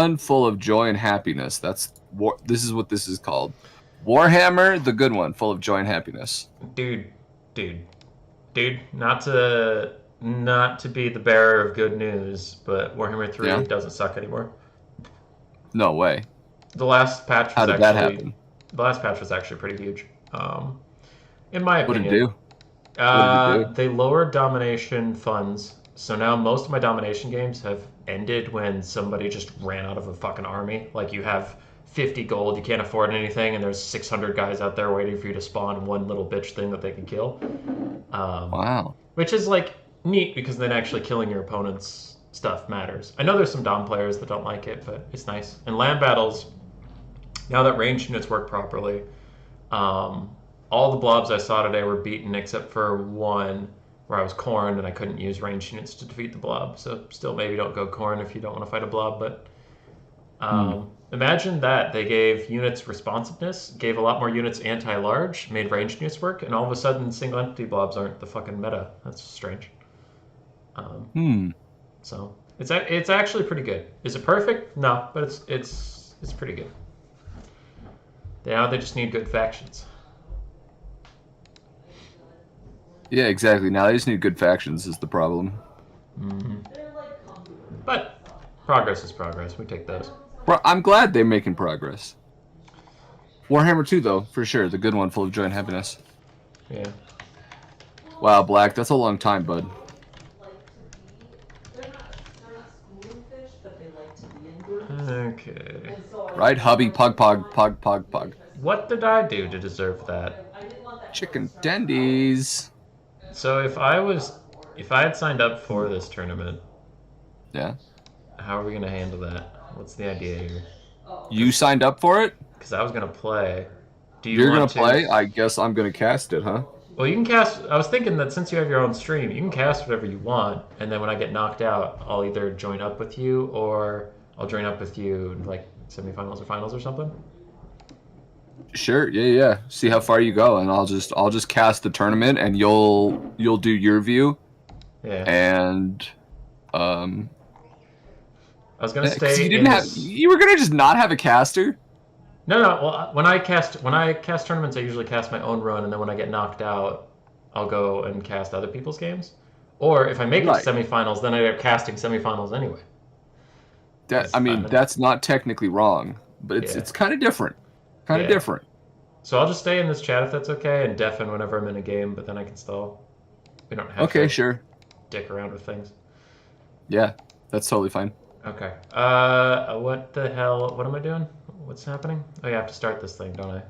one full of joy and happiness. This is what this is called. Warhammer, the good one, full of joy and happiness. Dude. Not to be the bearer of good news, but Warhammer 3 doesn't suck anymore. No way. The last patch was How did that happen? The last patch was actually pretty huge. In my opinion. What did it do? They lowered domination funds, so now most of my domination games have ended when somebody just ran out of a fucking army. Like you have 50 gold, you can't afford anything, and there's 600 guys out there waiting for you to spawn one little bitch thing that they can kill. Wow. Which is like neat because then actually killing your opponent's stuff matters. I know there's some Dom players that don't like it, but it's nice. And land battles, now that range units work properly, all the blobs I saw today were beaten except for one where I was corn and I couldn't use range units to defeat the blob. So still maybe don't go corn if you don't want to fight a blob, but imagine that they gave units responsiveness, gave a lot more units anti-large, made ranged units work, and all of a sudden single entity blobs aren't the fucking meta. That's strange. So it's actually pretty good. Is it perfect? No, but it's pretty good. Now they just need good factions. Yeah, exactly. Now they just need good factions is the problem. But progress is progress. We take those. I'm glad they're making progress. Warhammer 2, though, for sure. The good one, full of joy and happiness. Yeah. Wow, Black, that's a long time, bud. Okay. Right, hubby, pug. What did I do to deserve that? Chicken tendies. So if I had signed up for this tournament, yeah, how are we gonna handle that? What's the idea here? You signed up for it? Because I was gonna play. You're gonna play? I guess I'm gonna cast it, huh? Well, you can cast. I was thinking that since you have your own stream, you can cast whatever you want, and then when I get knocked out, I'll either join up with you or I'll join up with you in like semifinals or finals or something. Sure, yeah. See how far you go, and I'll just cast the tournament, and you'll do your view. Yeah. And I was gonna stay. You were gonna just not have a caster. No. Well, when I cast tournaments, I usually cast my own run, and then when I get knocked out, I'll go and cast other people's games. Or if I make it to semifinals, then I end up casting semifinals anyway. That's not technically wrong, but it's kind of different. Kind of different. So I'll just stay in this chat if that's okay, and deafen whenever I'm in a game, but then I can stall. We don't have to dick around with things. Yeah, that's totally fine. Okay. What the hell? What am I doing? What's happening? Oh, you have to start this thing, don't I?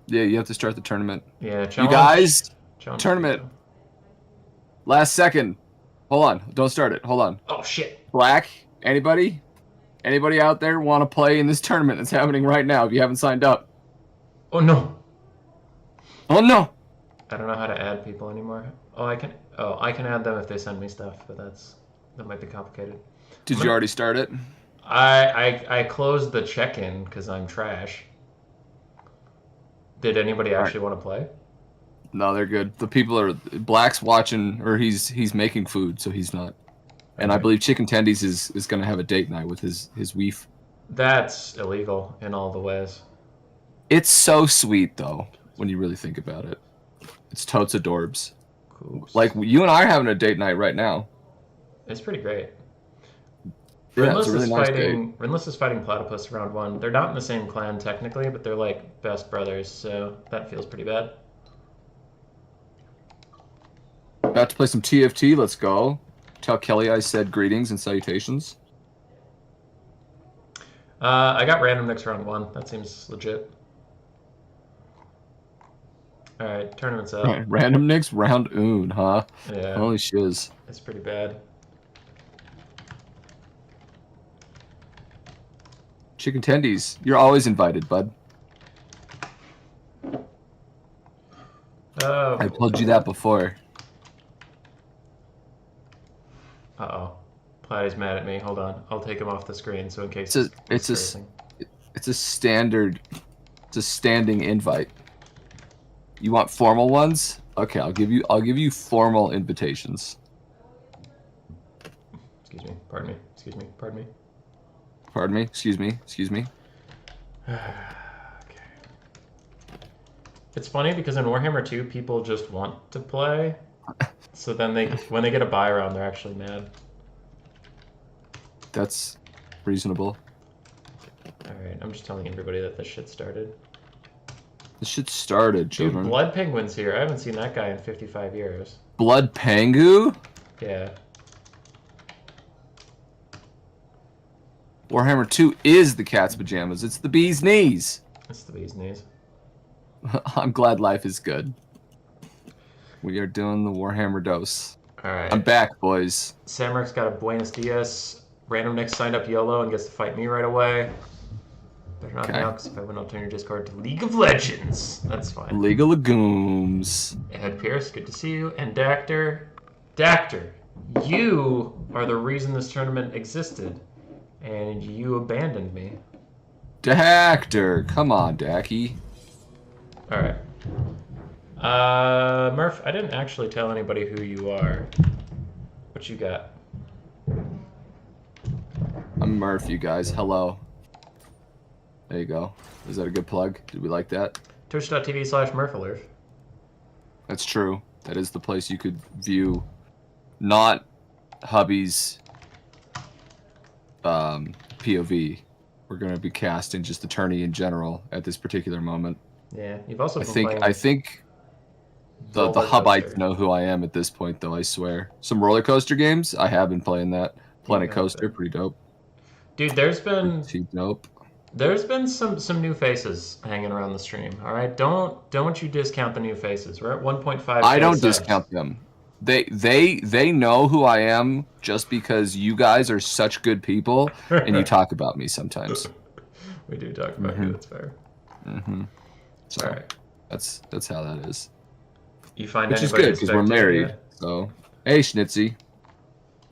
Yeah, you have to start the tournament. Yeah, you guys, tournament. Last second. Hold on. Don't start it. Hold on. Oh, shit. Black, anybody out there want to play in this tournament that's happening right now if you haven't signed up? Oh, no. Oh, no. I don't know how to add people anymore. I can add them if they send me stuff, but that might be complicated. Did you already start it? I closed the check-in because I'm trash. Did anybody actually want to play? No, they're good. The people are Black's watching, or he's making food, so he's not. And I believe Chicken Tendies is going to have a date night with his wife. That's illegal in all the ways. It's so sweet though when you really think about it. It's totes adorbs. Cool. Like you and I are having a date night right now. It's pretty great. Yeah, it's a really nice date. Rinless is fighting Platypus round 1. They're not in the same clan technically, but they're like best brothers, so that feels pretty bad. About to play some TFT. Let's go. Tell Kelly I said greetings and salutations. I got random next round 1. That seems legit. Alright, tournament's up. Right, random Nicks, round oon, huh? Yeah. Holy shiz. It's pretty bad. Chicken Tendies, you're always invited, bud. I told you that before. Uh-oh. Platy's mad at me. Hold on. I'll take him off the screen so in case it's a standard, it's a standing invite. You want formal ones? Okay, I'll give you formal invitations. Excuse me. Pardon me. Pardon me. Excuse me. Excuse me. Okay. It's funny because in Warhammer 2, people just want to play. So then when they get a buy round, they're actually mad. That's reasonable. Alright, I'm just telling everybody that this shit started. This shit started, children. Dude, Blood Penguin's here. I haven't seen that guy in 55 years. Blood Pangu? Yeah. Warhammer 2 is the cat's pajamas. It's the bee's knees. It's the bee's knees. I'm glad life is good. We are doing the Warhammer dose. Alright. I'm back, boys. Samurk's got a Buenos Dias. Random Nick signed up YOLO and gets to fight me right away. Better not now, because if I win, I'll turn your Discord to League of Legends. That's fine. League of Legumes. Ed Pierce, good to see you. And Dactor. Dactor, you are the reason this tournament existed. And you abandoned me. Dactor. Come on, Dacky. Alright. Murph, I didn't actually tell anybody who you are. What you got? I'm Murph, you guys. Hello. There you go. Is that a good plug? Did we like that? Twitch.tv/MurphAlert. That's true. That is the place you could view not hubby's POV. We're going to be casting just the tourney in general at this particular moment. Yeah, you've also been I think the hubbites know who I am at this point, though, I swear. Some roller coaster games? I have been playing that. Planet Coaster, pretty dope. Dude, there's been some new faces hanging around the stream. All right, don't you discount the new faces. We're at 1.5. I don't discount them. They know who I am just because you guys are such good people and you talk about me sometimes. We do talk about you. That's fair. So all right, that's how that is. You find which is good because we're married. Yet? So hey, Schnitzy.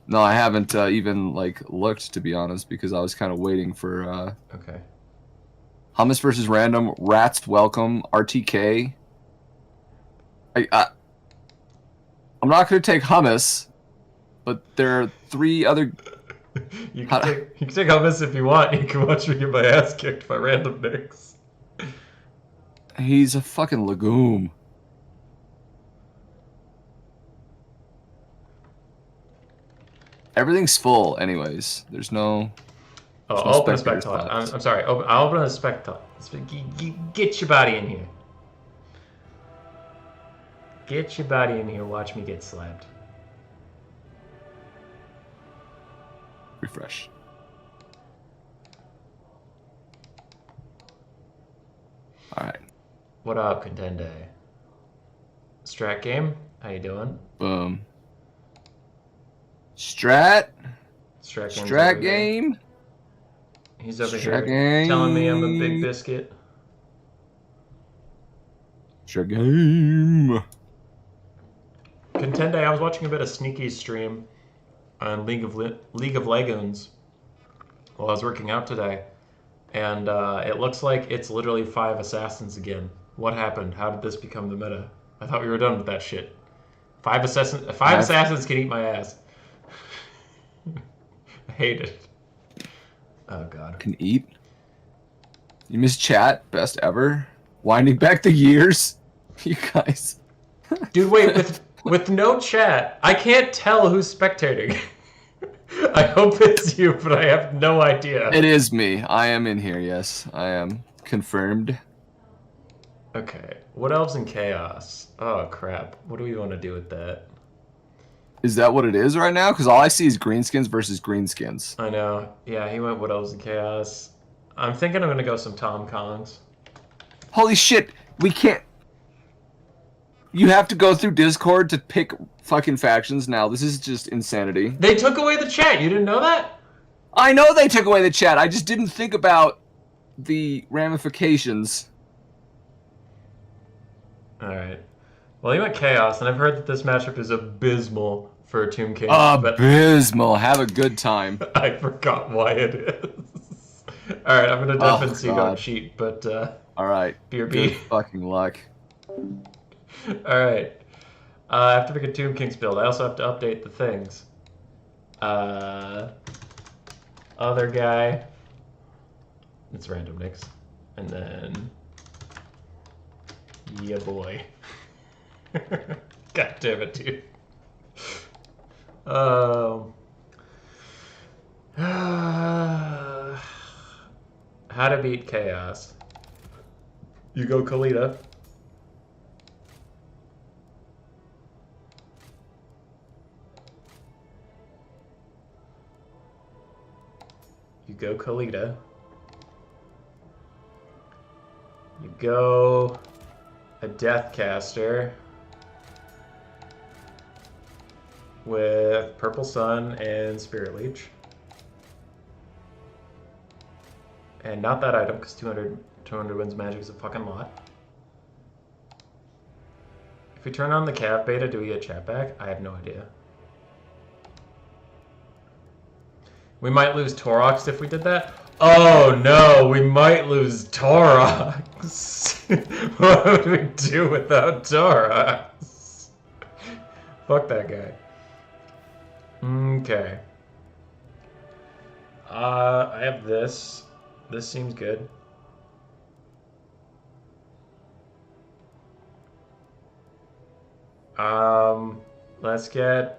No, I haven't even looked, to be honest, because I was kind of waiting for okay. Hummus versus Random, Rats Welcome, RTK. I'm not going to take Hummus, but there are 3 other... you can take Hummus if you want. You can watch me get my ass kicked by Random Nicks. He's a fucking legume. Everything's full, anyways. There's no... I'll open a spec talk. I'm sorry. I'll open a spec talk. Get your body in here. Get your body in here. Watch me get slapped. Refresh. All right. What up, Contende? Strat game? How you doing? Boom. Strat game. He's over here telling me I'm a big biscuit. Strat game. Contende, I was watching a bit of Sneaky's stream on League of Legends while I was working out today, and it looks like it's literally 5 assassins again. What happened? How did this become the meta? I thought we were done with that shit. 5 assassins can eat my ass. I hate it. Oh god. Can eat. You miss chat? Best ever. Winding back the years. You guys. Dude, wait, with no chat, I can't tell who's spectating. I hope it's you, but I have no idea. It is me. I am in here, yes. I am. Confirmed. Okay. What Elves and Chaos? Oh, crap. What do we want to do with that? Is that what it is right now? Because all I see is greenskins versus greenskins. I know. Yeah, he went What Elves and Chaos. I'm thinking I'm going to go some Tom Kongs. Holy shit. We can't... You have to go through Discord to pick fucking factions now. This is just insanity. They took away the chat. You didn't know that? I know they took away the chat. I just didn't think about the ramifications. Alright. Well, he went Chaos, and I've heard that this matchup is abysmal for Tomb King. Abysmal. Have a good time. I forgot why it is. Alright, I'm going to definitely go cheat, but... Alright. BRB. Good fucking luck. Alright. I have to pick a Tomb King's build. I also have to update the things. Other guy. It's random nicks. And then... Yeah, boy. God damn it, dude. How to beat chaos. You go Kalita. You go Kalita. You go a Deathcaster with Purple Sun and Spirit Leech. And not that item, because 200 wins magic is a fucking lot. If we turn on the Cav beta, do we get chat back? I have no idea. We might lose Torox if we did that. Oh no, we might lose Torox. What would we do without Torox? Fuck that guy. Okay. I have this. This seems good. Let's get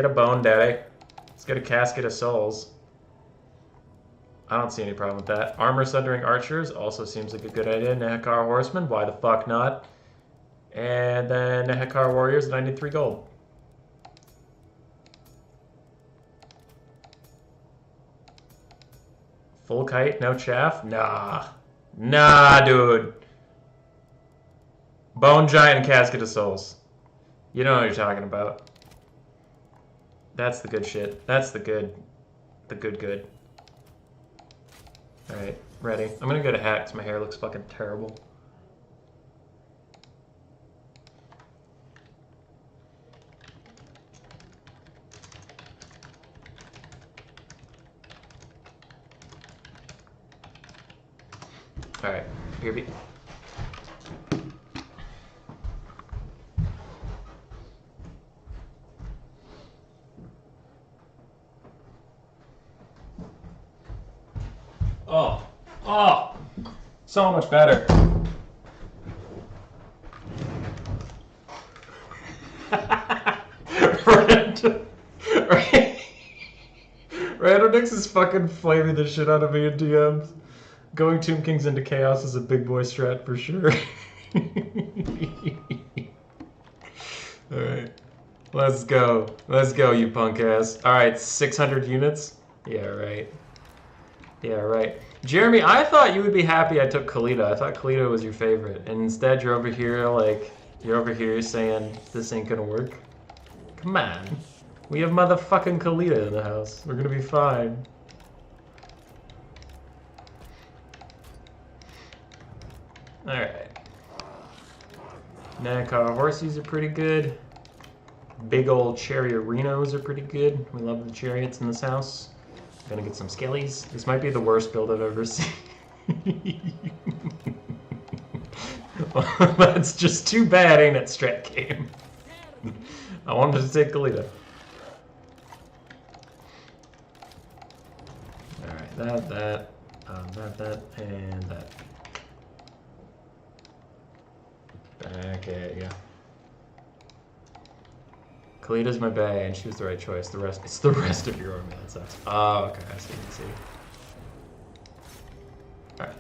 a Bone Daddy. Let's get a Casket of Souls. I don't see any problem with that. Armor Sundering Archers also seems like a good idea. Nehekar Horsemen, why the fuck not? And then Nehekar Warriors, 93 gold. Full kite, no chaff? Nah. Nah, dude. Bone Giant and Casket of Souls. You know what you're talking about. That's the good shit. That's the good. Good. Alright, ready. I'm gonna go to hat because my hair looks fucking terrible. Alright, here be. Oh, so much better. Randomnix is fucking flaming the shit out of me in DMs. Going Tomb Kings into Chaos is a big boy strat for sure. Alright. Let's go. Let's go, you punk ass. Alright, 600 units? Yeah, right. Yeah, right. Jeremy, I thought you would be happy I took Kalita. I thought Kalita was your favorite. And instead you're over here saying this ain't gonna work. Come on. We have motherfucking Kalita in the house. We're gonna be fine. Alright. Nehekar Horsies are pretty good. Big old Chariorinos are pretty good. We love the chariots in this house. Gonna get some skellies. This might be the worst build I've ever seen. Well, that's just too bad, ain't it, strat game? I wanted to take Kalita. Alright, that, and that. Okay, yeah. Kalita's my bae, and she was the right choice. It's the rest of your army that sucks. Oh, okay, I see. Alright.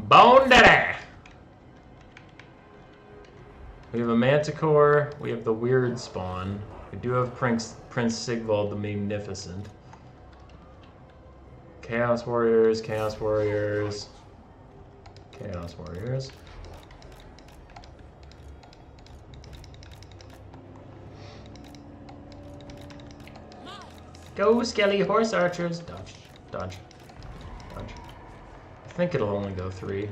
Bone Daddy! We have a Manticore, we have the weird spawn. We do have Prince Sigvald the Magnificent. Chaos Warriors. Go, Skelly Horse Archers. Dodge. I think it'll only go 3.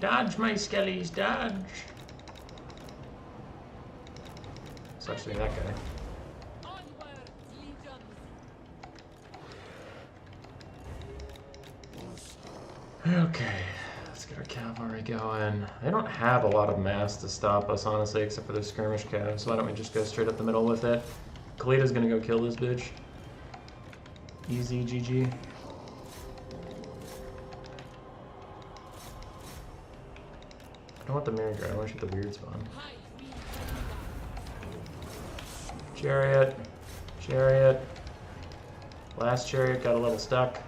Dodge, my Skellies, dodge. Sucks to be that guy. Okay, let's get our cavalry going? They don't have a lot of mass to stop us, honestly, except for their skirmish cav, so why don't we just go straight up the middle with it? Kalita's gonna go kill this bitch. Easy, GG. I don't want the mirror guard, I want to shoot the weird spawn. Chariot. Chariot. Last chariot got a little stuck.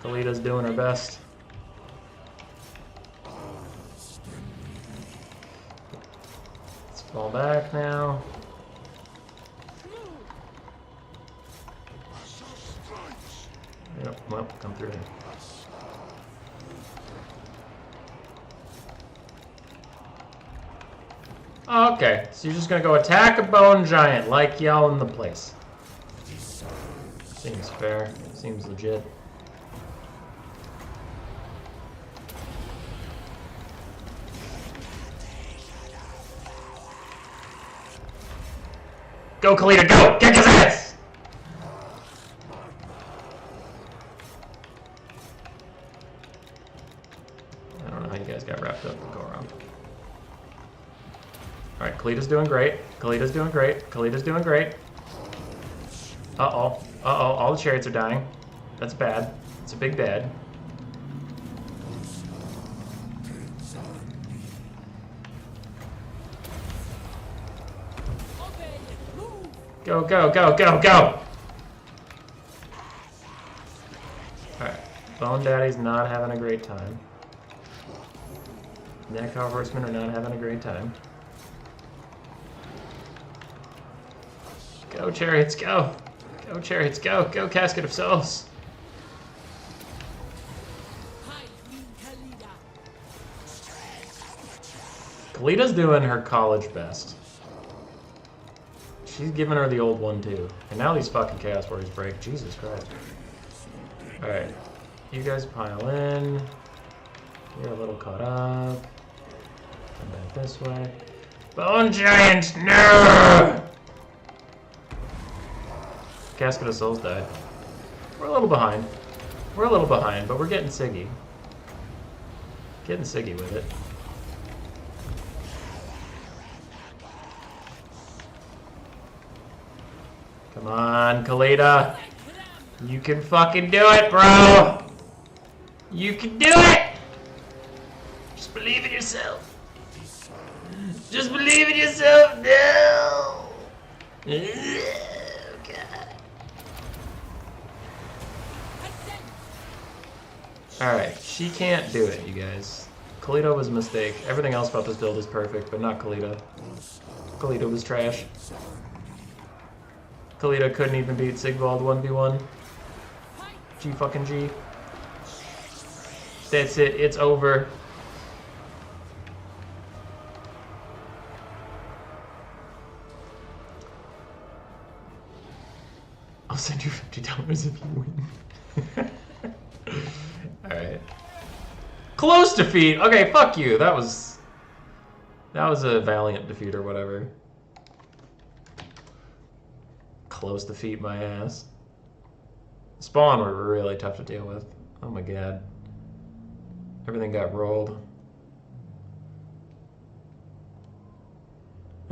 Kalita's doing her best. Let's fall back now. Yep, well, come through. Okay, so you're just gonna go attack a bone giant like y'all in the place. Seems fair. Seems legit. Go, Kalita, go! Kick his ass! I don't know how you guys got wrapped up and go around. Alright, Kalita's doing great. Kalita's doing great. Kalita's doing great. Uh-oh. Uh-oh. All the chariots are dying. That's bad. It's a big bad. Go, go, go, go, go! Alright. Bone Daddy's not having a great time. Necro Horsemen are not having a great time. Go, chariots, go! Go, chariots, go! Go, Casket of Souls! Kalita's doing her college best. She's giving her the old one, too. And now these fucking Chaos Warriors break. Jesus Christ. Alright. You guys pile in. You're a little caught up. Come back this way. Bone Giant! No! Casket of Souls died. We're a little behind. We're a little behind, but we're getting Siggy. Getting Siggy with it. Come on, Kalita. You can fucking do it, bro! You can do it! Just believe in yourself. Just believe in yourself now! Alright, she can't do it, you guys. Kalita was a mistake. Everything else about this build is perfect, but not Kalita. Kalita was trash. Kalita couldn't even beat Sigvald 1v1. G fucking G. That's it, it's over. I'll send you $50 if you win. Alright. Close defeat! Okay, fuck you. That was a valiant defeat or whatever. Close defeat my ass. Spawn were really tough to deal with. Oh my god. Everything got rolled.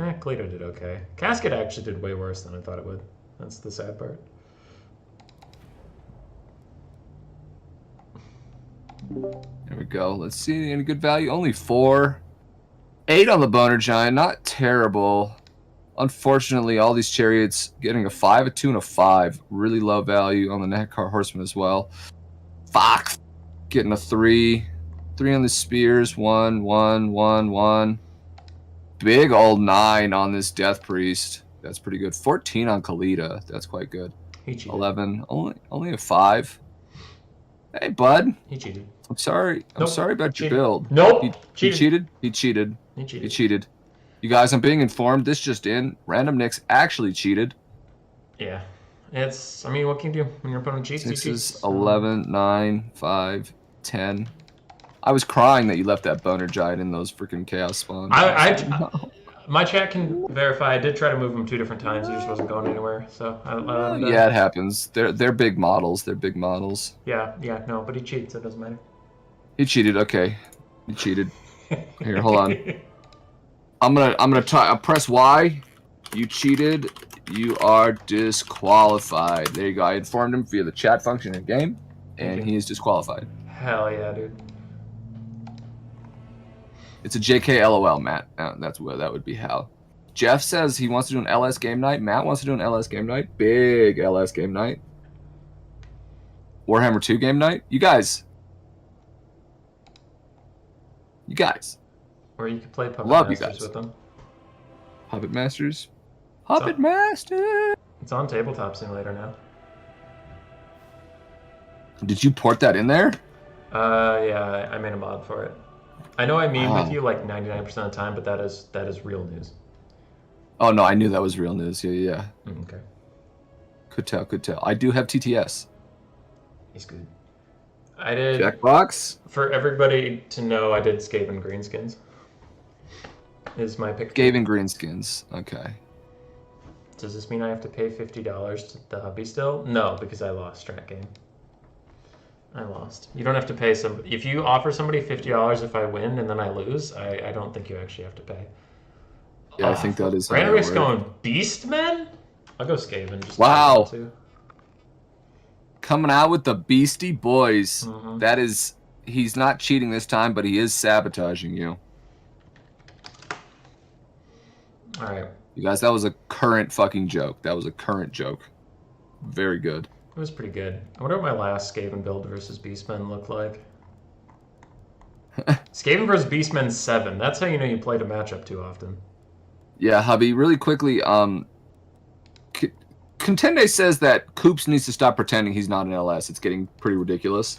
Kalita did okay. Casket actually did way worse than I thought it would. That's the sad part. There we go. Let's see. Any good value? Only 4. 8 on the Boner Giant. Not terrible. Unfortunately, all these chariots getting a 5, a 2, and a 5. Really low value on the Neckar Horseman as well. Fox getting a 3. 3 on the spears. 1, 1, 1, 1. Big old 9 on this Death Priest. That's pretty good. 14 on Kalita. That's quite good. He cheated. 11. Only a 5. Hey, bud. He cheated. I'm sorry. I'm sorry about your build. Nope. He cheated. He cheated. He cheated. He cheated. You guys, I'm being informed. This just in. Random Nicks actually cheated. Yeah. It's, I mean, what can you do when your opponent cheats? 6, 11, 9, 5, 10. I was crying that you left that Boner Giant in those freaking Chaos spawns. My chat can verify. I did try to move him 2 different times. He just wasn't going anywhere. So yeah, it happens. They're big models. They're big models. Yeah, no, but he cheated, so it doesn't matter. He cheated. Okay. You cheated. Here, hold on. I'm gonna try. Press Y. You cheated. You are disqualified. There you go. I informed him via the chat function in game, and he is disqualified. Hell yeah, dude. It's a JK LOL, Matt. That's what that would be. How. Jeff says he wants to do an LS game night. Matt wants to do an LS game night. Big LS game night. Warhammer 2 game night. You guys. Or you could play Puppet Love you Masters guys. with them. Puppet Masters. Puppet Masters. It's on Tabletop Simulator now. Did you port that in there? Yeah, I made a mod for it. I know I meme with you like 99% of the time, but that is real news. Oh no, I knew that was real news. Yeah. Okay. Could tell. I do have TTS. He's good. I did. Checkbox. For everybody to know, I did Skaven Greenskins. Is my pick. Skaven Greenskins. Okay. Does this mean I have to pay $50 to the hubby still? No, because I lost strat game. I lost. You don't have to pay some. If you offer somebody $50 if I win and then I lose, I don't think you actually have to pay. Yeah, I think that is. Random's going Beastmen? I'll go Skaven. Just wow. Coming out with the Beastie Boys. Mm-hmm. That is. He's not cheating this time, but he is sabotaging you. All right. You guys, that was a current fucking joke. That was a current joke. Very good. It was pretty good. I wonder what my last Skaven build versus Beastmen looked like. Skaven versus Beastmen 7. That's how you know you played a matchup too often. Yeah, hubby. Really quickly, Contende says that Coops needs to stop pretending he's not an LS. It's getting pretty ridiculous.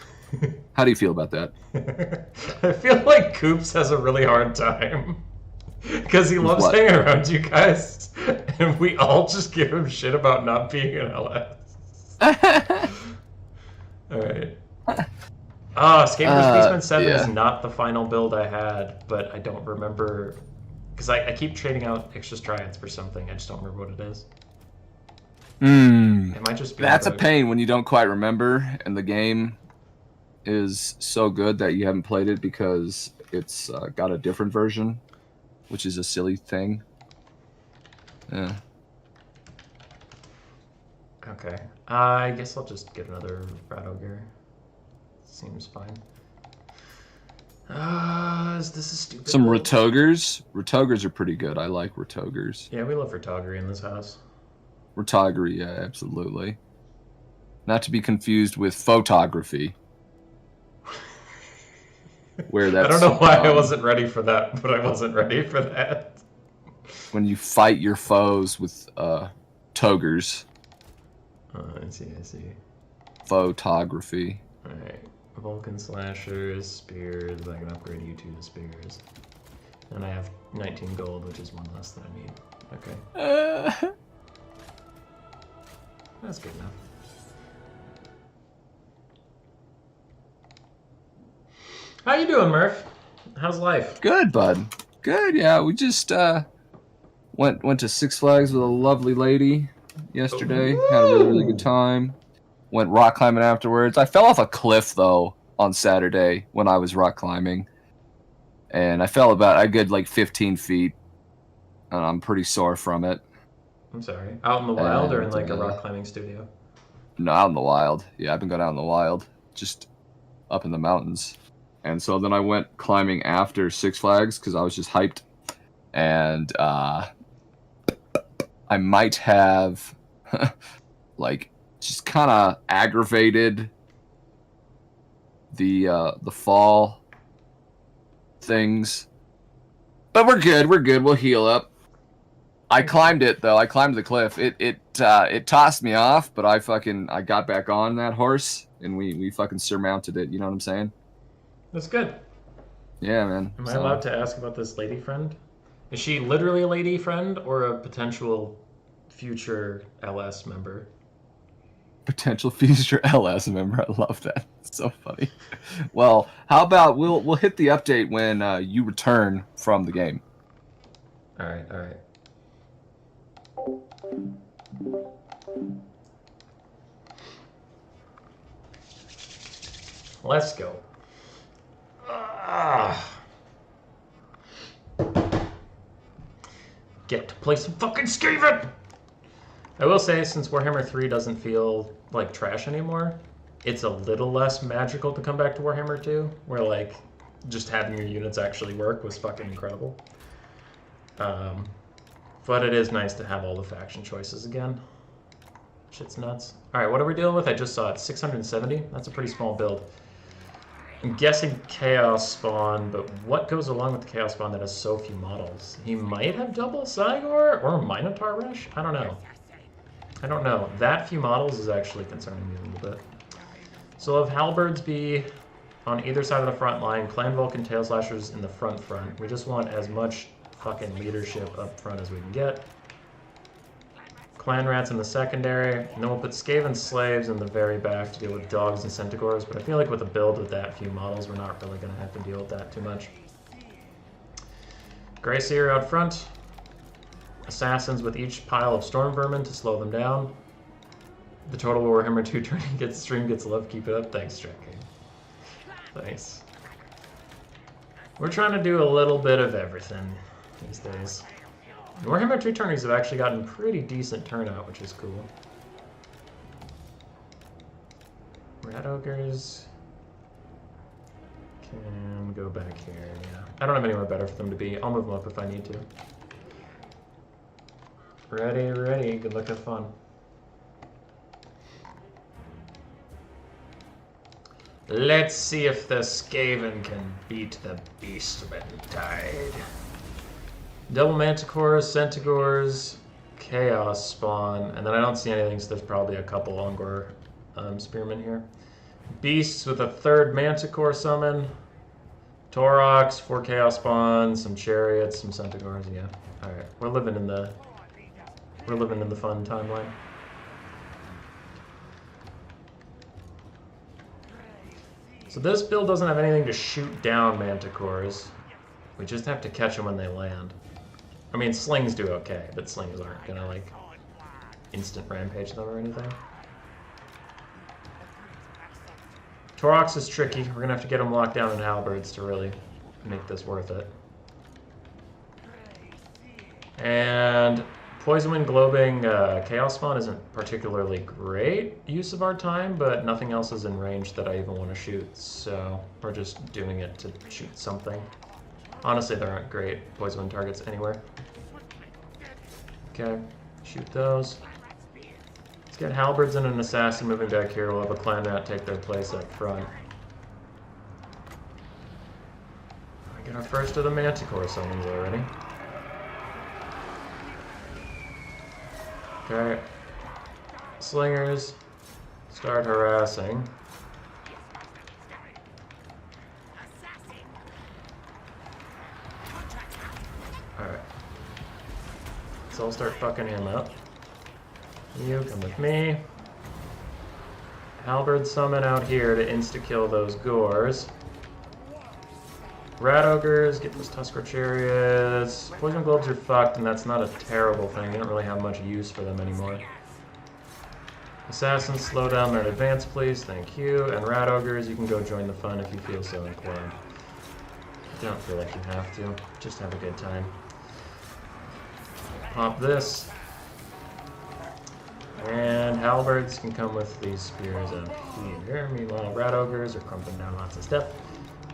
How do you feel about that? I feel like Coops has a really hard time. Because he loves hanging around you guys, and we all just give him shit about not being an LS. Alright. Skaven vs. Beastmen 7 is not the final build I had, but I don't remember. Because I keep trading out extra striads for something, I just don't remember what it is. It might just be. That's a pain when you don't quite remember, and the game is so good that you haven't played it because it's got a different version. Which is a silly thing. Yeah. Okay. I guess I'll just get another Rat Ogre. Seems fine. Is this a stupid Some build? Ratogers. Ratogers are pretty good. I like Ratogers. Yeah, we love Ratogri in this house. Ratogri, yeah, absolutely. Not to be confused with photography. Where that's, I don't know why I wasn't ready for that, but I wasn't ready for that. When you fight your foes with togers. I see. Photography. Alright. Vulcan slashers, spears. I can upgrade you to the spears. And I have 19 gold, which is one less than I need. Okay. That's good enough. How you doing, Murph? How's life? Good, bud. Good, yeah. We just went to Six Flags with a lovely lady yesterday. Ooh. Had a really, really good time. Went rock climbing afterwards. I fell off a cliff, though, on Saturday when I was rock climbing. And I fell about a good, like, 15 feet. And I'm pretty sore from it. I'm sorry. Out in the wild or in, like, a rock climbing studio? No, out in the wild. Yeah, I've been going out in the wild. Just up in the mountains. And so then I went climbing after Six Flags because I was just hyped. And I might have, like, just kind of aggravated the fall things. But we're good. We'll heal up. I climbed it, though. I climbed the cliff. It tossed me off, but I got back on that horse, and we fucking surmounted it. You know what I'm saying? That's good. Yeah, man. Am I allowed to ask about this lady friend? Is she literally a lady friend or a potential future LS member? Potential future LS member. I love that. It's so funny. Well, how about we'll hit the update when you return from the game. All right. Let's go. get to play some fucking Skaven! I will say, since Warhammer 3 doesn't feel like trash anymore, it's a little less magical to come back to Warhammer 2, where like just having your units actually work was fucking incredible. But it is nice to have all the faction choices again. Shit's nuts. Alright, what are we dealing with? I just saw it. 670? That's a pretty small build. I'm guessing Chaos Spawn, but what goes along with the Chaos Spawn that has so few models? He might have double Cygor or Minotaur Rush? I don't know. I don't know. That few models is actually concerning me a little bit. So we'll have Halberds be on either side of the front line, Clan Vulcan Tail Slashers in the front. We just want as much fucking leadership up front as we can get. Clan Rats in the secondary, and then we'll put Skaven Slaves in the very back to deal with Dogs and Centaurs, but I feel like with a build with that few models, we're not really going to have to deal with that too much. Grey Seer out front. Assassins with each pile of Storm Vermin to slow them down. The total Warhammer 2 Tourney stream gets love. Keep it up. Thanks, Jack. Thanks. We're trying to do a little bit of everything these days. Warhammer 2 tourneys have actually gotten pretty decent turnout, which is cool. Rat Ogres can go back here, yeah. I don't have anywhere better for them to be. I'll move them up if I need to. Ready. Good luck, have fun. Let's see if the Skaven can beat the Beastmen Tide. Double Manticores, Centaurs, Chaos Spawn, and then I don't see anything, so there's probably a couple Ungor Spearmen here. Beasts with a third Manticore summon. Taurox, 4 Chaos Spawns, some Chariots, some Centaurs, yeah. Alright, we're living in the fun timeline. So this build doesn't have anything to shoot down Manticores. We just have to catch them when they land. I mean, slings do okay, but slings aren't gonna, like, instant rampage them or anything. Taurox is tricky. We're gonna have to get them locked down in halberds to really make this worth it. And Poison Wind Globing Chaos Spawn isn't particularly great use of our time, but nothing else is in range that I even want to shoot, so we're just doing it to shoot something. Honestly, there aren't great Poison Wind targets anywhere. Okay, shoot those. Let's get Halberds and an Assassin moving back here. We'll have a Clan Rat take their place up front. I get our first of the Manticore summons already. Okay. Slingers, start harassing. Alright. So I'll start fucking him up. You come with me. Halberd summon out here to insta-kill those Gores. Rat Ogres, get those Tusker Chariots. Poison Globes are fucked, and that's not a terrible thing. You don't really have much use for them anymore. Assassins, slow down their advance, please. Thank you. And Rat Ogres, you can go join the fun if you feel so inclined. Don't feel like you have to. Just have a good time. Pop this. And Halberds can come with these spears up here. Meanwhile, Rat Ogres are crumping down lots of stuff.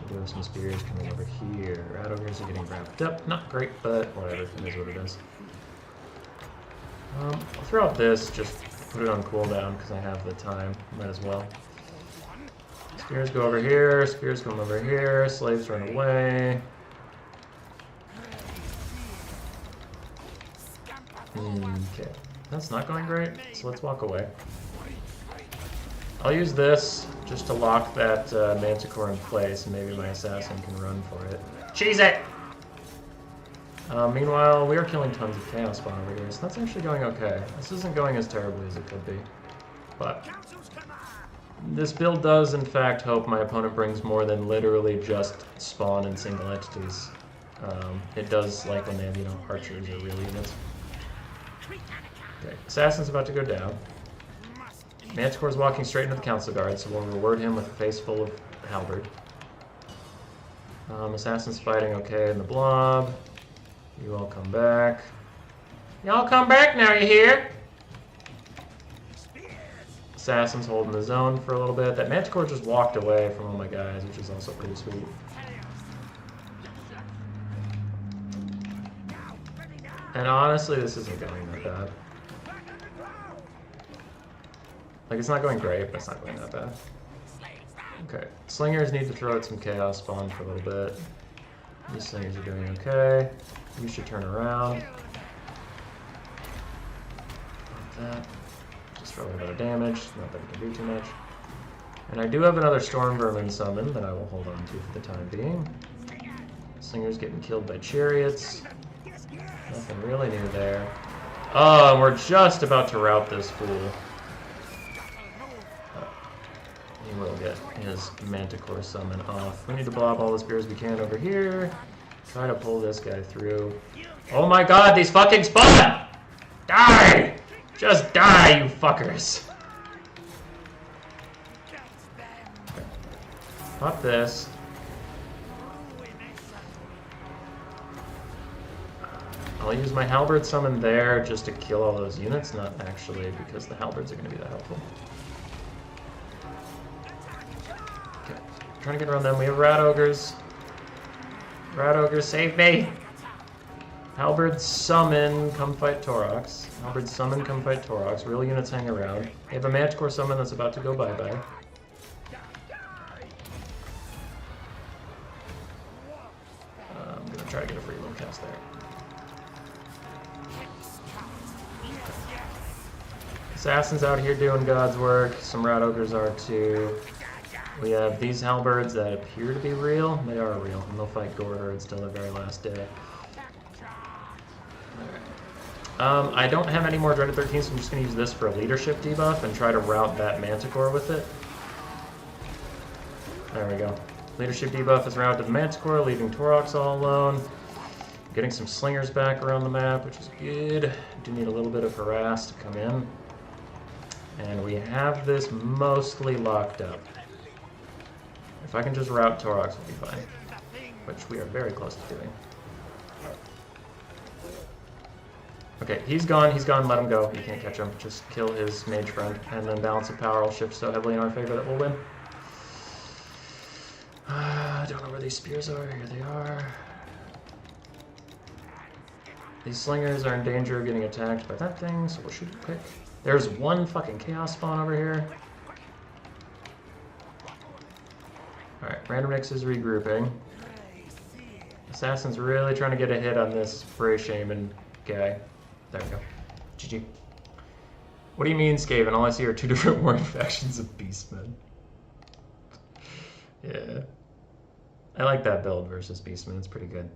We do have some spears coming over here. Rat Ogres are getting wrapped up. Not great, but whatever. It is what it is. I'll throw out this, just put it on cooldown because I have the time. Might as well. Spears go over here. Spears come over here. Slaves run away. Okay. That's not going great, so let's walk away. I'll use this just to lock that Manticore in place, and maybe my Assassin can run for it. Cheese it! Meanwhile, we are killing tons of Chaos Spawn over here, so that's actually going okay. This isn't going as terribly as it could be. But this build does, in fact, hope my opponent brings more than literally just Spawn and single entities. It does like when they have, you know, archers or real units. Okay, Assassin's about to go down. Manticore's walking straight into the Council Guard, so we'll reward him with a face full of halberd. Assassin's fighting okay in the blob. You all come back. Y'all come back now, you hear? Assassin's holding the zone for a little bit. That Manticore just walked away from all my guys, which is also pretty sweet. And honestly, this isn't going that bad. Like, it's not going great, but it's not going that bad. Okay, slingers need to throw out some chaos spawn for a little bit. These slingers are doing okay. You should turn around. Like that. Just for a little bit of damage, not that it can do too much. And I do have another Storm Vermin summon that I will hold on to for the time being. Slingers getting killed by chariots. Nothing really new there. Oh, and we're just about to rout this fool. He will get his Manticore summon off. We need to blob all the spears we can over here. Try to pull this guy through. Oh my god, these fucking spawn! Die! Just die, you fuckers! Okay. Pop this. I'll use my halberd summon there just to kill all those units, not actually because the halberds are going to be that helpful. Okay, trying to get around them. We have rat ogres. Rat ogres, save me! Halberd summon, come fight Torox. Halberd summon, come fight Torox. Real units hang around. They have a Manticore summon that's about to go bye-bye. I'm going to try to get a free low cast there. Assassin's out here doing God's work. Some rat ogres are too. We have these halberds that appear to be real. They are real, and they'll fight gore herds till the very last day. I don't have any more Dreaded 13, so I'm just going to use this for a leadership debuff and try to route that Manticore with it. There we go. Leadership debuff is routed to the Manticore, leaving Torox all alone. Getting some slingers back around the map, which is good. Do need a little bit of harass to come in. And we have this mostly locked up. If I can just route Torox, we'll be fine. Which we are very close to doing. Okay, he's gone, let him go. You can't catch him. Just kill his mage friend. And then balance of power will shift so heavily in our favor that we'll win. I don't know where these spears are. Here they are. These slingers are in danger of getting attacked by that thing, so we'll shoot it quick. There's one fucking chaos spawn over here. Alright, Random Nix is regrouping. Assassin's really trying to get a hit on this Bray Shaman guy. There we go. GG. What do you mean, Skaven? All I see are two different warring factions of Beastmen. Yeah. I like that build versus Beastmen. It's pretty good.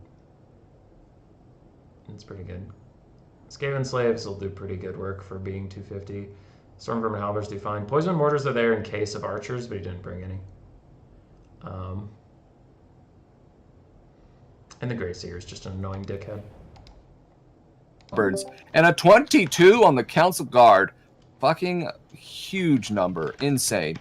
It's pretty good. Skaven Slaves will do pretty good work for being 250. Storm Vermin Halberds do fine. Poison Mortars are there in case of archers, but he didn't bring any. And the Grey Seer is just an annoying dickhead. Birds. And a 22 on the Council Guard. Fucking huge number. Insane.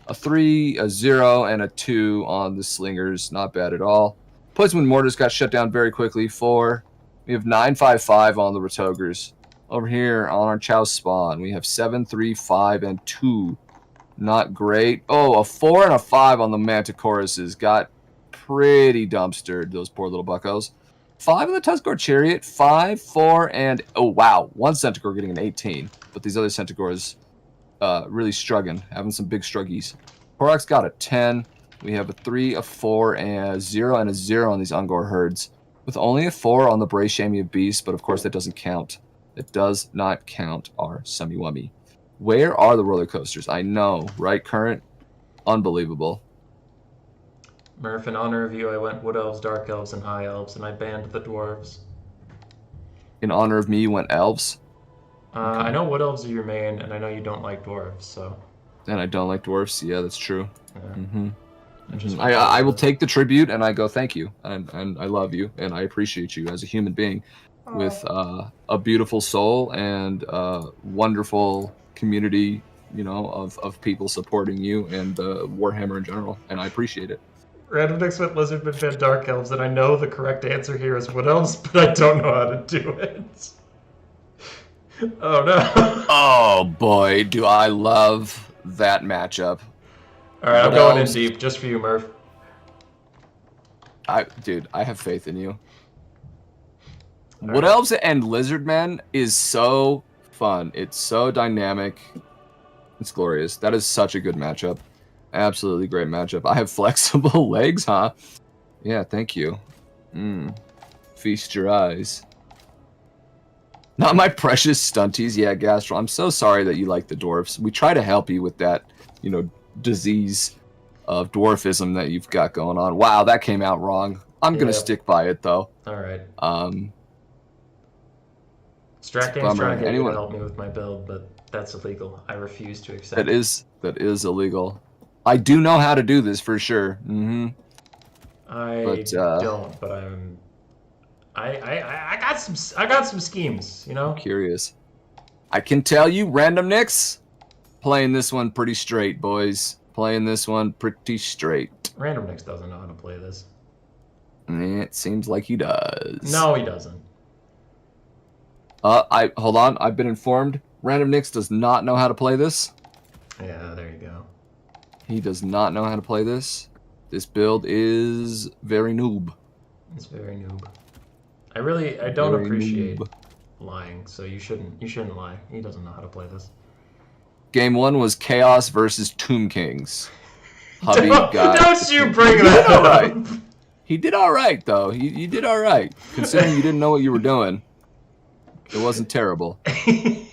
A 3, a 0, and a 2 on the Slingers. Not bad at all. Poison Mortars got shut down very quickly. 4. We have 955 on the Retogers. Over here on our Chow spawn, we have 7, 3, 5, and 2. Not great. Oh, a 4 and a 5 on the Manticoruses. Got pretty dumpstered, those poor little buckos. 5 on the Tuscar Chariot. 5, 4, and... oh, wow. One Centaur getting an 18. But these other Centaurs really struggling. Having some big struggies. Torox got a 10. We have a 3, a 4, and a 0, and a 0 on these Ungor herds. With only a 4 on the Bray Shamey of Beast, but of course that doesn't count. It does not count our Summy-Wummy. Where are the roller coasters? I know, right, Current? Unbelievable. Murph, in honor of you, I went Wood Elves, Dark Elves, and High Elves, and I banned the Dwarves. In honor of me, you went Elves? Okay. I know Wood Elves are your main, and I know you don't like Dwarves, so... And I don't like Dwarves? Yeah, that's true. Yeah. Mm-hmm. I will take the tribute, and I go thank you, and I love you, and I appreciate you as a human being with a beautiful soul and a wonderful community, you know, of people supporting you and Warhammer in general, and I appreciate it. Random Nix went Lizardman Fan Dark Elves, and I know the correct answer here is Wood Elves, but I don't know how to do it. Oh no. Oh boy, do I love that matchup. All right, I'm Wood going in Elves, deep just for you, Murph. dude, I have faith in you. All Wood right. Elves and Lizardmen is so fun. It's so dynamic. It's glorious. That is such a good matchup. Absolutely great matchup. I have flexible legs, huh? Yeah, thank you. Feast your eyes. Not my precious stunties. Yeah, Gastro. I'm so sorry that you like the dwarfs. We try to help you with that, disease of dwarfism that you've got going on. Wow, that came out wrong. I'm gonna Yep. stick by it though. All right. It's a Strat Game's trying bummer. to get you to Anyone help me with my build, but that's illegal. I refuse to accept. that is illegal. I do know how to do this for sure. I But don't, but I got some schemes, you know? curious. I can tell you, Random Nicks, playing this one pretty straight, boys. Playing this one pretty straight. Random Nix doesn't know how to play this. It seems like he does. No, he doesn't. Hold on. I've been informed. Random Nicks does not know how to play this. Yeah, there you go. He does not know how to play this. This build is very noob. It's very noob. I don't Very appreciate noob. lying, so you shouldn't lie. He doesn't know how to play this. Game 1 was Chaos versus Tomb Kings. Hubby got. Don't you bring that all up! right. He did all right though. You did all right, considering you didn't know what you were doing. It wasn't terrible. I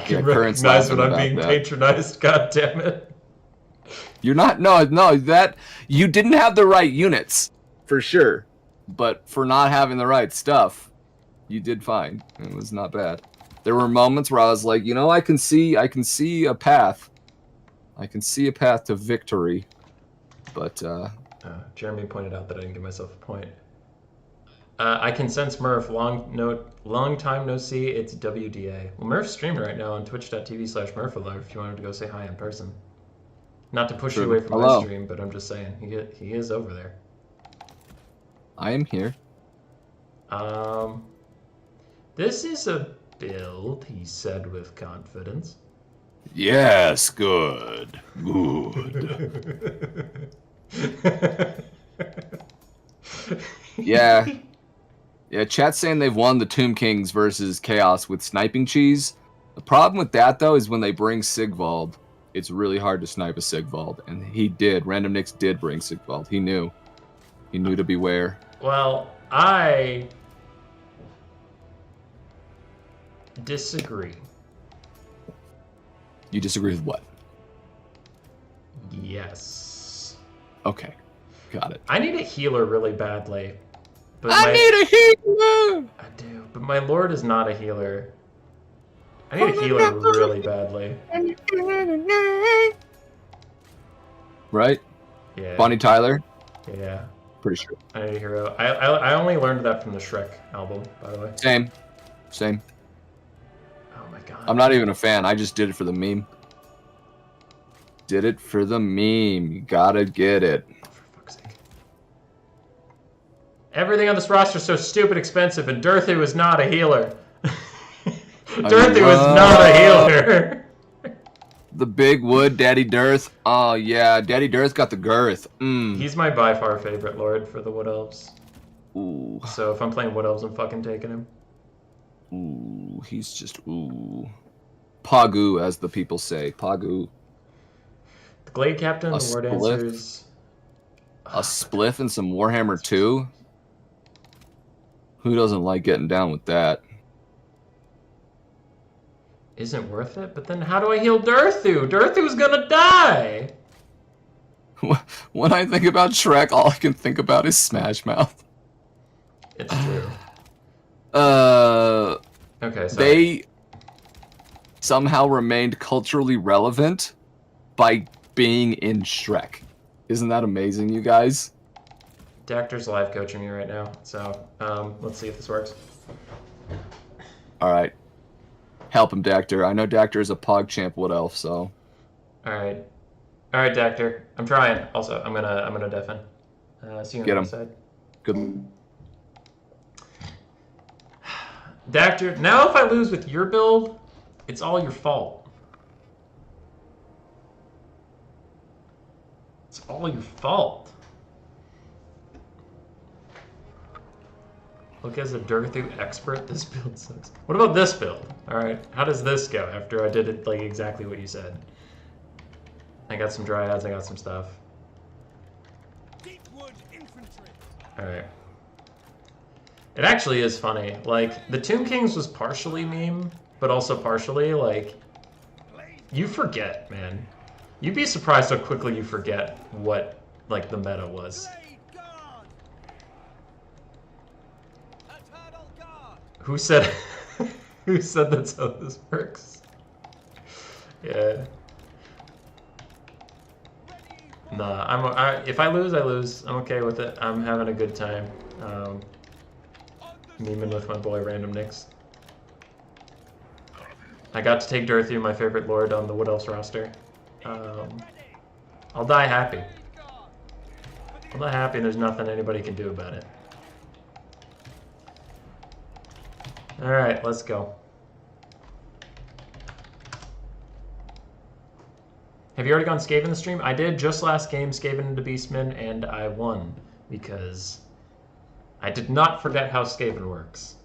can Current's recognize when laughing I'm about being that. patronized. God damn it! You're not. No. That you didn't have the right units, for sure. But for not having the right stuff, you did fine. It was not bad. There were moments where I was like, I can see a path. I can see a path to victory. But Jeremy pointed out that I didn't give myself a point. I can sense Murph. Long time no see. It's WDA. Well, Murph's streaming right now on twitch.tv/MurphAlive if you wanted to go say hi in person. Not to push you away from my stream, but I'm just saying he is over there. I am here. This is a build, he said with confidence. Yes, good. Good. Yeah. Yeah, chat's saying they've won the Tomb Kings versus Chaos with sniping cheese. The problem with that, though, is when they bring Sigvald, it's really hard to snipe a Sigvald. And he did. Random Nix did bring Sigvald. He knew. He knew to beware. Well, I disagree. You disagree with what? Yes. Okay. Got it. I need a healer really badly. But I need a healer! I do, but my lord is not a healer. I need a healer really badly. Right? Yeah. Bonnie Tyler? Yeah. Pretty sure. I need a hero. I only learned that from the Shrek album, by the way. Same. Oh my god. I'm not even a fan. I just did it for the meme. Did it for the meme. You gotta get it. For fuck's sake. Everything on this roster is so stupid expensive, and Dirthu is not a healer. Dirthu is not a healer. The big wood, Daddy Dearth. Oh yeah, Daddy Dearth got the girth. He's my by far favorite lord for the Wood Elves. Ooh. So if I'm playing Wood Elves, I'm fucking taking him. Ooh, he's just ooh. Pagu, as the people say. Pagu. The Glade Captain, A the War spliff? Dancers. A spliff and some Warhammer 2? Who doesn't like getting down with that? Isn't worth it, but then how do I heal Dirthu? Dirthu's gonna die! When I think about Shrek, all I can think about is Smash Mouth. It's true. Okay, so They somehow remained culturally relevant by being in Shrek. Isn't that amazing, you guys? Dactor's live coaching me right now, so let's see if this works. All right. Help him, Dactor. I know Dactor is a PogChamp Wood Elf, so. Alright, Dactor. I'm trying. Also, I'm gonna deafen. See you on Get the him. other side. Good. Dactyr, now if I lose with your build, it's all your fault. It's all your fault. Look, as a Durthu expert, this build sucks. What about this build? Alright, how does this go after I did it like exactly what you said? I got some dryads, I got some stuff. Alright. It actually is funny. Like, the Tomb Kings was partially meme, but also partially, like, you forget, man. You'd be surprised how quickly you forget what, like, the meta was. Who said who said that's how this works? Yeah. Nah, if I lose, I lose. I'm okay with it. I'm having a good time. Memeing with my boy Random Nix. I got to take Durthu, my favorite lord, on the Wood Elves roster. I'll die happy. I'll die happy and there's nothing anybody can do about it. Alright, let's go. Have you already gone Skaven the stream? I did just last game, Skaven into Beastmen, and I won because I did not forget how Skaven works.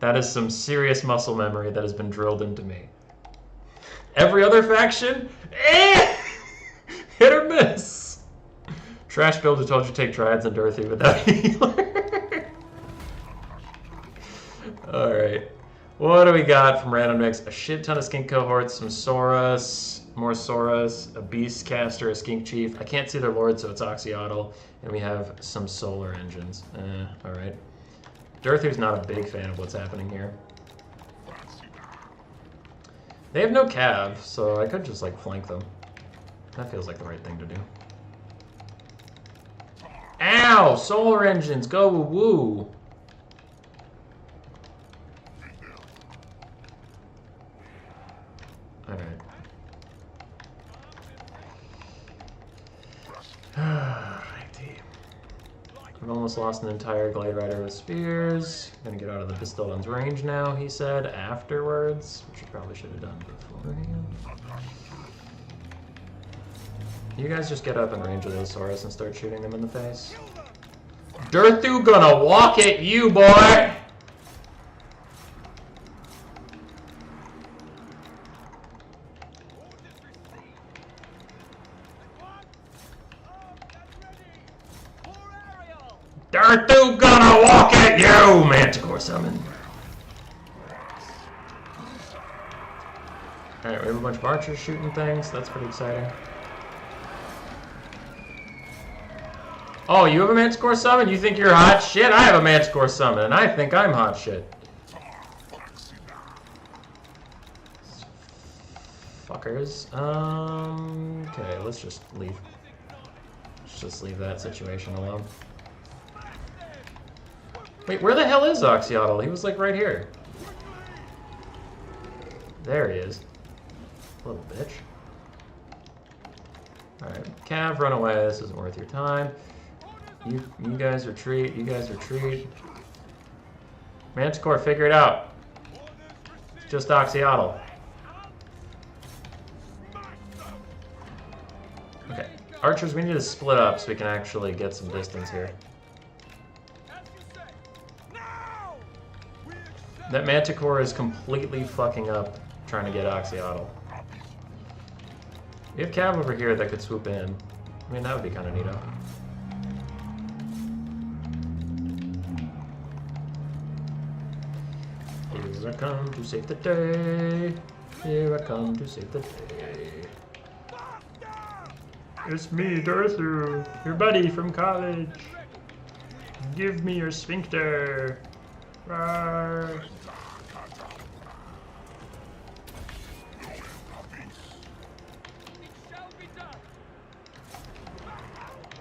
That is some serious muscle memory that has been drilled into me. Every other faction? Hit or miss. Trash build who told you to take Dryads and Durthu without healer. Alright. What do we got from Random Mix? A shit ton of skink cohorts, some Saurus, more Saurus, a Beast Caster, a Skink Chief. I can't see their lord, so it's Oxyotl. And we have some solar engines. Alright. Durthu's not a big fan of what's happening here. They have no cav, so I could just like flank them. That feels like the right thing to do. Ow! Solar engines, go woo-woo! Alright. Alrighty. I've almost lost an entire Glade Rider with spears. Gonna get out of the Bistolon's range now, he said, afterwards. Which I probably should have done beforehand. You guys just get up in range of those Saurus and start shooting them in the face. Durthu gonna walk at you, boy! Durthu gonna walk at you! Manticore summon. Alright, we have a bunch of archers shooting things. That's pretty exciting. Oh, you have a Manticore summon? You think you're hot shit? I have a Manticore summon, and I think I'm hot shit. Fuckers. Okay, let's just leave. Let's just leave that situation alone. Wait, where the hell is Oxyotl? He was like right here. There he is. Little bitch. Alright, Cav, run away. This isn't worth your time. You guys retreat. You guys retreat. Manticore, figure it out. It's just Oxyotl. Okay. Archers, we need to split up so we can actually get some distance here. That Manticore is completely fucking up trying to get Oxyotl. We have Cav over here that could swoop in. I mean, that would be kind of neato. Here I come to save the day. Here I come to save the day. It's me, Durthu, your buddy from college. Give me your sphincter. Rawr.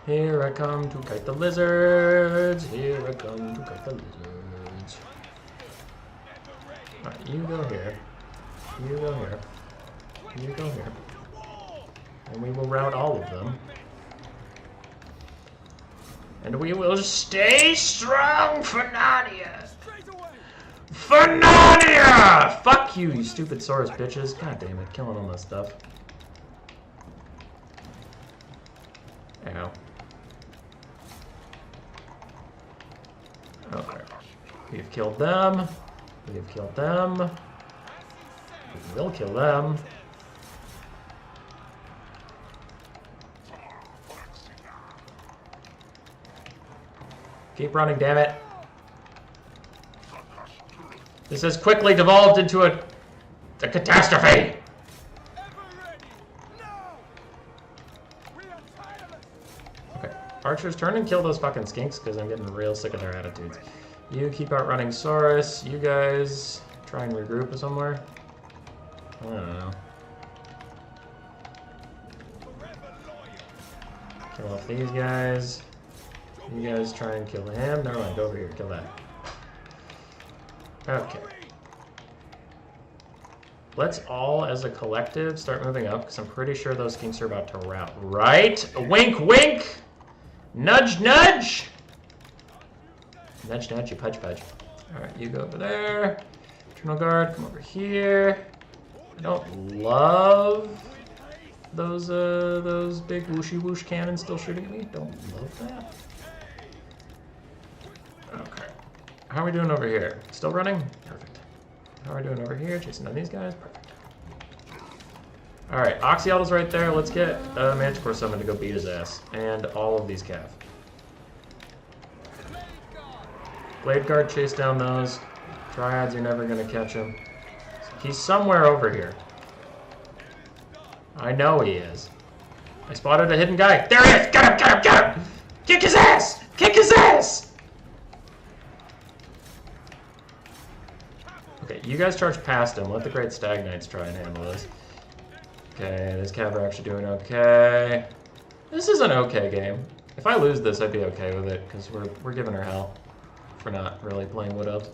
Here I come to kite the lizards. Here I come to kite the lizards. Alright, you go here. You go here. You go here. And we will rout all of them. And we will stay strong for Narnia. Fanania! Fuck you, you stupid Saurus bitches. God damn it, killing all that stuff. Ow. Okay. We've killed them. We've killed them. We will kill them. Keep running, damn it. This has quickly devolved into a catastrophe. Okay, archers, turn and kill those fucking skinks because I'm getting real sick of their attitudes. You keep outrunning Saurus. You guys try and regroup somewhere. I don't know. Kill off these guys. You guys try and kill him. Never mind, go over here, kill that. Okay. Let's all, as a collective, start moving up, because I'm pretty sure those skinks are about to rout. Right? Wink, wink! Nudge, nudge! Nudge, nudge, you pudge, pudge. Alright, you go over there. Eternal Guard, come over here. I don't love those big whooshy whoosh cannons still shooting at me. Don't love that. Okay. How are we doing over here? Still running? Perfect. How are we doing over here? Chasing down these guys? Perfect. Alright, Oxyal's right there. Let's get Manticore Summon to go beat his ass. And all of these cav. Blade Guard, chase down those. Dryads, you're never gonna catch him. He's somewhere over here. I know he is. I spotted a hidden guy. There he is! Get him! Get him! Get him! Kick his ass! Kick his ass! Okay, you guys charge past him. Let the Great Stag Knights try and handle this. Okay, this cav are actually doing okay. This is an okay game. If I lose this, I'd be okay with it, because we're giving her hell for not really playing Wood Elves.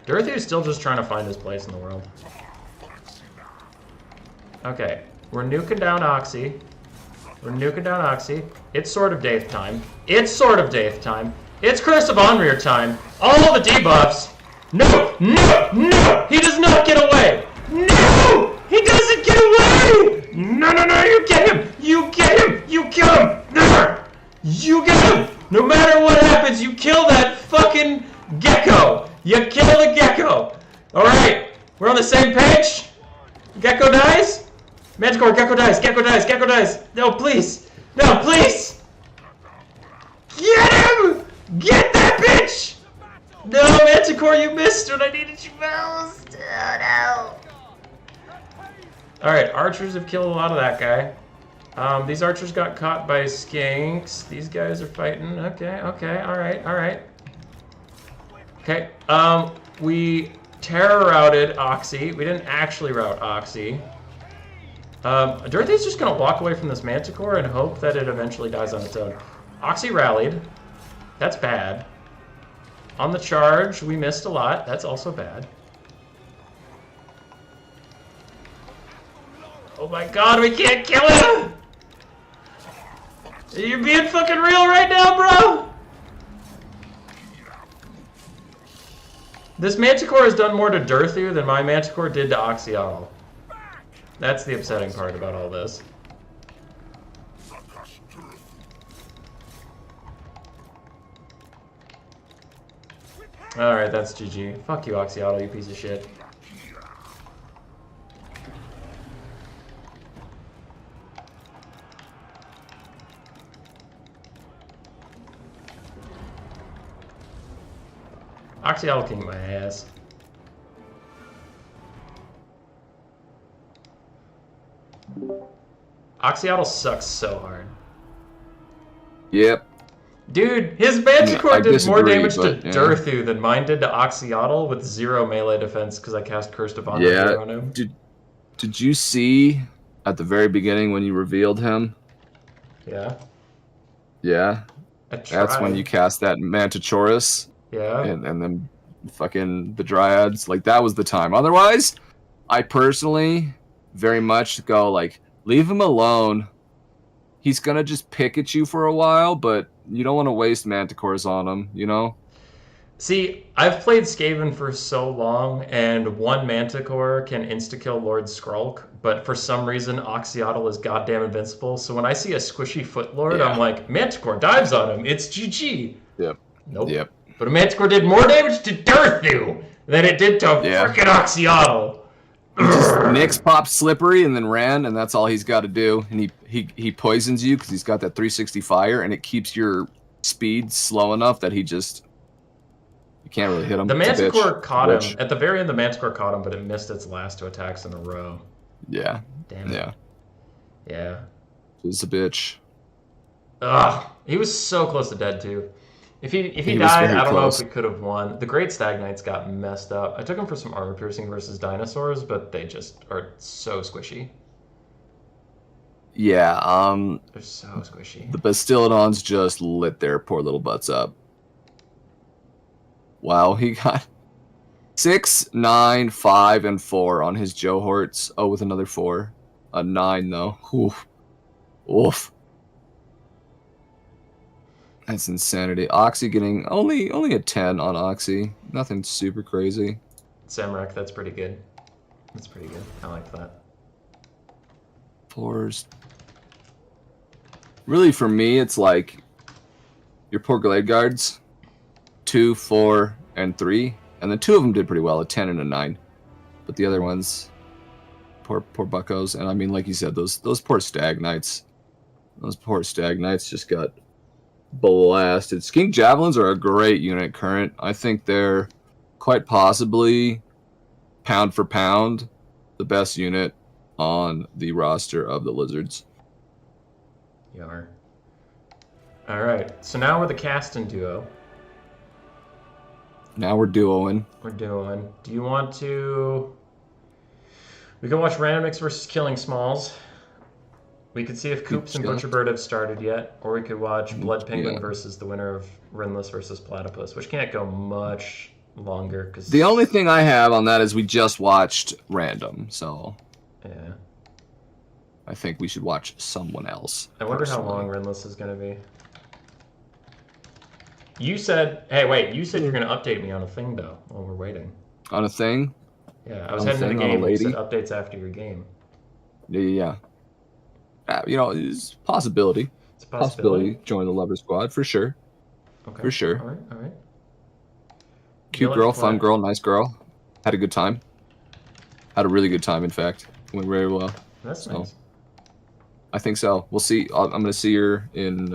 Dorothy is still just trying to find his place in the world. Okay, we're nuking down Oxy. We're nuking down Oxy. It's Sword of Daith time. It's Sword of Daith time. It's Curse of Onrir time. All the debuffs. No! No! No! He does not get away! No! He doesn't get away! No, no, no! You get him! You get him! You kill him! Never! You get him! No matter what happens, you kill that fucking gecko! You kill the gecko! Alright, we're on the same page? Gecko dies? Manticore, gecko dies, gecko dies, gecko dies! No, please! No, please! Get him! Get that bitch! No, Manticore, you missed when I needed you most! Oh, no! Alright, archers have killed a lot of that guy. These archers got caught by skinks. These guys are fighting. Okay, okay, alright, alright. Okay, we terror routed Oxy. We didn't actually rout Oxy. Dorothy's just gonna walk away from this Manticore and hope that it eventually dies on its own. Oxy rallied. That's bad. On the charge, we missed a lot. That's also bad. Oh my god, we can't kill him! Are you being fucking real right now, bro? This Manticore has done more to Durthu than my Manticore did to Oxyal. That's the upsetting part about all this. Alright, that's GG. Fuck you, Oxyal, you piece of shit. Oxyal king my ass. Oxyal sucks so hard. Yep. Dude, his Manticore did more damage to yeah. Durthu than mine did to Oxyotl with 0 melee defense because I cast Cursed of Honor on him. Did you see at the very beginning when you revealed him? Yeah. Yeah. That's when you cast that Mantichorus. Yeah. And then fucking the Dryads. Like, that was the time. Otherwise, I personally very much go, like, leave him alone. He's gonna just pick at you for a while, but you don't want to waste Manticores on him, you know? See, I've played Skaven for so long, and one Manticore can insta-kill Lord Skrulk, but for some reason Oxyotl is goddamn invincible, so when I see a squishy Footlord, I'm Yeah. like, Manticore dives on him, it's GG. Yep. Nope. Yep. But a Manticore did more damage to Darthu than it did to Yeah. frickin' Oxyotl. He just Nyx popped Slippery and then ran, and that's all he's got to do. And he poisons you because he's got that 360 fire, and it keeps your speed slow enough that you can't really hit him. The Manticore caught Bitch. him. At the very end, the Manticore caught him, but it missed its last 2 attacks in a row. Yeah. Damn it. Yeah. Yeah. He's a bitch. Ugh. He was so close to dead, too. If he was died, very I don't close. know if we could have won. The Great Stag Knights got messed up. I took him for some armor piercing versus dinosaurs, but they just are so squishy. Yeah. They're so squishy. The Bastillodons just lit their poor little butts up. Wow, he got 6, 9, 5, and 4 on his Johorts. Oh, with another 4. A 9 though. Oof. Oof. That's insanity. Oxy getting only a 10 on Oxy. Nothing super crazy. Samrak, that's pretty good. That's pretty good. I like that. 4s. Really, for me, it's like your poor Glade Guards. 2, 4, and 3. And then 2 of them did pretty well, a 10 and a 9. But the other ones, poor buckos. And I mean, like you said, those poor Stag Knights. Those poor Stag Knights just got blasted. Skink Javelins are a great unit current. I think they're quite possibly, pound for pound, the best unit on the roster of the Lizards. You are. Alright, so now we're the Caston duo. Now we're duoing. We're doing. Do you want to... We can watch Random Mix versus Killing Smalls. We could see if Coops and Butcherbird have started yet, or we could watch Blood Penguin versus the winner of Rinless versus Platypus, which can't go much longer. Cause... The only thing I have on that is we just watched Random, so... Yeah. I think we should watch someone else. I wonder how long Rinless is going to be. You said... Hey, wait. You said you're going to update me on a thing, though, while we're waiting. On a thing? Yeah, I was heading to the game. You said updates after your game. Yeah. You know, it's a possibility. It's a possibility. Join the Lover Squad, for sure. Okay. For sure. All right. Cute girl, fun girl, nice girl. Had a good time. Had a really good time, in fact. Went very well. That's nice. I think so. We'll see. I'm going to see her in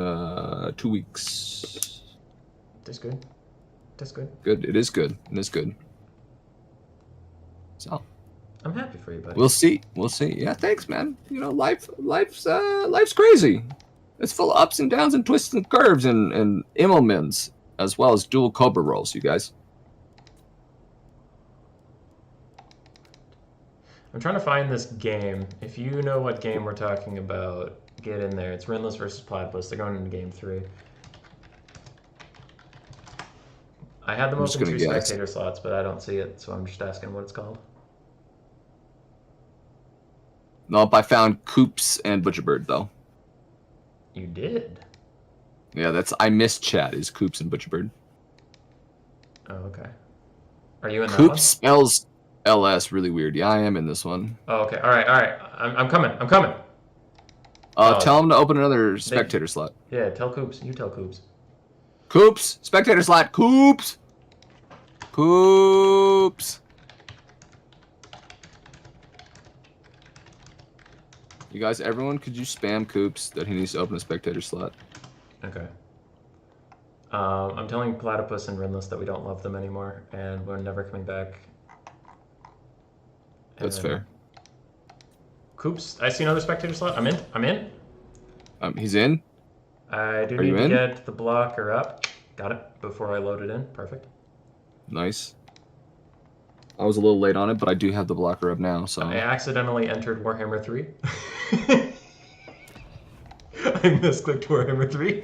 2 weeks. That's good. That's good. Good. It is good. It is good. So... I'm happy for you, buddy. We'll see. We'll see. Yeah, thanks, man. You know, life's crazy. It's full of ups and downs and twists and curves and Immelmans, as well as dual Cobra rolls, you guys. I'm trying to find this game. If you know what game we're talking about, get in there. It's Rinless versus Platypus. They're going into game 3. I had them open 2 spectator slots, but I don't see it, so I'm just asking what it's called. Nope, I found Coops and Butcherbird, though. You did? Yeah, I missed chat, is Coops and Butcherbird. Oh, okay. Are you in that Coops one? spells LS really weird. Yeah, I am in this one. Oh, okay. All right. I'm coming. Tell him to open another spectator slot. Yeah, tell Coops. You tell Coops. Coops! Spectator slot! Coops! Coops! You guys, everyone, could you spam Coops that he needs to open a spectator slot? Okay. I'm telling Platypus and Rinless that we don't love them anymore, and we're never coming back. That's fair. Coops, I see another spectator slot. I'm in. He's in? I do need to get the blocker up. Got it before I load it in. Perfect. Nice. I was a little late on it, but I do have the blocker up now, so... I accidentally entered Warhammer 3. I misclicked Warhammer 3.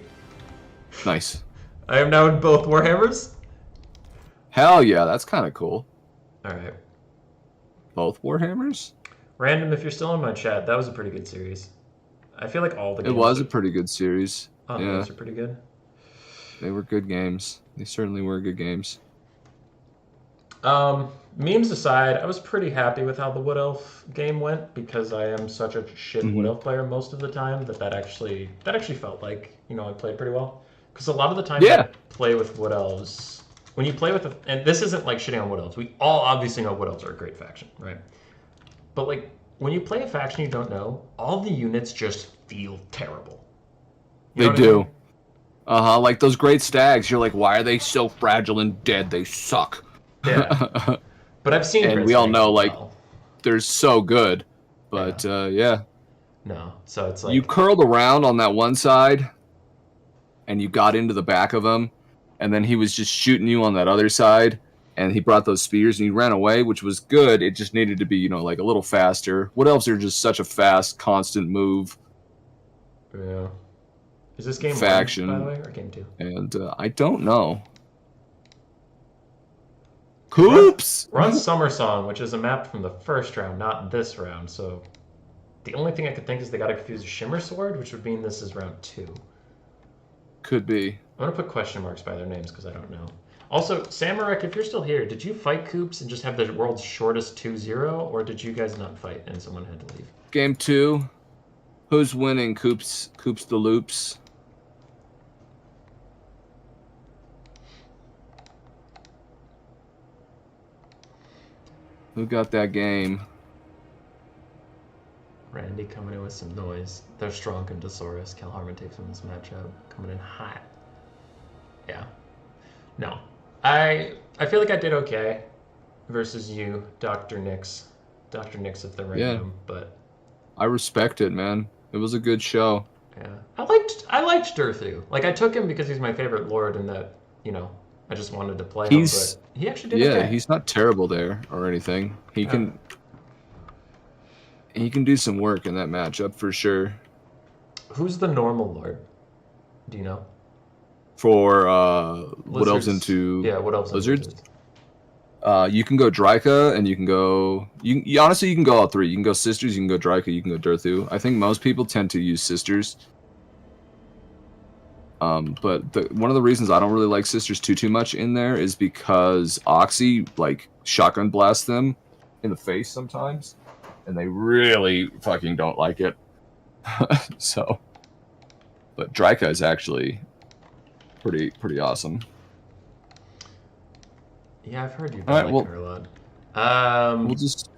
Nice. I am now in both Warhammers. Hell yeah, that's kind of cool. Alright. Both Warhammers? Random, if you're still in my chat, that was a pretty good series. I feel like all the games... It was a pretty good series. Oh, the games are pretty good. They were good games. They certainly were good games. Memes aside, I was pretty happy with how the Wood Elf game went because I am such a shit Wood Hmm. Elf player most of the time that actually felt like I played pretty well. Because a lot of the times I Yeah, play with Wood Elves, when you play with and this isn't like shitting on Wood Elves. We all obviously know Wood Elves are a great faction, right? But like when you play a faction you don't know, all the units just feel terrible. You know they what I mean? do. Like those great stags. You're like, why are they so fragile and dead? They suck. Yeah. But I've seen And we all Prizzlings know, as like, well. they're so good. Yeah. But yeah, No. So it's you like curled around on that one side, and you got into the back of him, and then he was just shooting you on that other side, and he brought those spears and he ran away, which was good. It just needed to be, like a little faster. Wood elves are just such a fast, constant move yeah. Is this game one, by the faction, way, or game two? and I don't know. Because Coops. we're on Summer Song, which is a map from the first round, not this round. So the only thing I could think is they got to confuse Shimmer Sword, which would mean this is round two. Could be. I'm gonna put question marks by their names because I don't know. Also, Samarek, if you're still here, did you fight Coops and just have the world's shortest 2-0, or did you guys not fight and someone had to leave? Game two. Who's winning? Coops the loops. Who got that game? Randy coming in with some noise. They're strong and Desaurus. Cal Harmon takes him this matchup. Coming in hot. Yeah. No. I feel like I did okay versus you, Dr. Nix. Dr. Nix of the Yeah, Random, but I respect it, man. It was a good show. yeah. I liked Durthu. Like I took him because he's my favorite lord and that, I just wanted to play him, but He's he actually did Yeah, okay. he's not terrible there or anything. He Yeah. can do some work in that matchup for sure. Who's the normal lord? Do you know? For what elves Lizards. into Yeah, what else in lizards? lizards? You can go Dryka, and you can go. Honestly, you can go all three. You can go sisters. You can go Dryka. You can go Durthu. I think most people tend to use sisters. But one of the reasons I don't really like sisters too much in there is because Oxy like shotgun blasts them in the face sometimes, and they really fucking don't like it. So, but Dryka is actually pretty awesome. Yeah, I've heard you've All been right, liking well, her a lot. we'll just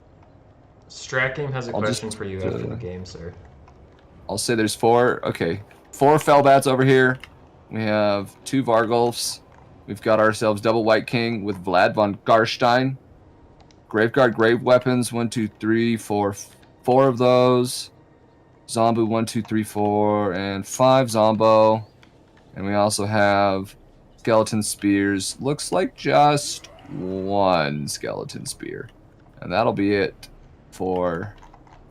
Strat Game has a I'll question just for you after the game, sir. I'll say there's four. Okay, four Felbats over here. We have two Vargulfs. We've got ourselves double White King with Vlad von Garstein. Graveguard Grave Weapons, 1, 2, 3, 4, 4 of those. Zombu, 1, 2, 3, 4, and 5 Zombo. And we also have Skeleton Spears. Looks like just one Skeleton Spear. And that'll be it for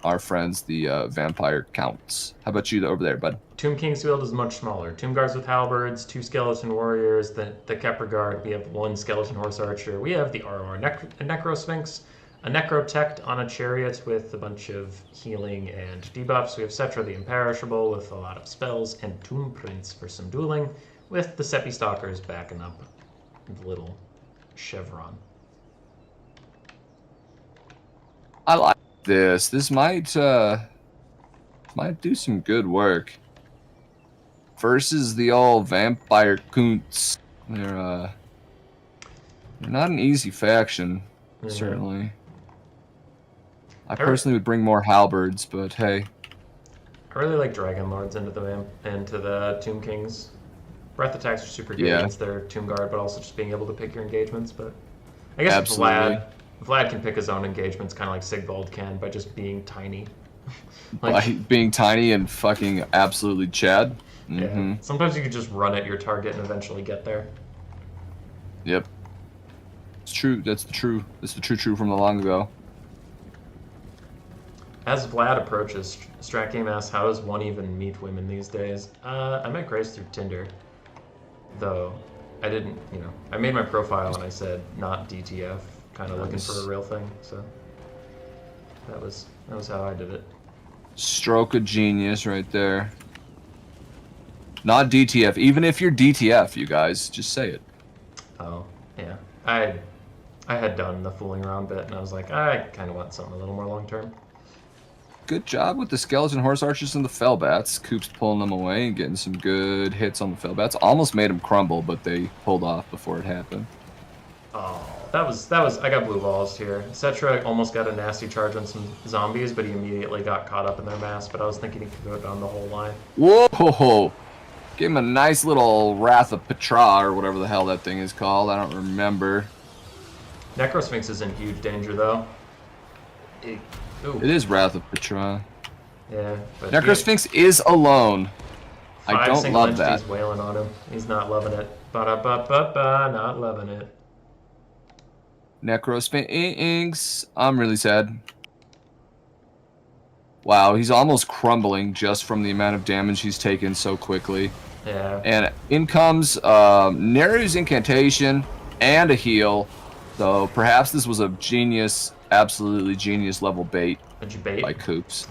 our friends, the Vampire Counts. How about you over there, bud? Tomb King's Field is much smaller. Tomb Guards with Halberds, 2 Skeleton Warriors, the Kepler Guard, we have 1 Skeleton Horse Archer, we have the RR Necro Sphinx, a Necrotect on a Chariot with a bunch of healing and debuffs. We have Cetra the Imperishable with a lot of spells, and Tomb Prince for some dueling, with the Seppi Stalkers backing up the little chevron. I like this. This might do some good work. Versus the old Vampire Counts. They're not an easy faction, certainly. I personally would bring more halberds, but hey. I really like Dragon Lords into the Tomb Kings. Breath attacks are super good against their Tomb Guard, but also just being able to pick your engagements. But I guess Vlad can pick his own engagements, kind of like Sigvald can, by just being tiny. By being tiny and fucking absolutely Chad. Mm-hmm. Yeah. Sometimes you can just run at your target and eventually get there. Yep. It's true. That's the true from the long ago. As Vlad approaches, Strat Game asks, how does one even meet women these days? I met Grace through Tinder. Though, I didn't, I made my profile and I said, not DTF, kind of looking for a real thing, so that was how I did it. Stroke of genius right there. Not DTF. Even if you're DTF, you guys, just say it. Oh, yeah. I I had done the fooling around bit, and I was like, I kind of want something a little more long term. Good job with the skeleton horse archers and the fellbats. Coop's pulling them away and getting some good hits on the fellbats. Almost made them crumble, but they pulled off before it happened. Oh, that was. I got blue balls here. Cetra almost got a nasty charge on some zombies, but he immediately got caught up in their mass. But I was thinking he could go down the whole line. Whoa! Gave him a nice little Wrath of Petra, or whatever the hell that thing is called. I don't remember. Necrosphinx is in huge danger, though. It is Wrath of Petra. Yeah, but Necrosphinx is alone. I don't love that. He's wailing on him. He's not loving it. Ba-da-ba-ba-ba, not loving it. Necrosphinx. I'm really sad. Wow, he's almost crumbling just from the amount of damage he's taken so quickly. Yeah. And in comes Neru's Incantation and a heal. So perhaps this was a genius, absolutely genius level bait A jabait? by Coops.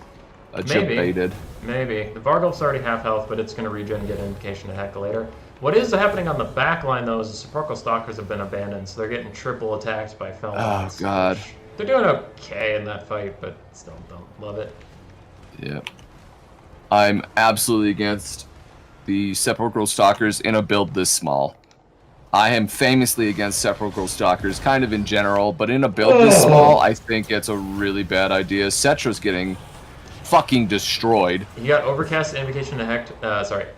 Maybe. Jabaited. Maybe. The Vargulf's already half health, but it's going to regen and get an indication of heck later. What is happening on the back line, though, is the Sepulchral Stalkers have been abandoned, so they're getting triple attacked by Felmons. Oh, God. They're doing okay in that fight, but still don't love it. Yep. I'm absolutely against the Sepulchral Stalkers in a build this small. I am famously against Sepulchral Stalkers, kind of in general, but in a build this small, I think it's a really bad idea. Cetra's getting fucking destroyed. You got Overcast Invocation of Heck,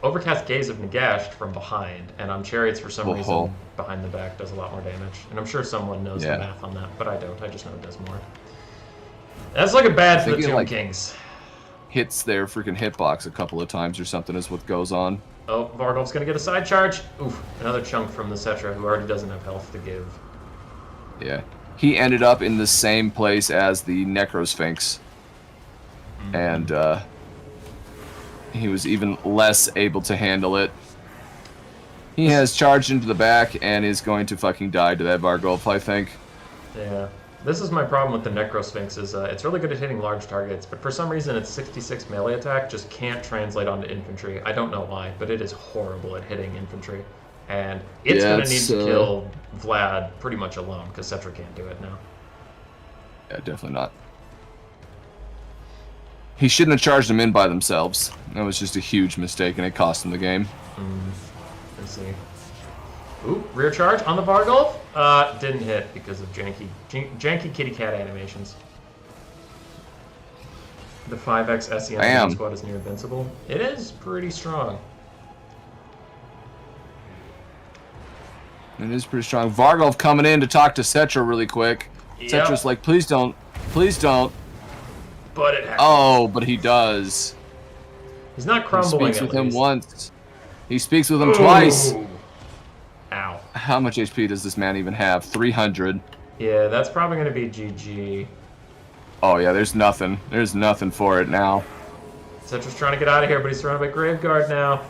Overcast Gaze of Nagashed from behind, and on Chariots for some reason behind the back does a lot more damage. And I'm sure someone knows the math on that, but I don't. I just know it does more. That's looking bad for the Tomb Kings. Hits their freaking hitbox a couple of times or something is what goes on. Oh, Vargulf's gonna get a side charge. Oof, another chunk from the Cetra, who already doesn't have health to give. Yeah. He ended up in the same place as the Necrosphinx. And he was even less able to handle it. He has charged into the back and is going to fucking die to that Vargulf, I think. Yeah. This is my problem with the Necrosphinx, is it's really good at hitting large targets, but for some reason its 66 melee attack just can't translate onto infantry. I don't know why, but it is horrible at hitting infantry. And it's going to need to kill Vlad pretty much alone, because Cetra can't do it now. Yeah, definitely not. He shouldn't have charged them in by themselves. That was just a huge mistake, and it cost him the game. Let's see. Ooh, rear charge on the Vargulf. Didn't hit because of janky kitty cat animations. The 5x SEM squad is near invincible. It is pretty strong. It is pretty strong. Vargulf coming in to talk to Cetra really quick. Yep. Cetra's like, please don't. Please don't. But it happens. Oh, but he does. He's not crumbling. He speaks with him once. He speaks with him twice. Ow. How much HP does this man even have? 300. Yeah, that's probably going to be GG. Oh, yeah, there's nothing. There's nothing for it now. Cetra's trying to get out of here, but he's surrounded by Graveguard now.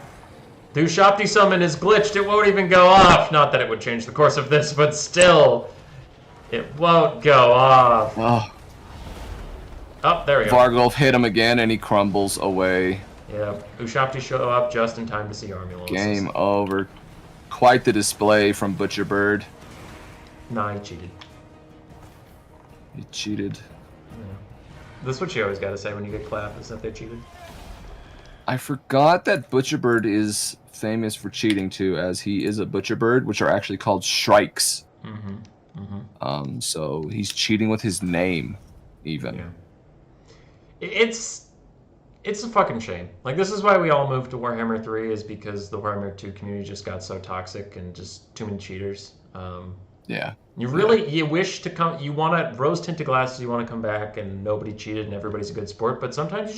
Do Shopti Summon is glitched. It won't even go off. Not that it would change the course of this, but still. It won't go off. Oh. Oh, there we go. Vargulf hit him again, and he crumbles away. Yep. Ushapti show up just in time to see army losses. Game over. Quite the display from Butcherbird. Nah, he cheated. He cheated. Yeah. That's what you always gotta say when you get clapped, is that they cheated. I forgot that Butcherbird is famous for cheating too, as he is a Butcherbird, which are actually called Shrikes. So he's cheating with his name, even. Yeah. It's a fucking shame. Like, this is why we all moved to Warhammer 3, is because the Warhammer 2 community just got so toxic and just too many cheaters. Yeah. You wish to come, you want to, rose-tinted glasses, you want to come back and nobody cheated and everybody's a good sport, but sometimes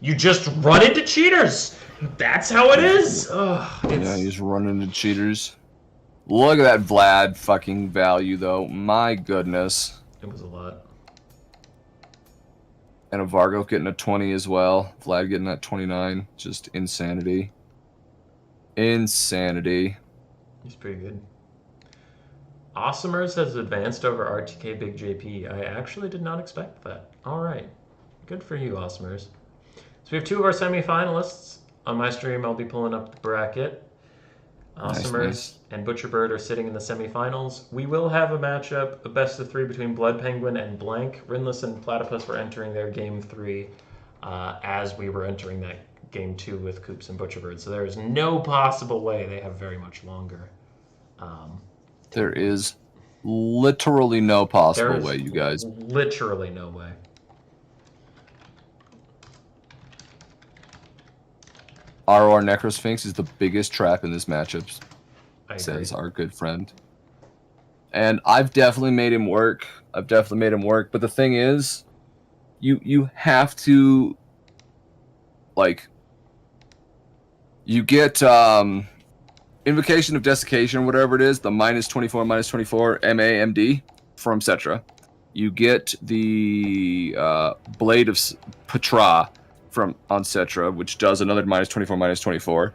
you just run into cheaters. That's how it is. Yeah, he's running into cheaters. Look at that Vlad fucking value, though. My goodness. It was a lot. And a Vargulf getting a 20 as well. Vlad getting that 29. Just insanity. Insanity. He's pretty good. Awesomers has advanced over RTK Big JP. I actually did not expect that. All right. Good for you, Awesomers. So we have two of our semifinalists. On my stream, I'll be pulling up the bracket. Nice, Awesomers nice. and Butcherbird are sitting in the semifinals. We will have a matchup, a best of 3 between Blood Penguin and Blank. Rinless and Platypus were entering their game 3 as we were entering that game 2 with Coops and Butcherbird. So there is no possible way they have very much longer. There is literally no possible There is way, you guys. literally no way. RR Necrosphinx is the biggest trap in this matchup, says agree. our good friend. And I've definitely made him work. But the thing is, you have to, like, you get Invocation of Desiccation, whatever it is, the -24, MAMD from Cetra. You get the Blade of Petra on Cetra, which does another -24, -24,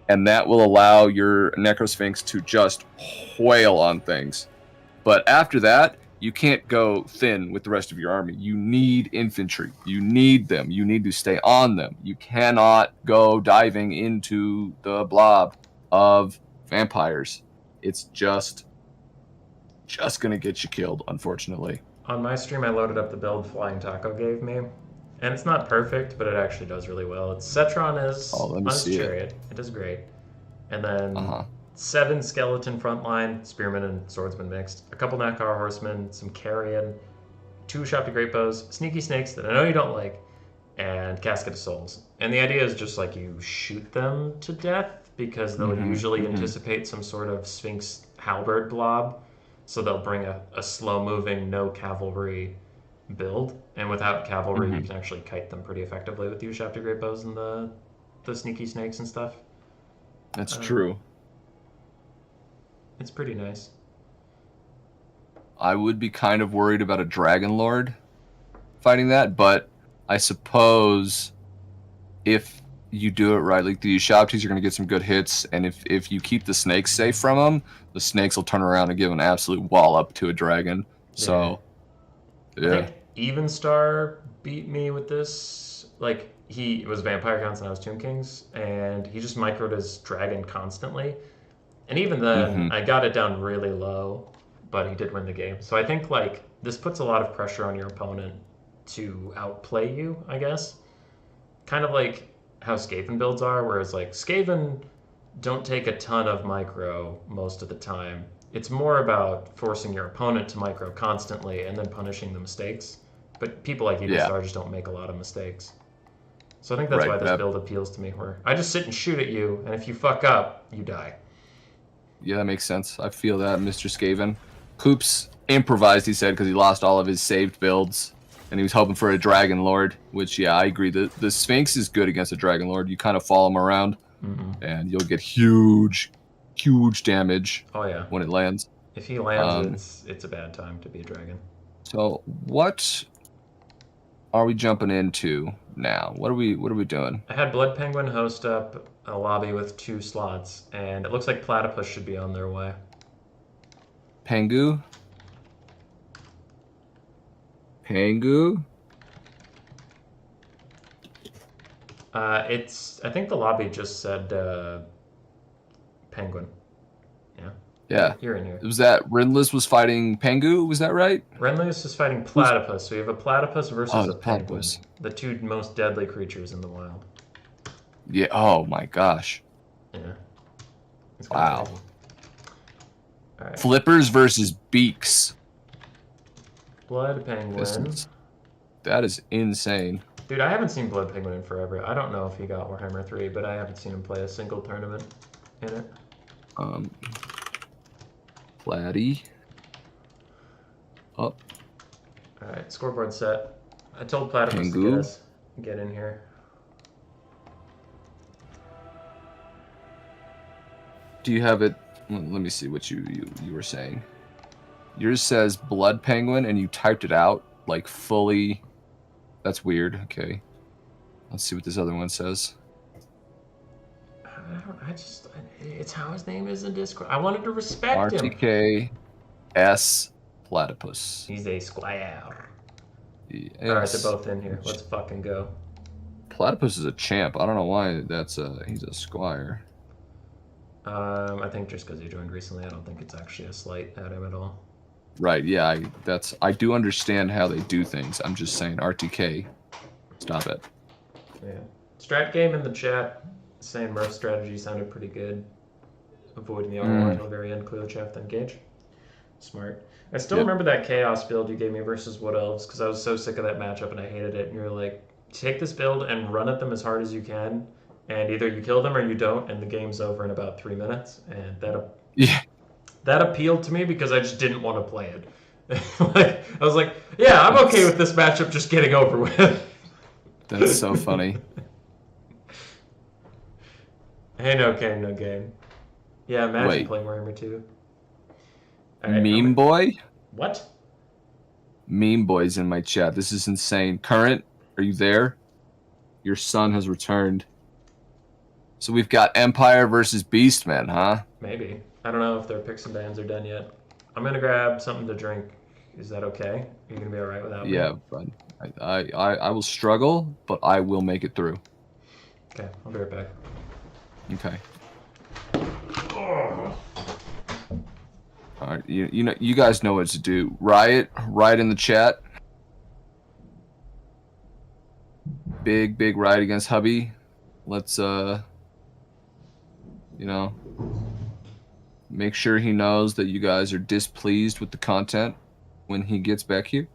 and that will allow your Necrosphinx to just wail on things. But after that, you can't go thin with the rest of your army. You need infantry. You need them. You need to stay on them. You cannot go diving into the blob of vampires. It's just gonna get you killed, unfortunately. On my stream, I loaded up the build Flying Taco gave me, and it's not perfect, but it actually does really well. It's Cetron is on his chariot. It does great. And then 7 skeleton frontline, spearmen and swordsmen mixed, a couple Nakar horsemen, some carrion, 2 Shopty Great Bows, sneaky snakes that I know you don't like, and Casket of Souls. And the idea is just like you shoot them to death because they'll usually anticipate some sort of Sphinx halberd blob. So they'll bring a slow-moving, no cavalry build. And without cavalry, you can actually kite them pretty effectively with the Shopty Great Bows and the sneaky snakes and stuff. That's true. It's pretty nice. I would be kind of worried about a Dragon Lord fighting that, but I suppose if you do it right, like the Shopties are going to get some good hits, and if you keep the snakes safe from them, the snakes will turn around and give an absolute wall up to a dragon. So, yeah. I think Evenstar beat me with this. Like, it was Vampire Counts and I was Tomb Kings, and he just microed his dragon constantly. And even then, I got it down really low, but he did win the game. So I think, like, this puts a lot of pressure on your opponent to outplay you, I guess. Kind of like how Skaven builds are, whereas, like, Skaven don't take a ton of micro most of the time. It's more about forcing your opponent to micro constantly and then punishing the mistakes. But people like Evenstar just don't make a lot of mistakes. So I think that's why this build appeals to me, where I just sit and shoot at you, and if you fuck up, you die. Yeah, that makes sense. I feel that, Mr. Skaven. Coops improvised, he said, because he lost all of his saved builds, and he was hoping for a Dragon Lord, which, yeah, I agree. The Sphinx is good against a Dragon Lord. You kind of follow him around, and you'll get huge damage when it lands. If he lands, it's a bad time to be a dragon. So what are we jumping into now? What are we doing? I had Blood Penguin host up a lobby with 2 slots, and it looks like Platypus should be on their way. Pengu? I think the lobby just said Penguin. Yeah. You're in here. Was that Rinless was fighting Pengu? Was that right? Rinless is fighting Platypus. So we have a Platypus versus a Penguin. Platypus. The 2 most deadly creatures in the wild. Yeah. Oh my gosh. Yeah. Wow. All right. Flippers versus Beaks. Blood Penguin. That is insane. Dude, I haven't seen Blood Penguin in forever. I don't know if he got Warhammer 3, but I haven't seen him play a single tournament in it. Platty. Up. Alright, scoreboard set. I told Platypus to get in here. Do you have it? Let me see what you were saying. Yours says Blood Penguin, and you typed it out like fully. That's weird. Okay. Let's see what this other one says. It's how his name is in Discord. I wanted to respect him. RTK S Platypus. He's a squire. Yes. Alright, they're both in here. Let's fucking go. Platypus is a champ. I don't know why he's a squire. I think just because you joined recently, I don't think it's actually a slight at him at all. Right, yeah, I do understand how they do things. I'm just saying, RTK, stop it. Yeah. Strat game in the chat saying Murph's strategy sounded pretty good. Avoiding the ROI until the very end, clear the chaff, then engage. Smart. I still remember that chaos build you gave me versus Wood Elves because I was so sick of that matchup and I hated it. And you're like, take this build and run at them as hard as you can, and either you kill them or you don't, and the game's over in about 3 minutes. And that appealed to me because I just didn't want to play it. Like, I was like, yeah, I'm okay with this matchup just getting over with. That's so funny. Hey, no game, no game. Yeah, imagine Wait. playing Warhammer 2. Right, Meme boy? What? Meme boy's in my chat. This is insane. Current, are you there? Your son has returned. So we've got Empire versus Beastmen, huh? Maybe. I don't know if their picks and bans are done yet. I'm gonna grab something to drink. Is that okay? Are you gonna be all right without me? Yeah, but I will struggle, but I will make it through. Okay, I'll be right back. Okay. All right, you guys know what to do. Riot in the chat. Big riot against hubby. Let's make sure he knows that you guys are displeased with the content when he gets back here.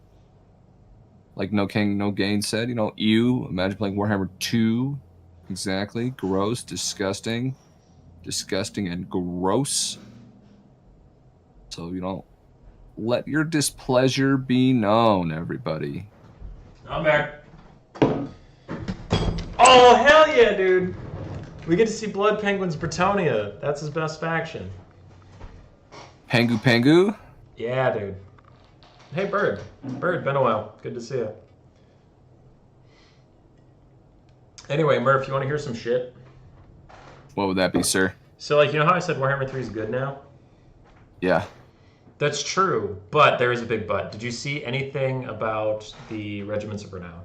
Like No King, No Gain said, imagine playing Warhammer 2. Exactly. Gross, disgusting and gross. So, let your displeasure be known, everybody. I'm back. Oh, hell yeah, dude. We get to see Blood Penguin's Bretonia. That's his best faction. Pengu? Yeah, dude. Hey, Bird. Bird, been a while. Good to see you. Anyway, Murph, you want to hear some shit? What would that be, sir? So, you know how I said Warhammer 3 is good now? Yeah. That's true, but there is a big but. Did you see anything about the Regiments of Renown?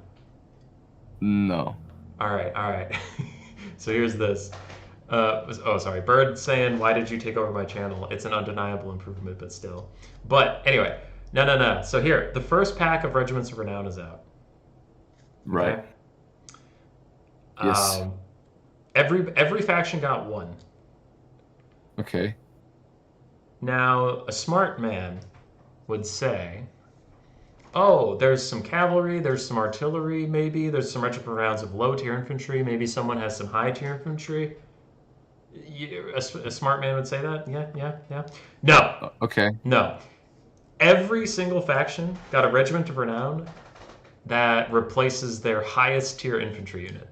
No. All right. So here's this. Sorry. Bird saying, why did you take over my channel? It's an undeniable improvement, but still. But anyway, no. So here, the first pack of Regiments of Renown is out. Right. Okay? Yes. Every faction got one. Okay. Now, a smart man would say, oh, there's some cavalry, there's some artillery, maybe. There's some regiment rounds of low-tier infantry. Maybe someone has some high-tier infantry. A smart man would say that? Yeah. No. Okay. No. Every single faction got a regiment of renown that replaces their highest-tier infantry unit.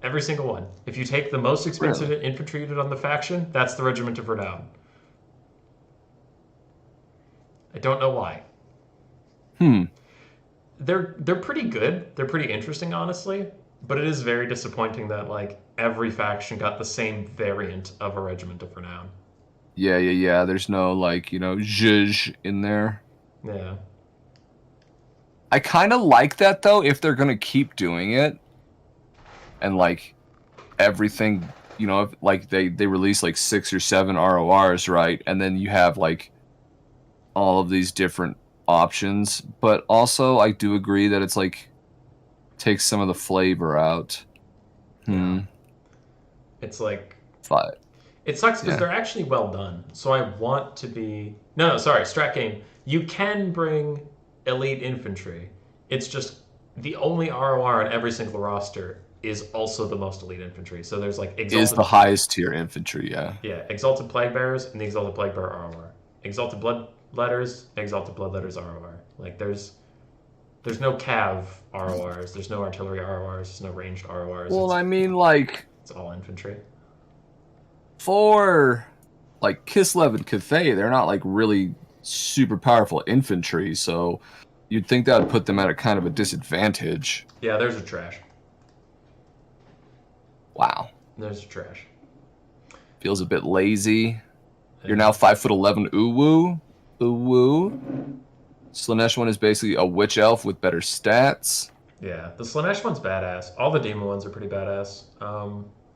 Every single one. If you take the most expensive infantry unit on the faction, that's the regiment of renown. I don't know why. They're pretty good. They're pretty interesting, honestly. But it is very disappointing that every faction got the same variant of a regiment of renown. Yeah. There's no zhuzh in there. Yeah. I kind of like that though. If they're gonna keep doing it, and everything, if, they release 6 or 7 RORs, right? And then you have all of these different options, but also I do agree that it's takes some of the flavor out. It's But it sucks because they're actually well done. So I want to be sorry, strat game. You can bring elite infantry. It's just the only ROR on every single roster is also the most elite infantry. So there's Exalted... is the highest tier infantry, yeah. Yeah, Exalted Plague Bearers and the Exalted Plague Bearer ROR. Exalted Bloodletters, Exalted Bloodletters ROR. There's no cav RORs, there's no artillery RORs, there's no ranged RORs. Well, it's all infantry. For Kislev and Cathay, they're not really super powerful infantry, so you'd think that would put them at a kind of a disadvantage. Yeah, there's a trash. Wow. There's a trash. Feels a bit lazy. You're now 5'11". Ooh woo. Slanesh one is basically a witch elf with better stats. Yeah, the Slanesh one's badass. All the demon ones are pretty badass.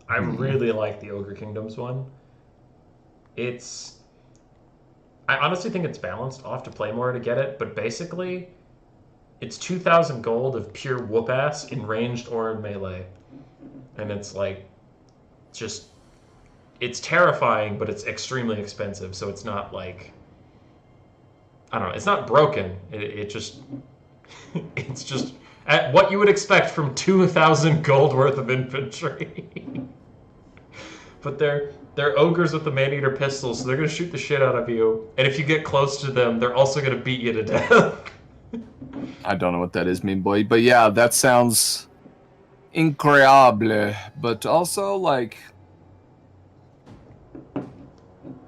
I really like the Ogre Kingdoms one. I honestly think it's balanced. I'll have to play more to get it, but basically, it's 2,000 gold of pure whoop ass in ranged or in melee. And it's like, just, it's terrifying, but it's extremely expensive, so it's not like, I don't know, it's not broken. It just, it's just at what you would expect from 2,000 gold worth of infantry. But they're ogres with the man-eater pistols, so they're going to shoot the shit out of you. And if you get close to them, they're also going to beat you to death. I don't know what that is, mean boy. But yeah, that sounds incredible. But also, like,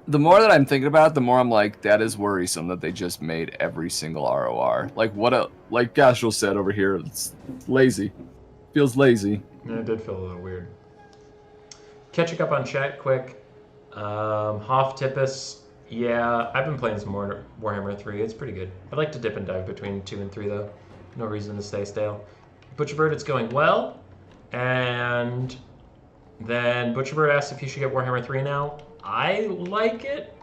the more that I'm thinking about it, the more I'm like, that is worrisome that they just made every single ROR. Like, like Gastrel said over here, it's lazy. Feels lazy. Yeah, it did feel a little weird. Catching up on chat quick. Hoff Tippus. Yeah, I've been playing some more Warhammer 3. It's pretty good. I'd like to dip and dive between 2 and 3, though. No reason to stay stale. Butcherbird, it's going well. And then Butcherbird asked if you should get Warhammer 3 now. I like it,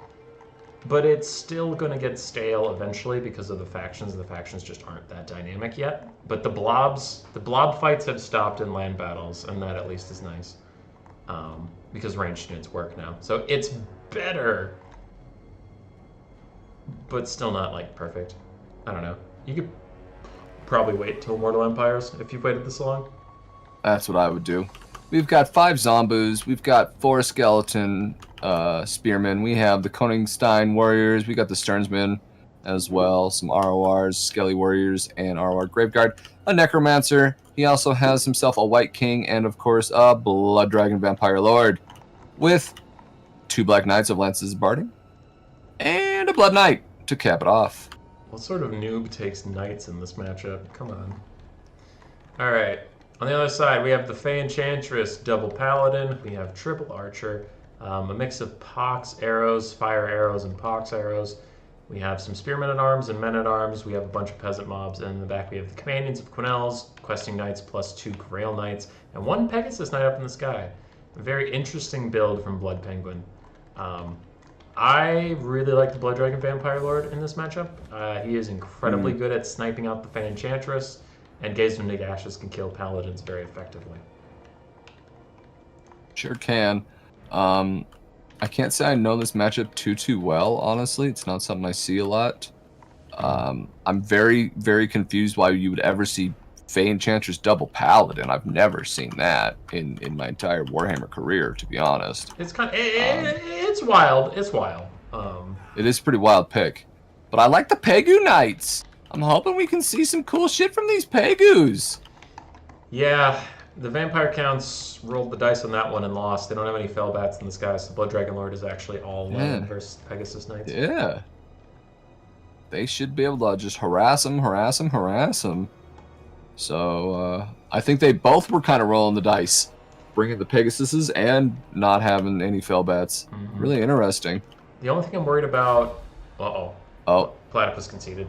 but it's still going to get stale eventually because of the factions. The factions just aren't that dynamic yet. But the blob fights have stopped in land battles, and that at least is nice. Because ranged units work now. So it's better, but still not like perfect. I don't know. You could probably wait till Mortal Empires if you've waited this long. That's what I would do. We've got 5 Zombus. We've got 4 Skeleton Spearmen. We have the Koningstein Warriors. We got the Sternsmen as well. Some RORs, Skelly Warriors, and ROR Graveguard. A Necromancer. He also has himself a White King and, of course, a Blood Dragon Vampire Lord. With 2 Black Knights of Lances Barding. And a Blood Knight to cap it off. What sort of noob takes Knights in this matchup? Come on. Alright. On the other side, we have the Fey Enchantress, double Paladin. We have triple Archer, a mix of Pox arrows, fire arrows, and Pox arrows. We have some Spearmen at Arms and Men at Arms. We have a bunch of peasant mobs. And in the back, we have the Companions of Quenelles, Questing Knights, plus 2 Grail Knights, and 1 Pegasus Knight up in the sky. A very interesting build from Blood Penguin. I really like the Blood Dragon Vampire Lord in this matchup. He is incredibly good at sniping out the Fey Enchantress. And Gaze of Nagash's can kill paladins very effectively. Sure can. I can't say I know this matchup too well, honestly. It's not something I see a lot. I'm very, very confused why you would ever see Fey Enchantress double Paladin. I've never seen that in my entire Warhammer career, to be honest. It's it's wild. It's wild. It is a pretty wild pick. But I like the Pegu Knights. I'm hoping we can see some cool shit from these Pegus. Yeah, the Vampire Counts rolled the dice on that one and lost. They don't have any fell bats in the sky, so Blood Dragon Lord is actually all alone versus Pegasus Knights. Yeah. They should be able to just harass them. So, I think they both were kind of rolling the dice. Bringing the Pegasuses and not having any fell bats. Mm-hmm. Really interesting. The only thing I'm worried about... Oh. Platypus conceded.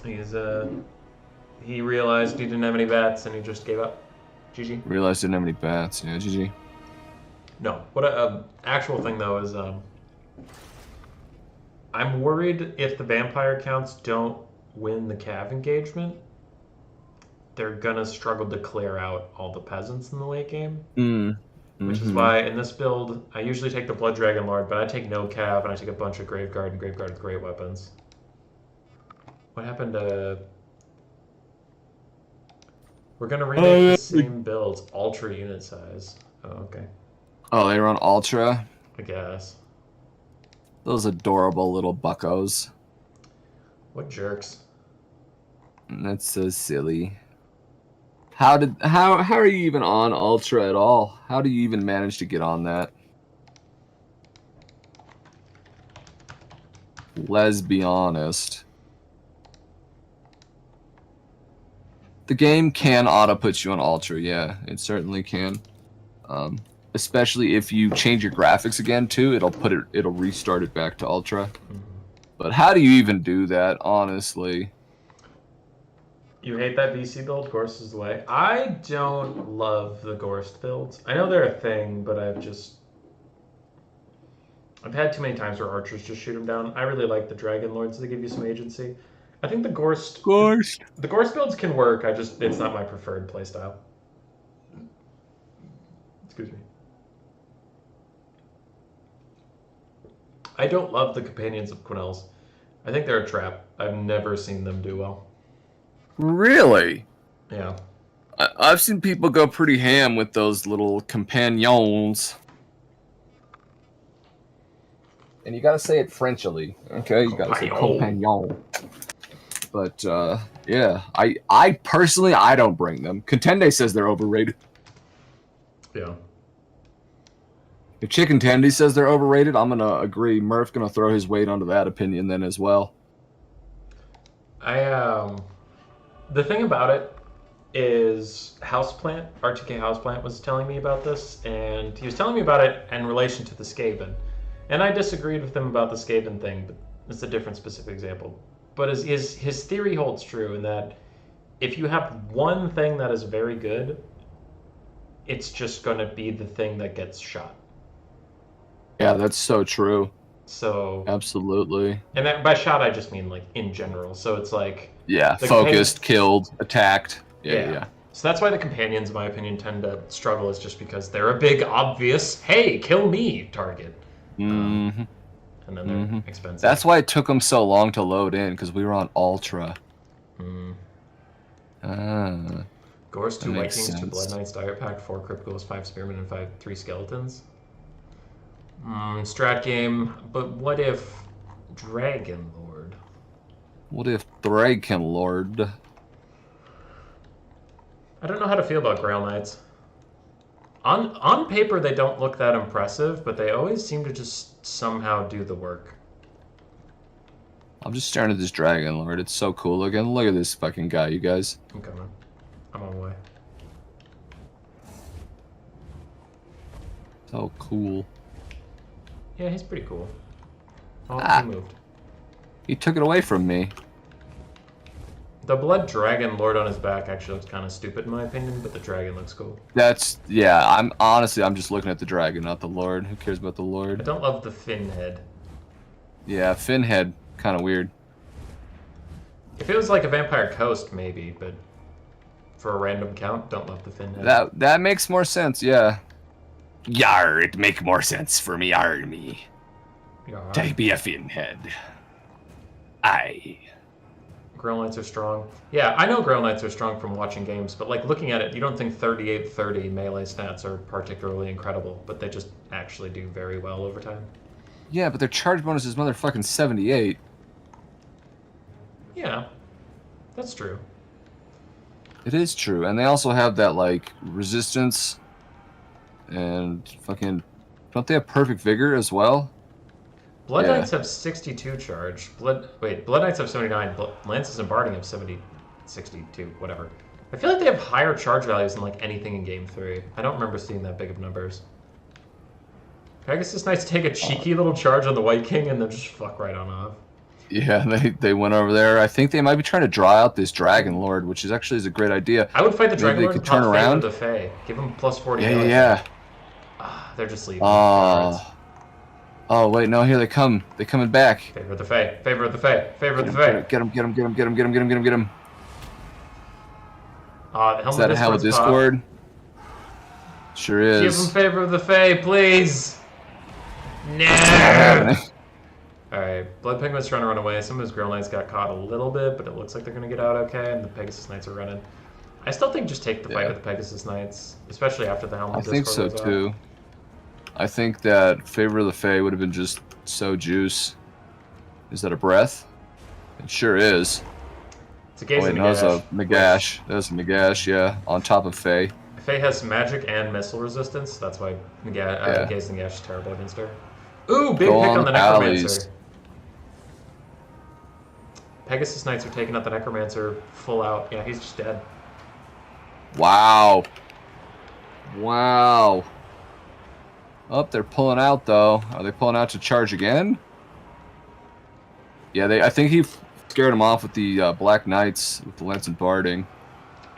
He realized he didn't have any bats and he just gave up. GG. Realized he didn't have any bats. Yeah, GG. No. What actual thing though is I'm worried if the Vampire Counts don't win the Cav engagement, they're gonna struggle to clear out all the peasants in the late game. Which is why in this build I usually take the Blood Dragon Lord, but I take no Cav and I take a bunch of Graveguard and Graveguard with great weapons. What happened to... We're going to remake the same builds, Ultra unit size. Oh, okay. Oh, they run Ultra? I guess. Those adorable little buckos. What jerks. That's so silly. How are you even on Ultra at all? How do you even manage to get on that? Let's be honest. The game can auto put you on Ultra, yeah, it certainly can. Especially if you change your graphics again too, it'll restart it back to Ultra. But how do you even do that, honestly? You hate that VC build? Gorst is the way. I don't love the Gorst builds. I know they're a thing, but I've had too many times where archers just shoot them down. I really like the Dragon Lords. They give you some agency. I think the Gorst builds can work. It's not my preferred playstyle. Excuse me. I don't love the companions of Quinels. I think they're a trap. I've never seen them do well. Really? Yeah. I've seen people go pretty ham with those little companions. And you gotta say it Frenchly, okay? You gotta say compagnon. But yeah, I personally I don't bring them. Contende says they're overrated. Yeah. If Chicken Tandy says they're overrated, I'm gonna agree. Murph's gonna throw his weight onto that opinion then as well. The thing about it is Houseplant, RTK Houseplant was telling me about this, and he was telling me about it in relation to the Skaven. And I disagreed with him about the Skaven thing, but it's a different specific example. But his theory holds true in that if you have one thing that is very good, it's just going to be the thing that gets shot. Yeah, that's so true. So absolutely. And that, by shot, I just mean like in general. So it's like focused, killed, attacked. Yeah. So that's why the companions, in my opinion, tend to struggle, is just because they're a big, obvious, hey, kill me target. Mm-hmm. And then they're expensive. That's why it took them so long to load in, because we were on Ultra. Gorst, 2 Vikings, 2 Blood Knights, Diet Pack, 4 Crypt Ghouls, 5 Spearmen, and 3 Skeletons. Strat game, but what if Dragon Lord? What if Dragon Lord? I don't know how to feel about Grail Knights. On paper, they don't look that impressive, but they always seem to just somehow do the work. I'm just staring at this Dragon Lord. It's so cool looking. Look at this fucking guy, you guys. I'm coming. I'm on my way. So cool. Yeah, he's pretty cool. Oh, he moved. He took it away from me. The Blood Dragon Lord on his back actually looks kind of stupid in my opinion, but the dragon looks cool. I'm just looking at the dragon, not the Lord. Who cares about the Lord? I don't love the fin head. Yeah, fin head, kind of weird. If it was like a Vampire Coast, maybe, but for a random count, don't love the fin head. That makes more sense, yeah. Yar, it make more sense for me army. To be a fin head. Aye. Grail Knights are strong. Yeah, I know Grail Knights are strong from watching games, but like looking at it, you don't think 38-30 melee stats are particularly incredible, but they just actually do very well over time. Yeah, but their charge bonus is motherfucking 78. Yeah, that's true. It is true, and they also have that like resistance and fucking. Don't they have perfect vigor as well? Blood Knights have 62 charge. Blood Knights have 79. Lances and Barding have 62, whatever. I feel like they have higher charge values than like anything in Game 3. I don't remember seeing that big of numbers. Pegasus Knights take a cheeky little charge on the White King and then just fuck right on off. Yeah, they went over there. I think they might be trying to draw out this Dragon Lord, which is actually a great idea. I would fight the Dragon Lord and turn around. The Fae. Give them plus 40. Yeah. They're just leaving. Oh wait, no, here they come. They're coming back. Favor the Fae. Favor the Fae. Favor the Fae. Get him. The Is that a Hell of Discord? Sure is. Give them Favor of the Fae, please. No. Alright, Blood Penguin's trying to run away. Some of his Grail Knights got caught a little bit, but it looks like they're going to get out okay, and the Pegasus Knights are running. I still think just take the fight with the Pegasus Knights, especially after the Helm of Discord. I think so too. I think that Favor of the Fae would have been just so juice. Is that a breath? It sure is. It's a Gaze and that was a Nagash. That was a Nagash, yeah, on top of Fae. Fae has magic and missile resistance, that's why Gaze and Nagash is terrible against her. Ooh, big pick on the Necromancer. Pegasus Knights are taking out the Necromancer full out. Yeah, he's just dead. Wow. Wow. Oh, they're pulling out, though. Are they pulling out to charge again? Yeah, I think he scared him off with the Black Knights with the Lance and Barding.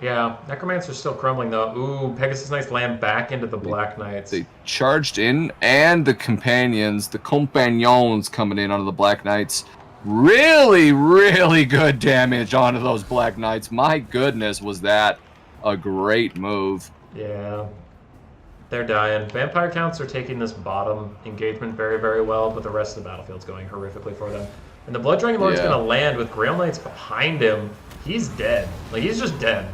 Yeah, Necromancer's still crumbling though. Ooh, Pegasus Knights land back into the Black Knights. They charged in, and the companions coming in onto the Black Knights. Really, really good damage onto those Black Knights. My goodness, was that a great move. Yeah. They're dying. Vampire counts are taking this bottom engagement very, very well, but the rest of the battlefield's going horrifically for them. And the Blood Dragon Lord's going to land with Grail Knights behind him. He's dead. Like, he's just dead.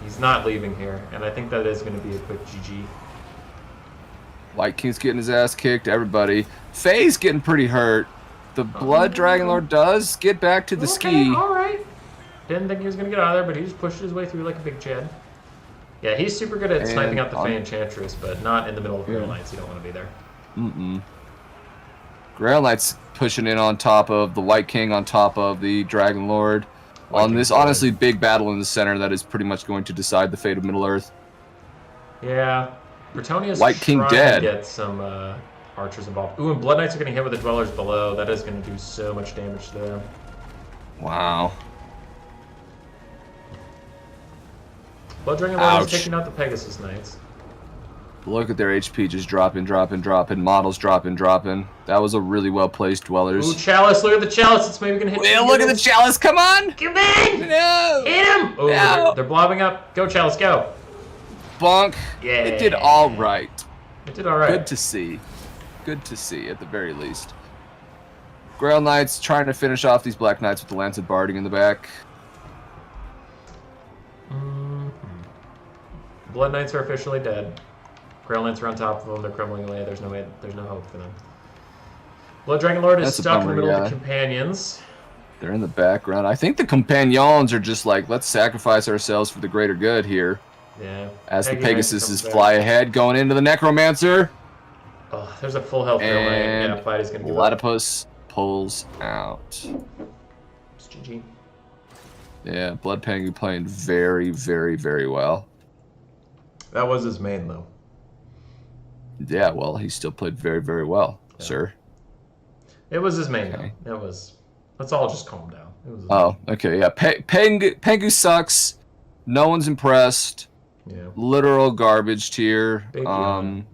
He's not leaving here, and I think that is going to be a quick GG. White King's getting his ass kicked, everybody. Faye's getting pretty hurt. The Blood Dragon Lord does get back to the ski. Alright. Didn't think he was going to get out of there, but he just pushed his way through like a big Jed. Yeah, he's super good at sniping out the Fey Enchantress, but not in the middle of Grail Knights. You don't want to be there. Grail Knights pushing in on top of the White King, on top of the Dragon Lord. On this honestly big battle in the center that is pretty much going to decide the fate of Middle-earth. Yeah. Bretonia's White King trying dead. to get some archers involved. Ooh, and Blood Knights are going to hit with the Dwellers below. That is going to do so much damage to them. Wow. Blood Dragon Lord is taking out the Pegasus Knights. Look at their HP just dropping. Models dropping. That was a really well-placed Dwellers. Ooh, Chalice. Look at the Chalice. It's maybe going to hit Yeah, look at the Chalice. Come on. Come in. No. Hit him. Oh, No. they're blobbing up. Go, Chalice, go. Bonk. Yeah. It did all right. It did all right. Good to see. Good to see, at the very least. Grail Knights trying to finish off these Black Knights with the Lance and Barding in the back. Blood Knights are officially dead. Grail Knights are on top of them. They're crumbling away. There's no way. There's no hope for them. Blood Dragon Lord is stuck in the middle of the companions. They're in the background. I think the companions are just like, let's sacrifice ourselves for the greater good here. Yeah. As the Pegasus is fly ahead, going into the Necromancer. Oh, there's a full health Grail Knight. Yeah, Platy's gonna give up. Platypus pulls out. It's GG. Yeah, Blood Pengu playing very, very, very well. That was his main, though. Yeah, well, he still played very, very well, sir. It was his main, though. It was... Let's all just calm down. It was okay, yeah. Pengu sucks. No one's impressed. Yeah. Literal garbage tier. Big yawn.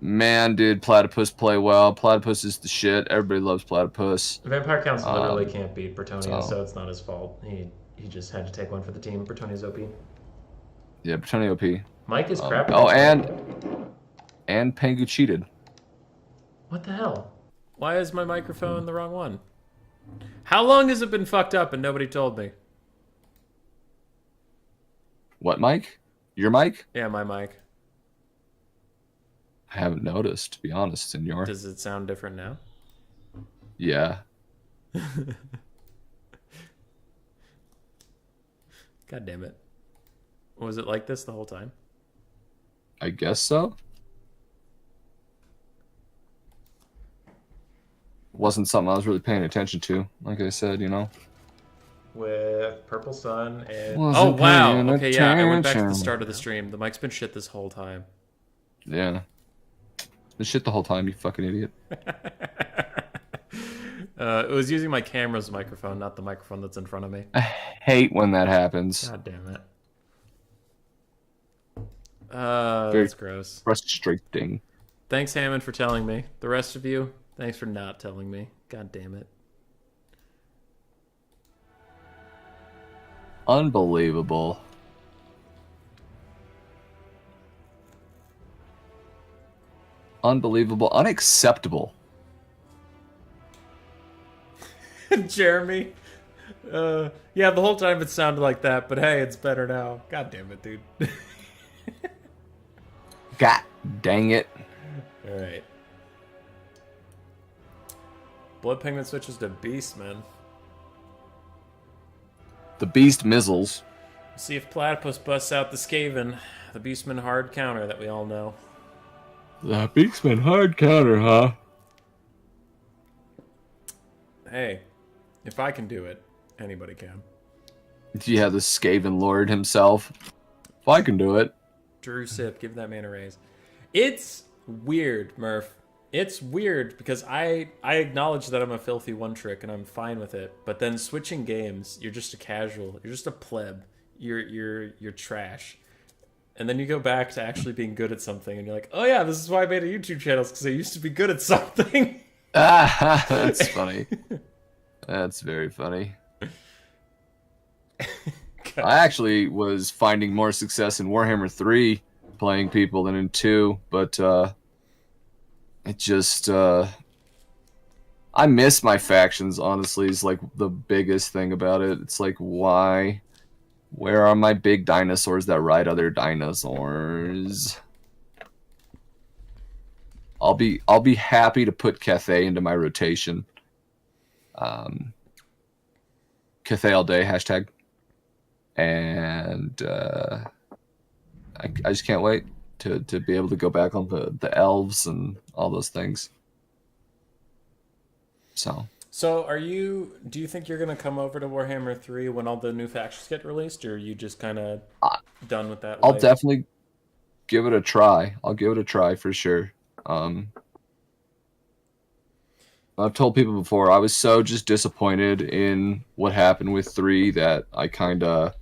Man, did Platypus play well. Platypus is the shit. Everybody loves Platypus. Vampire Counts literally can't beat Bretonia, so it's not his fault. He just had to take one for the team. Bretonia's OP. Yeah, Bretonia OP. Mike is crap. Oh, and Pengu cheated. What the hell? Why is my microphone the wrong one? How long has it been fucked up and nobody told me? What mic? Your mic? Yeah, my mic. I haven't noticed, to be honest, senor. Does it sound different now? Yeah. God damn it. Was it like this the whole time? I guess so. Wasn't something I was really paying attention to, like I said, you know. With Purple Sun and... Wasn't oh, wow. paying Okay, yeah, I went back to the attention. start of the stream. The mic's been shit this whole time. Yeah. The shit the whole time, you fucking idiot. It was using my camera's microphone, not the microphone that's in front of me. I hate when that happens. God damn it. That's gross. Frustrating. Thanks, Hammond, for telling me. The rest of you, thanks for not telling me. God damn it. Unbelievable. Unbelievable. Unacceptable. Jeremy. Yeah, the whole time it sounded like that, but hey, it's better now. God damn it, dude. God dang it. Alright. Blood Penguin switches to Beastmen. The Beast Mizzles. See if Platypus busts out the Skaven, the Beastman hard counter that we all know. The Beastman hard counter, huh? Hey, if I can do it, anybody can. Yeah, the Skaven Lord himself. If I can do it. Drew Sip, give that man a raise. It's weird, Murph. It's weird because I acknowledge that I'm a filthy one trick and I'm fine with it, but then switching games, you're just a casual, you're just a pleb, you're trash, and then you go back to actually being good at something, and you're like, oh yeah, this is why I made a YouTube channel because I used to be good at something. Ah, that's funny. That's very funny. I actually was finding more success in Warhammer 3 playing people than in 2, but it just I miss my factions, honestly, is like the biggest thing about it. It's like, why? Where are my big dinosaurs that ride other dinosaurs? I'll be happy to put Cathay into my rotation. Cathay all day, hashtag. And I just can't wait to be able to go back on the elves and all those things. So Do you think you're gonna come over to Warhammer 3 when all the new factions get released, or are you just kind of done with that I'll life? definitely give it a try. I'll give it a try for sure. I've told people before, I was so just disappointed in what happened with 3 that I kind of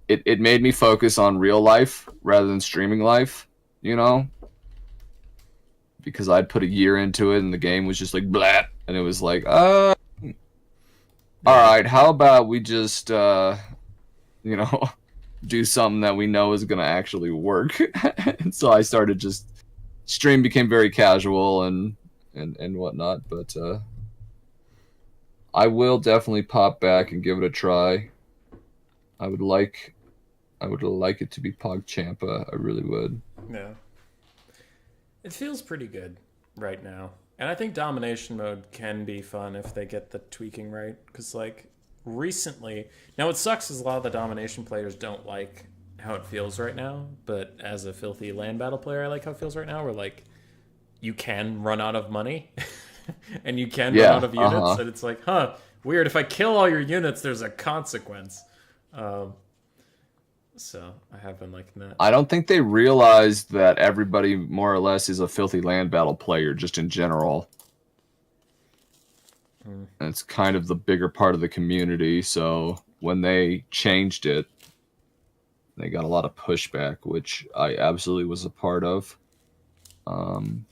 it made me focus on real life rather than streaming life, you know? Because I'd put a year into it and the game was just like blah, and it was like, all right, how about we just you know, do something that we know is going to actually work. And so I started just stream became very casual and whatnot, but I will definitely pop back and give it a try. I would like it to be PogChampa. I really would. Yeah. It feels pretty good right now. And I think domination mode can be fun if they get the tweaking right. Because, like, recently... Now, what sucks is a lot of the domination players don't like how it feels right now. But as a filthy land battle player, I like how it feels right now. Where, like, you can run out of money. And you can run out of units. And it's like, weird. If I kill all your units, there's a consequence. So I have been liking that. I don't think they realized that everybody more or less is a filthy land battle player just in general. And it's kind of the bigger part of the community, so when they changed it, they got a lot of pushback, which I absolutely was a part of. Because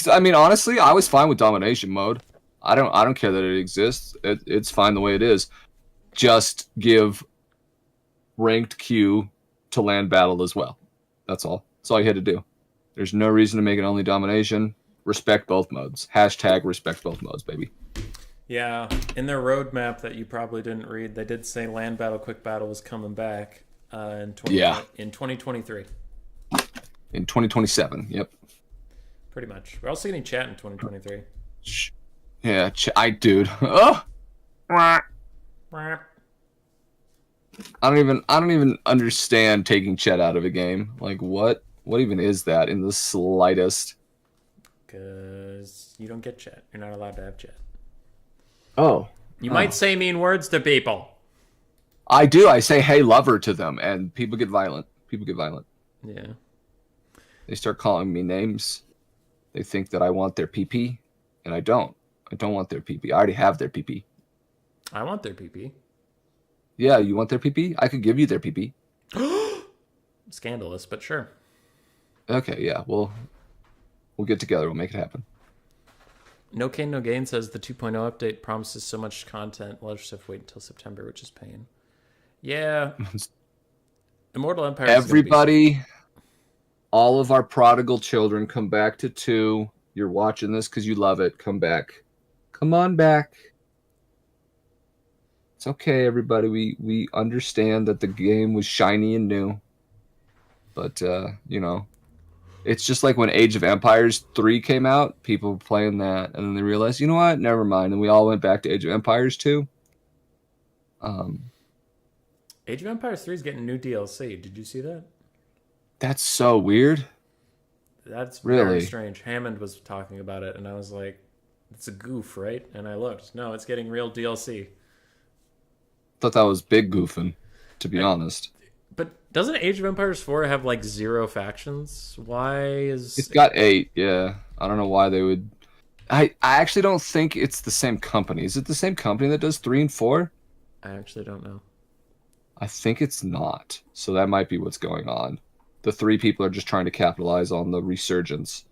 I mean, honestly, I was fine with domination mode. I don't care that it exists. It's fine the way it is. Just give ranked queue to land battle as well. That's all. That's all you had to do. There's no reason to make it only domination. Respect both modes. Hashtag respect both modes, baby. Yeah, in their roadmap that you probably didn't read, they did say land battle, quick battle was coming back in 2023. In 2027, yep. Pretty much. We're also getting chat in 2023. Yeah, dude. Oh. I don't even understand taking chat out of a game. Like, what even is that in the slightest? Because you don't get chat. You're not allowed to have chat. Oh. You might say mean words to people. I do. I say, hey, lover to them, and people get violent. Yeah. They start calling me names. They think that I want their PP, and I don't. I don't want their PP. I already have their PP. I want their PP. Yeah, you want their PP? I could give you their PP. Scandalous, but sure. Okay, yeah. We'll get together. We'll make it happen. No Cane No Gain says the 2.0 update promises so much content. We'll just have to wait until September, which is pain. Yeah. Immortal Empire. Everybody, all of our prodigal children, come back to 2. You're watching this because you love it. Come back. Come on back. It's okay, everybody. We understand that the game was shiny and new. But, you know, it's just like when Age of Empires 3 came out. People were playing that, and then they realized, you know what? Never mind. And we all went back to Age of Empires 2. Age of Empires 3 is getting new DLC. Did you see that? That's so weird. That's really very strange. Hammond was talking about it, and I was like, it's a goof, right? And I looked. No, it's getting real DLC. Thought that was big goofing, to be honest. But Doesn't Age of Empires 4 have like 0 factions? Why is It's got 8. Yeah, I don't know why they would. I actually don't think it's the same company. Is it the same company that does 3 and 4? I actually don't know. I think it's not. So that might be what's going on. The 3 people are just trying to capitalize on the resurgence.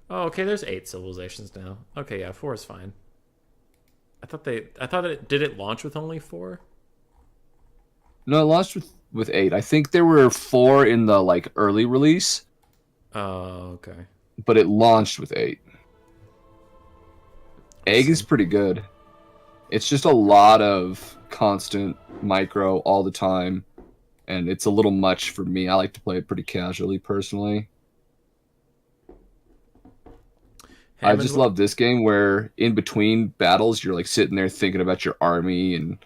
Oh, okay. There's 8 civilizations now. Okay, yeah, 4 is fine. I thought did it launch with only 4? No, it launched with 8. I think there were 4 in the like early release. Oh, okay. But it launched with 8. Egg is pretty good. It's just a lot of constant micro all the time, and it's a little much for me. I like to play it pretty casually, personally. I just love this game where in between battles you're like sitting there thinking about your army, and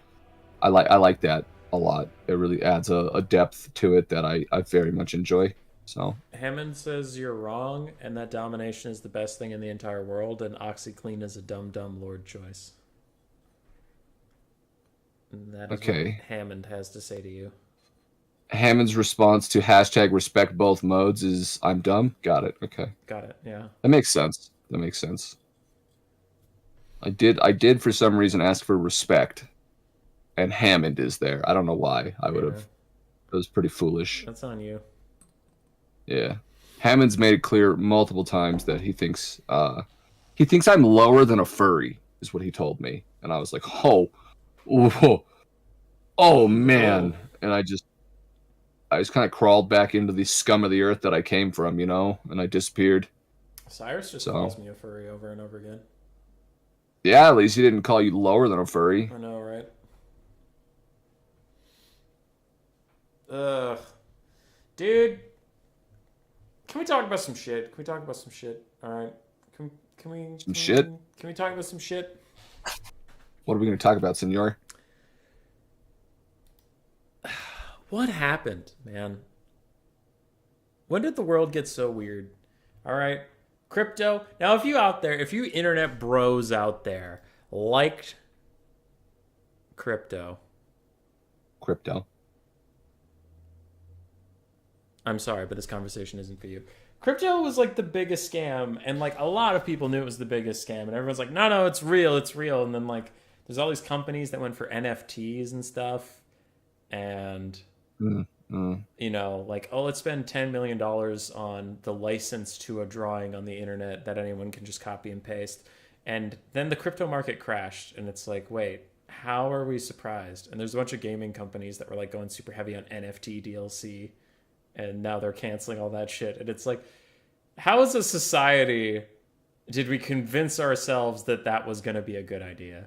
I like that a lot. It really adds a depth to it that I very much enjoy. So Hammond says you're wrong, and that domination is the best thing in the entire world, and OxyClean is a dumb lord choice. And that is okay. what Hammond has to say to you. Hammond's response to hashtag respect both modes is I'm dumb. Got it. Okay. Got it. Yeah. That makes sense. That makes sense. I did for some reason ask for respect, and Hammond is there. I don't know why. I would have. It was pretty foolish. That's on you. Yeah, Hammond's made it clear multiple times that he thinks I'm lower than a furry, is what he told me, and I was like, oh man, and I just kind of crawled back into the scum of the earth that I came from, and I disappeared. Cyrus just calls me a furry over and over again. Yeah, at least he didn't call you lower than a furry. I know, right? Ugh. Dude. Can we talk about some shit? Alright. Can we talk about some shit? What are we going to talk about, senor? What happened, man? When did the world get so weird? Alright. Crypto. Now, if you internet bros out there liked crypto. I'm sorry, but this conversation isn't for you. Crypto was like the biggest scam, and like a lot of people knew it was the biggest scam, and everyone's like, no, it's real. And then like there's all these companies that went for NFTs and stuff, and like, oh, let's spend $10 million on the license to a drawing on the internet that anyone can just copy and paste. And then the crypto market crashed, and it's like, wait, how are we surprised? And there's a bunch of gaming companies that were like going super heavy on NFT DLC, and now they're canceling all that shit. And it's like, how as a society did we convince ourselves that that was going to be a good idea?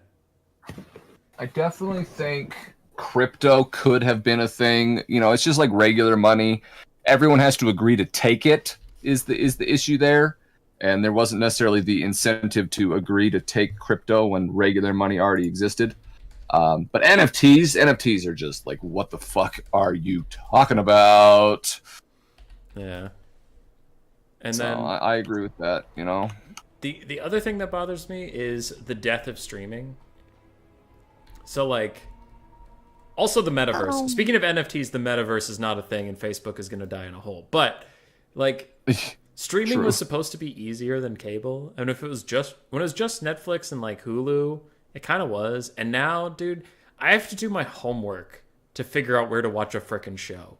I definitely think crypto could have been a thing. It's just like regular money. Everyone has to agree to take it is the issue there. And there wasn't necessarily the incentive to agree to take crypto when regular money already existed. But NFTs are just like, what the fuck are you talking about? Yeah. And so then I agree with that, The other thing that bothers me is the death of streaming. So like, also the metaverse. Speaking of NFTs, the metaverse is not a thing, and Facebook is going to die in a hole. But like, streaming was supposed to be easier than cable, and when it was just Netflix and like Hulu, it kind of was. And now, dude, I have to do my homework to figure out where to watch a frickin' show.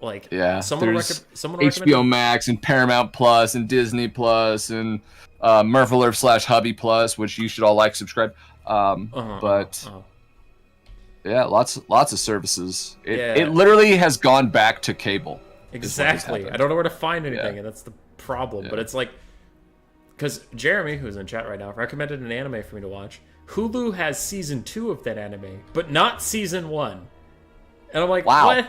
Like, someone HBO Max and Paramount Plus and Disney Plus and Murphalurf / Hubby Plus, which you should all subscribe. Yeah, lots of services. It literally has gone back to cable. Exactly. I don't know where to find anything, and that's the problem. But it's like, because Jeremy, who's in chat right now, recommended an anime for me to watch. Hulu has season 2 of that anime, but not season 1. And I'm like, wow. What?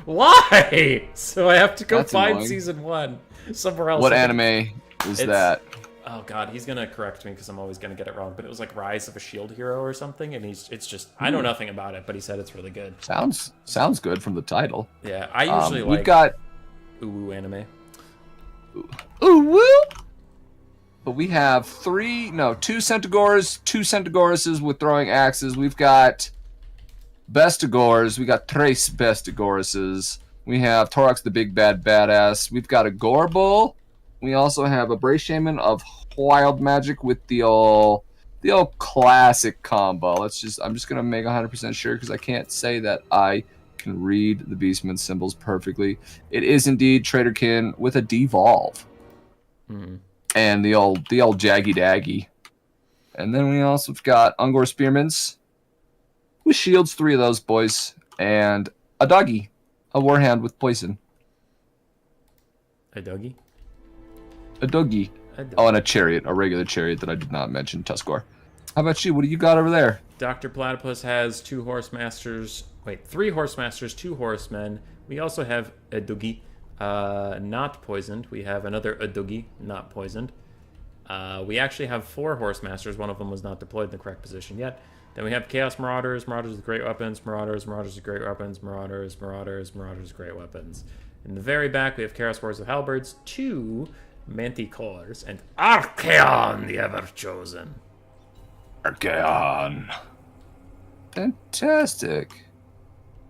Why? So I have to go find annoying. season 1 somewhere else. What anime is that? Oh god, he's gonna correct me because I'm always gonna get it wrong. But it was like Rise of a Shield Hero or something, and it's just I know nothing about it, but he said it's really good. Sounds good from the title. Yeah, I usually we've got ooh anime. Ooh woo. But we have 2 Centaurs, 2 Centagoruses with throwing axes. We've got Bestigors. We got Trace Bestigoruses. We have Torax the Big Bad Badass. We've got a Gorbel. We also have a Brace Shaman of Wild Magic with the old classic combo. I'm just gonna make 100% sure because I can't say that I can read the Beastman symbols perfectly. It is indeed Traderkin with a Devolve. And the old Jaggy Daggy. And then we also have got Ungor Spearmans with shields, 3 of those boys, and a doggy, a Warhound with poison. A doggy? A doggy. Oh, and a chariot, a regular chariot that I did not mention, Tuskor. How about you? What do you got over there? Dr. Platypus has 3 horsemasters, 2 horsemen. We also have a doggy, not poisoned. We have another Adugi, not poisoned. We actually have 4 horsemasters. One of them was not deployed in the correct position yet. Then we have Chaos Marauders, Marauders with great weapons, Marauders with great weapons, Marauders with great weapons. In the very back, we have Chaos Warriors with halberds, 2 Manticores, and Archaon, the Ever-Chosen. Archaon. Fantastic.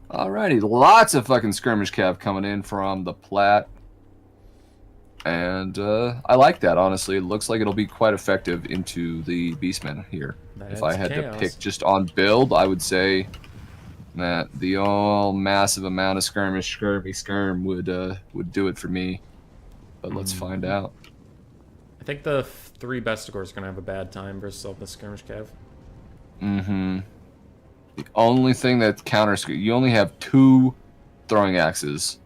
Alrighty, lots of fucking skirmish cav coming in from the Plat. And I like that, honestly. It looks like it'll be quite effective into the Beastmen here. If I had to pick just on build, I would say that the all massive amount of skirm would do it for me. But let's find out. I think the 3 Bestigors are going to have a bad time versus all the skirmish cav. The only thing that counters... You only have 2 throwing axes.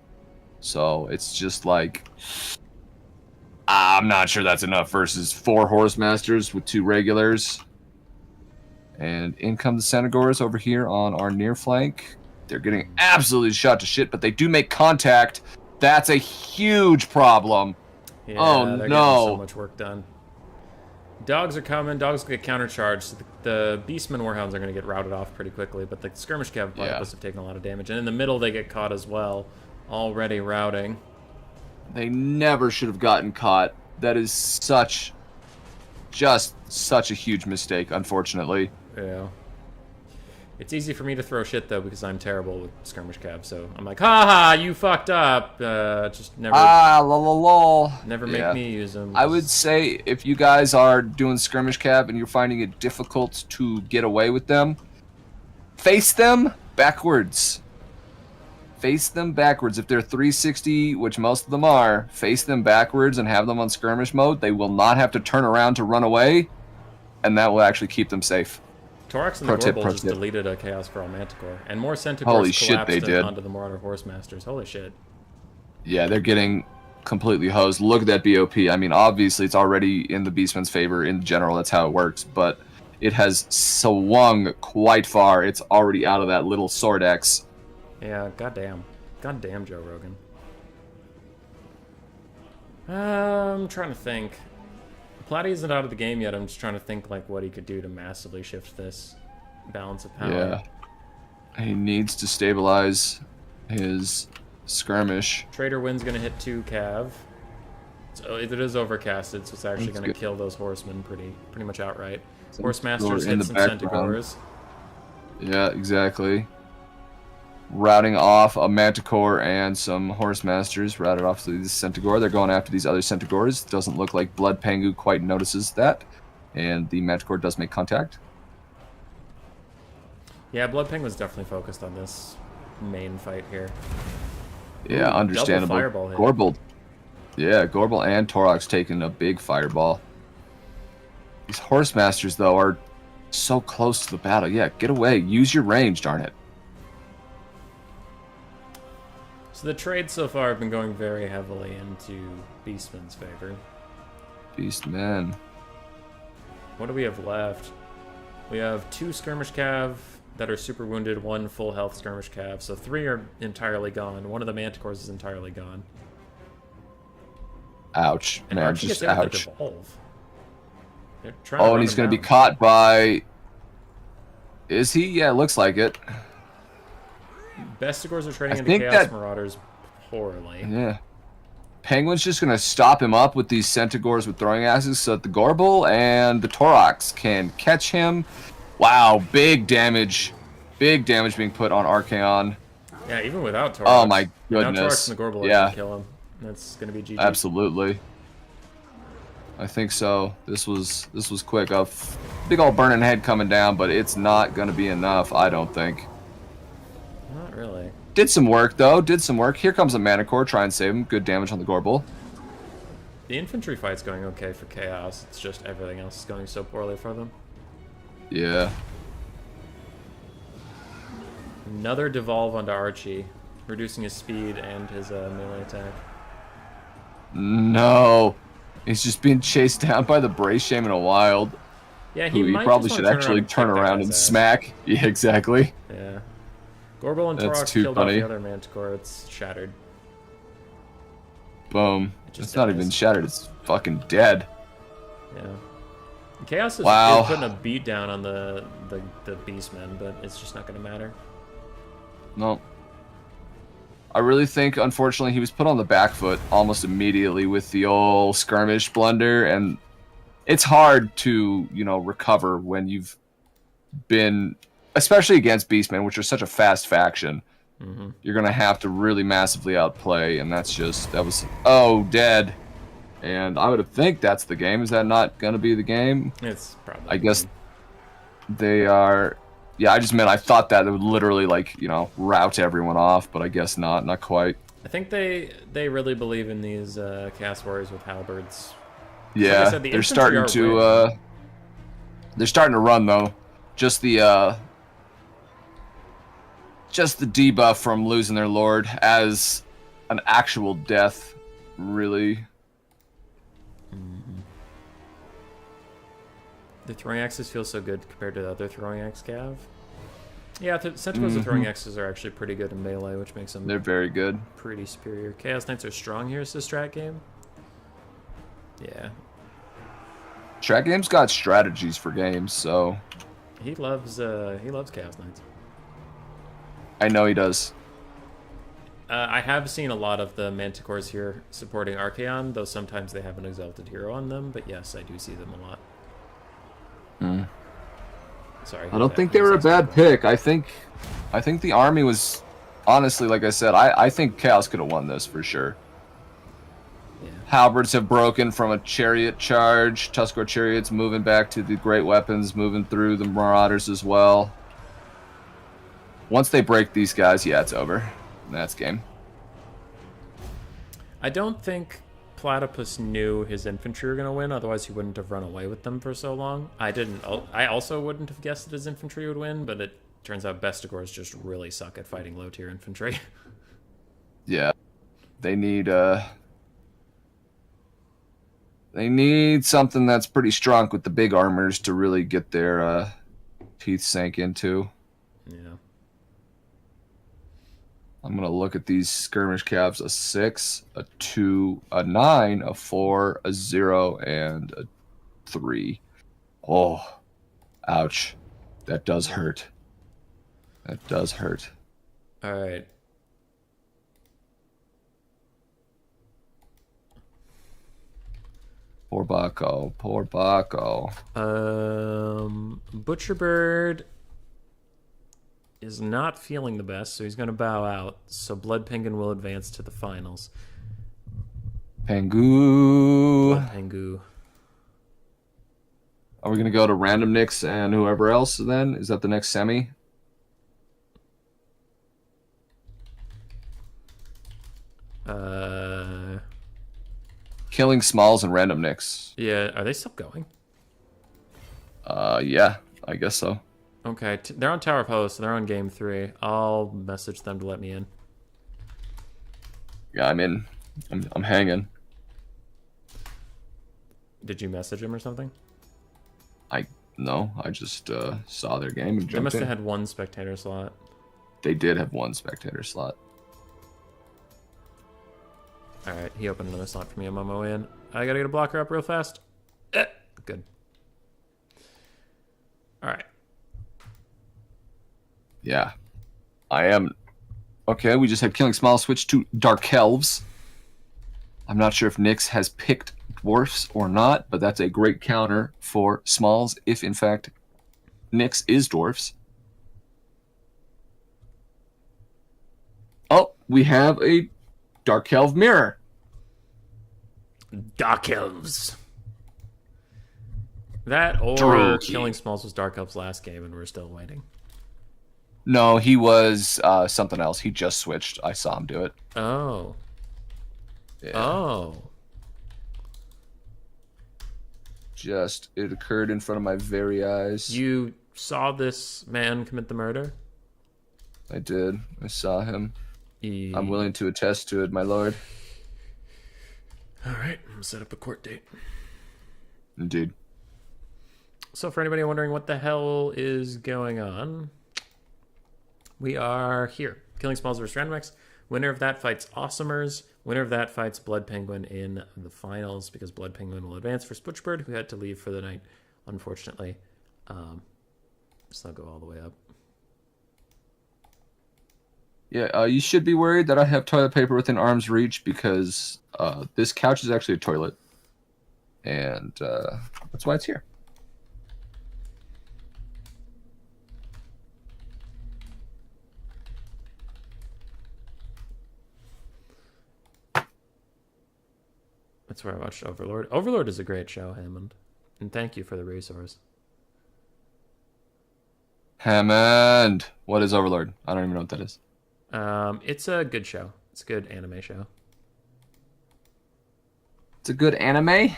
So it's just like... I'm not sure that's enough versus 4 horsemasters with 2 regulars. And in come the Centaurs over here on our near flank. They're getting absolutely shot to shit, but they do make contact. That's a huge problem. Yeah, oh they're no! Getting so much work done. Dogs are coming. Dogs get countercharged. So the Beastmen Warhounds are going to get routed off pretty quickly, but the skirmish cav have taken a lot of damage. And in the middle, they get caught as well, already routing. They never should have gotten caught. That is just such a huge mistake, unfortunately. Yeah. It's easy for me to throw shit, though, because I'm terrible with skirmish cav, so I'm like, haha, you fucked up. Just never... lol. Never make me use them. I would say if you guys are doing skirmish cav and you're finding it difficult to get away with them, face them backwards. Face them backwards. If they're 360, which most of them are, face them backwards and have them on skirmish mode. They will not have to turn around to run away, and that will actually keep them safe. Torax and the Gorbel just deleted a Chaos Feral Manticore, and more Centaurs collapsed onto the Marauder Horsemasters. Holy shit. Yeah, they're getting completely hosed. Look at that BOP. I mean, obviously, it's already in the Beastman's favor in general. That's how it works, but it has swung quite far. It's already out of that little Sword X. Yeah, goddamn. Goddamn, Joe Rogan. I'm trying to think. Platy isn't out of the game yet. I'm just trying to think like what he could do to massively shift this balance of power. Yeah. He needs to stabilize his skirmish. Trader Wind's going to hit 2 cav. So it is overcasted, so it's actually going to kill those horsemen pretty much outright. Horsemasters hit some Centaurs. Yeah, exactly. Routing off a Manticore and some Horsemasters. Routed off to the Centaur. They're going after these other Centaurs. Doesn't look like Blood Pengu quite notices that. And the Manticore does make contact. Yeah, Blood Penguin's definitely focused on this main fight here. Yeah, ooh, understandable. Double fireball hit. Gorbel. Yeah, Gorbel and Torax taking a big fireball. These Horsemasters, though, are so close to the battle. Yeah, get away. Use your range, darn it. So the trades so far have been going very heavily into Beastman's favor. Beastmen. What do we have left? We have 2 skirmish cav that are super wounded, 1 full health skirmish cav. So 3 are entirely gone. One of the Manticores is entirely gone. Ouch. And man, Archie just gets ouch. Oh, and he's going to be caught by... Is he? Yeah, it looks like it. Bestigors are trading into Chaos Marauders poorly. Yeah. Penguin's just going to stop him up with these Centaurs with throwing axes so that the Gorbel and the Torax can catch him. Wow, big damage Big damage being put on Archaon. Yeah, even without Torox. Oh my Now goodness. Torox and the Gorbel are Yeah. gonna kill him. That's gonna be GG. Absolutely. I think so. This was quick. A big old burning head coming down, but it's not gonna be enough, I don't think. Not really. Did some work though. Did some work. Here comes a Mana Core. Try and save him. Good damage on the Gorbel. The infantry fight's going okay for Chaos. It's just everything else is going so poorly for them. Yeah. Another devolve onto Archie, reducing his speed and his melee attack. No. He's just being chased down by the Brace Shaman a Wild. Yeah, Who might probably just should wanna actually turn kick that around guy's and ass. smack. Yeah, exactly. Yeah. Gorbel and That's Torox too killed funny. off the other Manticore. It's shattered. Boom. It just It's not dies. even shattered. It's fucking dead. Yeah. Chaos is, Wow. is putting a beat down on the Beastmen, but it's just not going to matter. No. I really think, unfortunately, he was put on the back foot almost immediately with the old skirmish blunder, and it's hard to, recover when you've been, especially against Beastmen, which are such a fast faction. Mm-hmm. You're going to have to really massively outplay, and that was, dead. And I would think that's the game. Is that not going to be the game? It's probably. I guess they are. Yeah, I thought that it would literally, route everyone off, but I guess not. Not quite. I think they really believe in these Chaos Warriors with halberds. Yeah, Like I said, the they're infantry starting are to. winning. They're starting to run though. Just the debuff from losing their lord as an actual death, really. The throwing axes feel so good compared to the other throwing axe cav. Yeah, Centaurs and throwing axes are actually pretty good in melee, which makes them They're very good. pretty superior. Chaos Knights are strong here as a strat game. Yeah, Strat game's got strategies for games, so he loves Chaos Knights. I know he does. I have seen a lot of the Manticores here supporting Archaon, though sometimes they have an exalted hero on them. But yes, I do see them a lot. Sorry. I don't think they were a bad pick. I think the army was, honestly, like I said, I think Chaos could have won this for sure. Yeah. Halberds have broken from a chariot charge. Tuskar chariots moving back to the great weapons, moving through the marauders as well. Once they break these guys, yeah, it's over. That's game. I don't think Platypus knew his infantry were going to win, otherwise he wouldn't have run away with them for so long. I also wouldn't have guessed that his infantry would win, but it turns out Bestigors just really suck at fighting low-tier infantry. Yeah. They need something that's pretty strong with the big armors to really get their teeth sank into. Yeah. I'm going to look at these skirmish calves. A 6, a 2, a 9, a 4, a 0, and a 3. Oh, ouch. That does hurt. That does hurt. All right. Poor Baco. Poor Baco. Butcherbird is not feeling the best, so he's going to bow out. So Blood Penguin will advance to the finals. Pengu. Blood Pengu. Are we going to go to Random Nix and whoever else then? Is that the next semi? Killing Smalls and Random Nix. Yeah, are they still going? Yeah, I guess so. Okay, they're on Tower of Host, so they're on game 3. I'll message them to let me in. Yeah, I'm in. I'm hanging. Did you message him or something? No, I just saw their game and They jumped must have in. had one spectator slot. They did have one spectator slot. Alright, he opened another slot for me. I'm on my way in. I gotta get a blocker up real fast. Good. Alright. Yeah. I am. Okay, we just had Killing Small switch to Dark Elves. I'm not sure if Nyx has picked dwarfs or not, but that's a great counter for Smalls if, in fact, Nyx is dwarfs. Oh, we have a Dark Elf mirror. Dark Elves. That or Drool. Killing Smalls was Dark Elf's last game, and we're still waiting. No, he was something else. He just switched. I saw him do it. Oh. Yeah. Oh. It occurred in front of my very eyes. You saw this man commit the murder? I did. I saw him. I'm willing to attest to it, my lord. All right, I'm gonna set up a court date. Indeed. So for anybody wondering what the hell is going on, we are here. Killing Smalls vs. Randomex. Winner of that fights Awesomers. Winner of that fights Blood Penguin in the finals, because Blood Penguin will advance for Butchbird, who had to leave for the night, unfortunately. So I'll go all the way up. Yeah, you should be worried that I have toilet paper within arm's reach, because this couch is actually a toilet. And that's why it's here. That's where I watched Overlord. Overlord is a great show, Hammond. And thank you for the resource. Hammond! What is Overlord? I don't even know what that is. It's a good show. It's a good anime show. It's a good anime?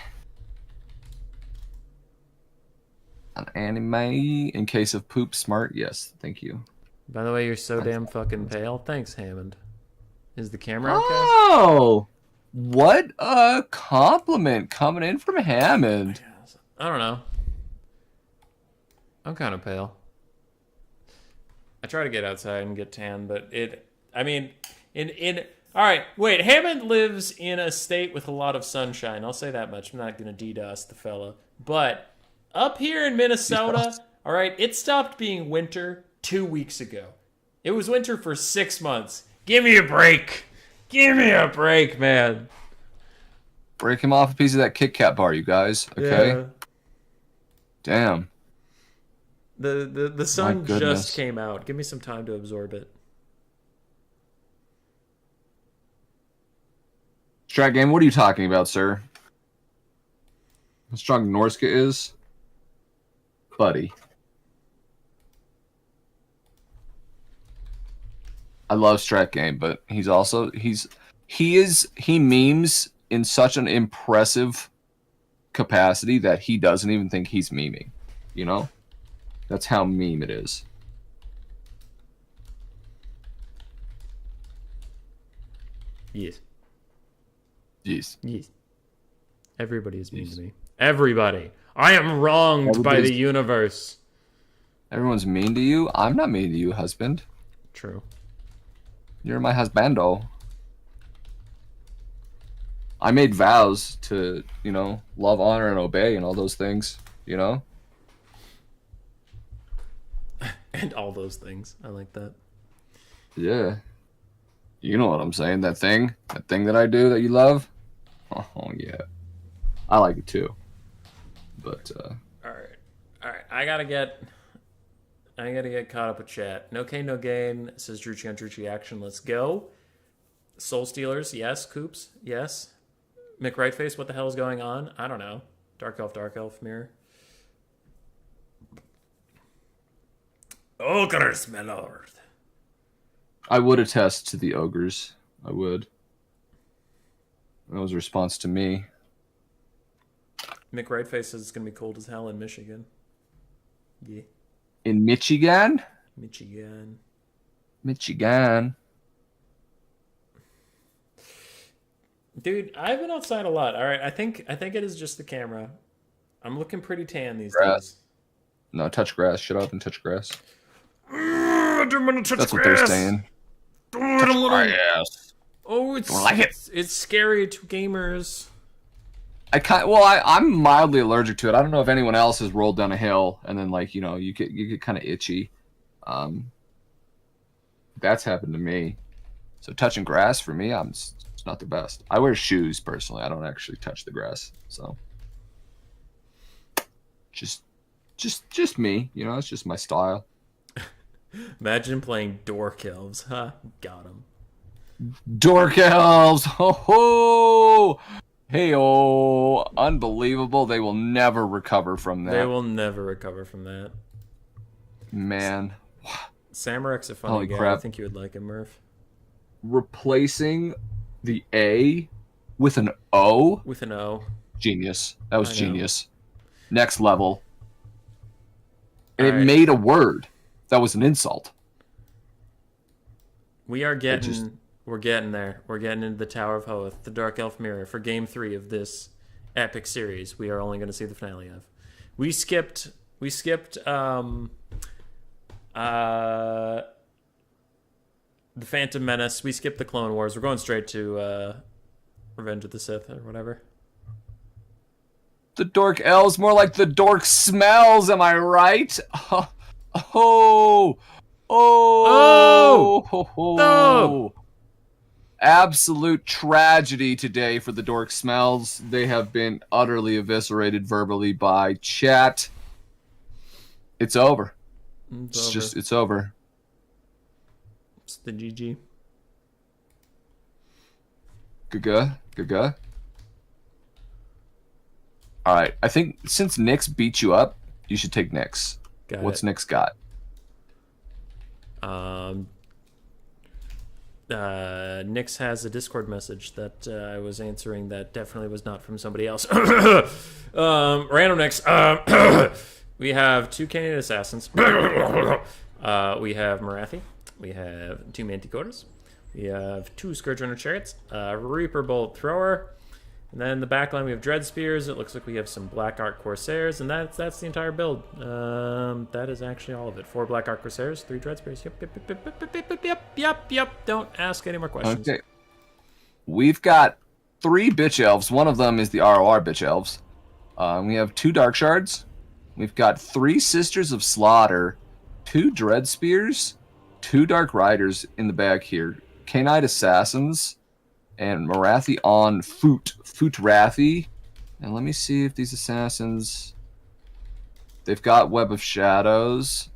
An anime in case of poop smart? Yes, thank you. By the way, you're so damn fucking pale. Thanks, Hammond. Is the camera okay? Oh! What a compliment coming in from Hammond. I don't know. I'm kind of pale. I try to get outside and get tan, but all right, wait, Hammond lives in a state with a lot of sunshine. I'll say that much. I'm not going to DDoS the fella. But up here in Minnesota, all right, it stopped being winter 2 weeks ago. It was winter for 6 months. Give me a break. Give me a break, man. Break him off a piece of that Kit Kat bar, you guys. Okay? Yeah. Damn. The sun just came out. Give me some time to absorb it. Strat game, what are you talking about, sir? How strong Norska is? Buddy. I love Strat game, but he memes in such an impressive capacity that he doesn't even think he's memeing. You know? That's how meme it is. Yes. Jeez. Yes. Everybody is mean to me. Everybody. I am wronged by the universe. Everyone's mean to you? I'm not mean to you, husband. True. You're my husbando. I made vows to, love, honor, and obey and all those things, And all those things. I like that. Yeah. You know what I'm saying. That thing that I do that you love. Oh, yeah. I like it too. But, All right. I gotta get caught up with chat. No K, no gain, says Druchi on Druchi Action. Let's go. Soul Stealers, yes. Coops, yes. McRightface, what the hell is going on? I don't know. Dark Elf mirror. Ogres, my lord. I would attest to the ogres. I would. That was a response to me. McRightface says it's going to be cold as hell in Michigan. Yeah. In Michigan? Michigan. Dude, I've been outside a lot. All right, I think it is just the camera. I'm looking pretty tan these days. No, touch grass. Shut up and touch grass. I don't want to touch That's grass. what they're saying. Grass. Oh, it's don't like it. It's scary to gamers. I'm mildly allergic to it. I don't know if anyone else has rolled down a hill and then you get kind of itchy. That's happened to me. So touching grass for me, it's not the best. I wear shoes personally. I don't actually touch the grass. So just me, it's just my style. Imagine playing Dork Elves, huh? Got him. Dork Elves! Ho ho! Hey oh! Unbelievable. They will never recover from that. They will never recover from that. Man. Samarek's a funny Holy guy. crap. I think you would like him, Murph. Replacing the A with an O? With an O. Genius. That was I know. genius. Next level. And All it right. made a word that was an insult. We are getting... We're getting there. We're getting into the Tower of Hoeth, the Dark Elf Mirror, for Game 3 of this epic series we are only going to see the finale of. We skipped the Phantom Menace. We skipped the Clone Wars. We're going straight to Revenge of the Sith or whatever. The Dork Elves, more like the Dork Smells, am I right? Oh! Oh! Oh! Ho, ho. Oh! Absolute tragedy today for the Dork Smells. They have been utterly eviscerated verbally by chat. It's over. It's over. It's the GG. Gaga. Gaga. Alright, I think since Nyx beat you up, you should take Nyx. What's Nyx got? Nyx has a Discord message that I was answering that definitely was not from somebody else. Random Nyx. We have 2 Canadian Assassins. We have Marathi. We have 2 Manticores. We have 2 Scourge Runner Chariots. Reaper Bolt Thrower. And then the backline we have Dread Spears. It looks like we have some Black Ark Corsairs, and that's the entire build. That is actually all of it. 4 Black Ark Corsairs, 3 Dread Spears. Yep. Don't ask any more questions. Okay. We've got 3 Bitch Elves. One of them is the ROR Bitch Elves. We have 2 Dark Shards. We've got 3 Sisters of Slaughter, 2 Dread Spears, 2 Dark Riders in the back here, Knight Assassins, and Marathi on Foot Rathi. And let me see if these assassins... They've got Web of Shadows.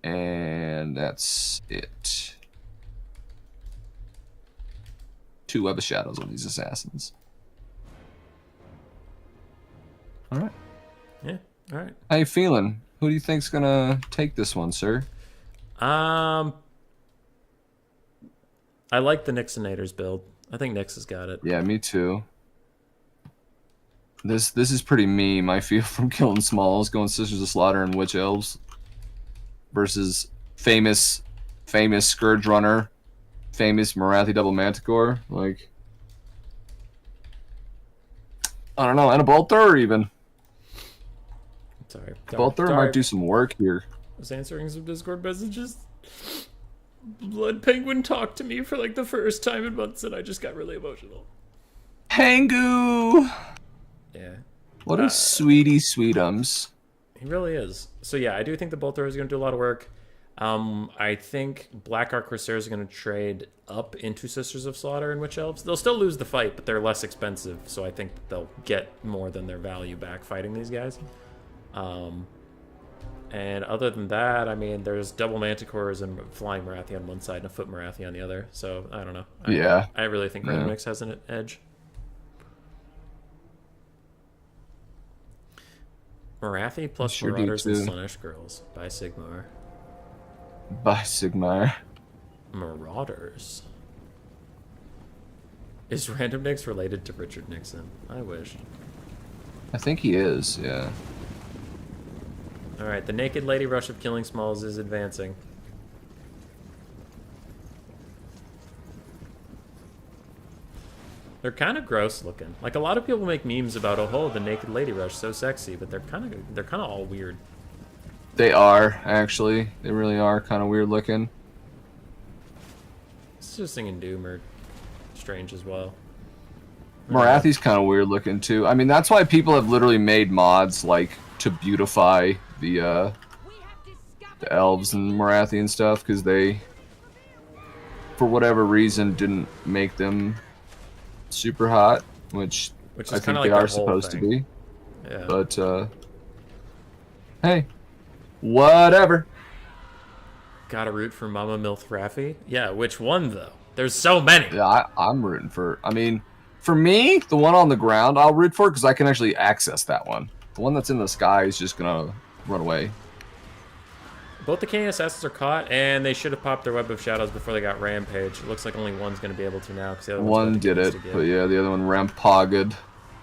And that's it. 2 Web of Shadows on these assassins. Alright. Yeah, alright. How you feeling? Who do you think's gonna take this one, sir? I like the Nixonators build. I think Nyx has got it. Yeah, me too. This is pretty meme, I feel, from killing Smalls, going Sisters of Slaughter and Witch Elves versus famous Scourge Runner, famous Marathi Double Manticore. Like, I don't know, and a Bolter even. Sorry. Bolter might do some work here. I was answering some Discord messages. Blood Penguin talked to me for like the first time in months, and I just got really emotional. Pangu! Yeah. What a sweetie sweetums. He really is. So yeah, I do think the Bolter is going to do a lot of work. I think Black Ark Corsairs are going to trade up into Sisters of Slaughter and Witch Elves. They'll still lose the fight, but they're less expensive, so I think they'll get more than their value back fighting these guys. And other than that, I mean, there's double Manticores and Flying Marathi on one side and a Foot Marathi on the other. So, I don't know. I really think Random Mix has an edge. Marathi plus Sure Marauders and do, too. Slaanesh Girls by Sigmar. By Sigmar. Marauders. Is Random Nix related to Richard Nixon? I wish. I think he is, yeah. Alright, the Naked Lady Rush of Killing Smalls is advancing. They're kind of gross looking. Like, a lot of people make memes about, oh, the Naked Lady Rush, so sexy, but they're kind of all weird. They are, actually. They really are kind of weird looking. Sing and Doom are strange as well. Marathi's kind of weird looking, too. I mean, that's why people have literally made mods, like, to beautify the elves and Marathi and stuff, because they, for whatever reason, didn't make them super hot, which is I think like they the are whole supposed to thing. be. Yeah. But, hey, whatever. Gotta root for Mama Milth Raffi? Yeah, which one, though? There's so many. Yeah, I'm rooting for. I mean, for me, the one on the ground, I'll root for because I can actually access that one. The one that's in the sky is just gonna run away. Both the Canadian assassins are caught, and they should have popped their Web of Shadows before they got Rampage. It looks like only one's going to be able to now. Cause the other One did it, but yeah, the other one rampagged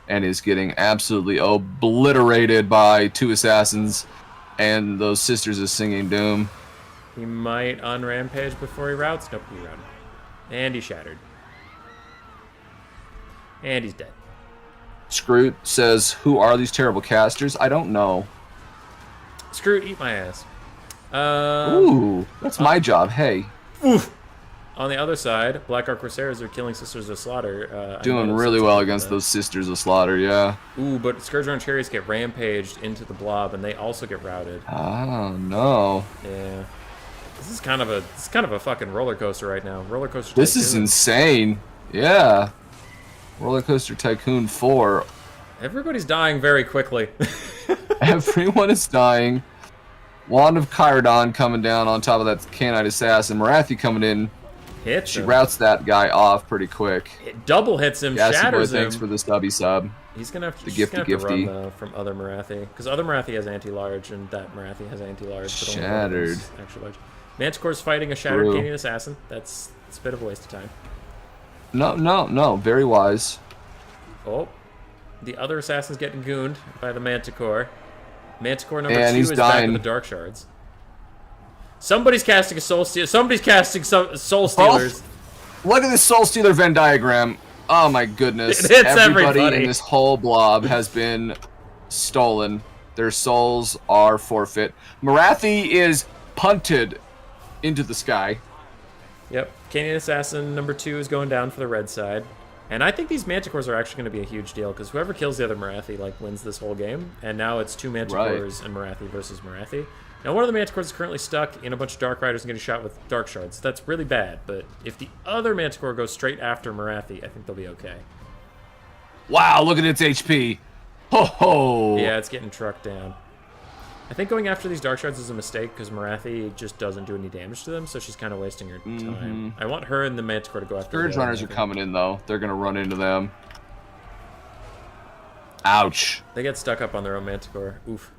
and is getting absolutely obliterated by 2 assassins, and those sisters is singing doom. He might on-Rampage before he routes. Nope, he routed. And he shattered. And he's dead. Scroot says, "Who are these terrible casters? I don't know." Screw, eat my ass. Ooh, that's my job. Hey. Oof. On the other side, Black Ark Corsairs are killing Sisters of Slaughter. Doing really well against those Sisters of Slaughter, yeah. Ooh, but Scourge-Run Chariots get rampaged into the blob, and they also get routed. Oh, no. Yeah. This is kind of a fucking roller coaster right now. Roller coaster. This is insane. Yeah. Roller Coaster Tycoon 4. Everybody's dying very quickly. Everyone is dying. Wand of Chirodon coming down on top of that Canite Assassin. Marathi coming in. Hits She him. routes that guy off pretty quick. It double hits him, Gassy Boy, shatters him. thanks for the stubby sub. He's gonna have to, The she's gonna gifty have to gifty. run though from other Marathi, because other Marathi has anti-large and that Marathi has anti-large. but only one Shattered. is extra large. Manticore's fighting a shattered True. Canadian assassin. It's a bit of a waste of time. No. Very wise. Oh, the other assassin's getting gooned by the Manticore. Manticore number And 2 he's is back dying. with the Dark Shards. Somebody's casting a Soul Stealer. Somebody's casting some Soul Stealers. Look at this Soul Stealer Venn diagram. Oh my goodness. It hits everybody. in this whole blob has been stolen. Their souls are forfeit. Marathi is punted into the sky. Yep, Canadian Assassin number 2 is going down for the red side. And I think these Manticores are actually going to be a huge deal, because whoever kills the other Marathi, like, wins this whole game. And now it's 2 Manticores and Marathi versus Marathi. Now, one of the Manticores is currently stuck in a bunch of Dark Riders and getting shot with Dark Shards. That's really bad, but if the other Manticore goes straight after Marathi, I think they'll be okay. Wow, look at its HP. Ho ho. Yeah, it's getting trucked down. I think going after these Dark Shards is a mistake, because Marathi just doesn't do any damage to them, so she's kind of wasting her time. I want her and the Manticore to go after Scourge the other Runners are Manticore. coming in, though. They're going to run into them. Ouch. They get stuck up on their own Manticore. Oof.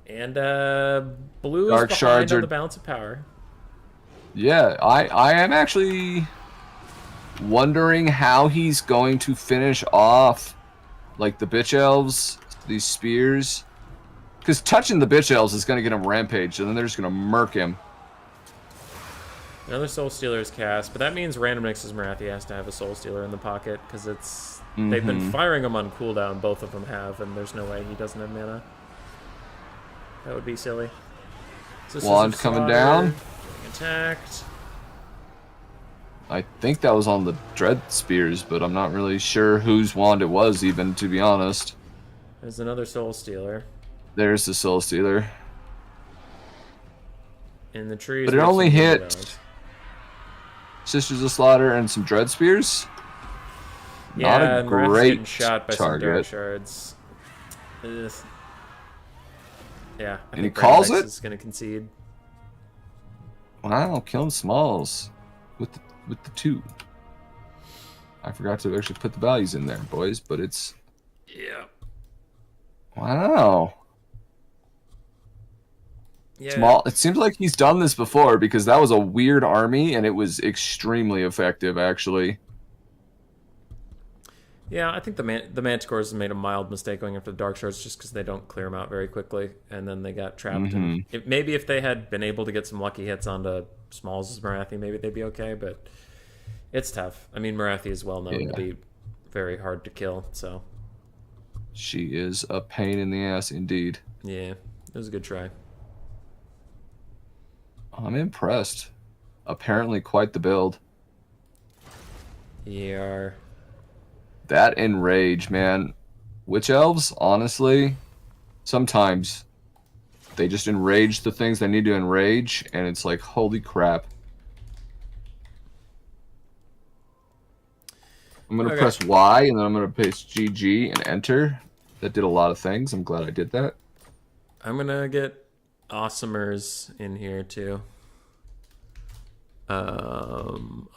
And blue Dark is behind Shards on are- the balance of power. Yeah, I am actually wondering how he's going to finish off, like, the Bitch Elves, these spears. Because touching the Bitch Elves is going to get him rampaged, and then they're just going to murk him. Another Soul Stealer is cast, but that means Random Nexus Marathi has to have a Soul Stealer in the pocket, because it's they've been firing them on cooldown, both of them have, and there's no way he doesn't have mana. That would be silly. So Wand Sisters of coming Slaughter down. getting attacked. I think that was on the Dread Spears, but I'm not really sure whose wand it was, even, to be honest. There's another Soul Stealer There's the Soul Stealer. in the trees. But it with only some hit Elves. Sisters of Slaughter and some Dread Spears. Yeah, Not a and Marath's great getting shot by some Dark target. Shards. Ugh. Yeah, I And he think calls Random it? Nexus is going to concede. Wow, killing Smalls with the 2. I forgot to actually put the values in there, boys, but it's... Yeah. Wow. Yeah. Small. It seems like he's done this before, because that was a weird army, and it was extremely effective, actually. Yeah, I think the Manticores made a mild mistake going after the Dark Shards just because they don't clear them out very quickly, and then they got trapped. And maybe if they had been able to get some lucky hits onto Smalls' Marathi, maybe they'd be okay, but it's tough. I mean, Marathi is well known to be very hard to kill, so... She is a pain in the ass, indeed. Yeah, it was a good try. I'm impressed. Apparently quite the build. Yeah. That Enrage, man. Witch Elves, honestly, sometimes they just enrage the things they need to enrage, and it's like, holy crap. I'm going to press Y, and then I'm going to paste GG and enter. That did a lot of things. I'm glad I did that. I'm going to get Awesomers in here, too.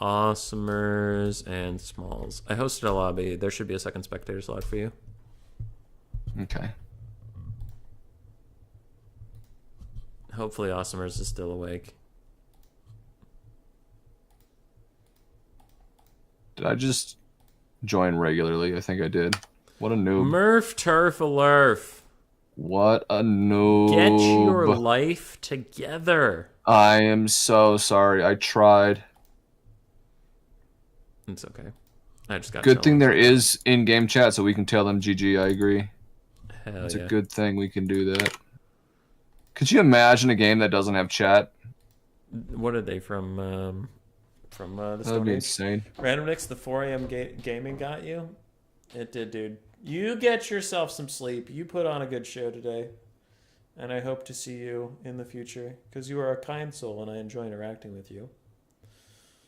Awesomers and Smalls. I hosted a lobby. There should be a second spectator slot for you. Okay. Hopefully Awesomers is still awake. Did I just join regularly? I think I did. What a noob. Murph Turf Alurf. What a noob. Get your life together. I am so sorry. I tried. It's okay. I just got Good thing there is in-game chat so we can tell them GG. I agree. Hell It's yeah. a good thing we can do that. Could you imagine a game that doesn't have chat? What are they from the That'd Stone be Age? insane. Random Nicks, the 4 a.m. Gaming got you? It did, dude. You get yourself some sleep. You put on a good show today. And I hope to see you in the future. Because you are a kind soul and I enjoy interacting with you.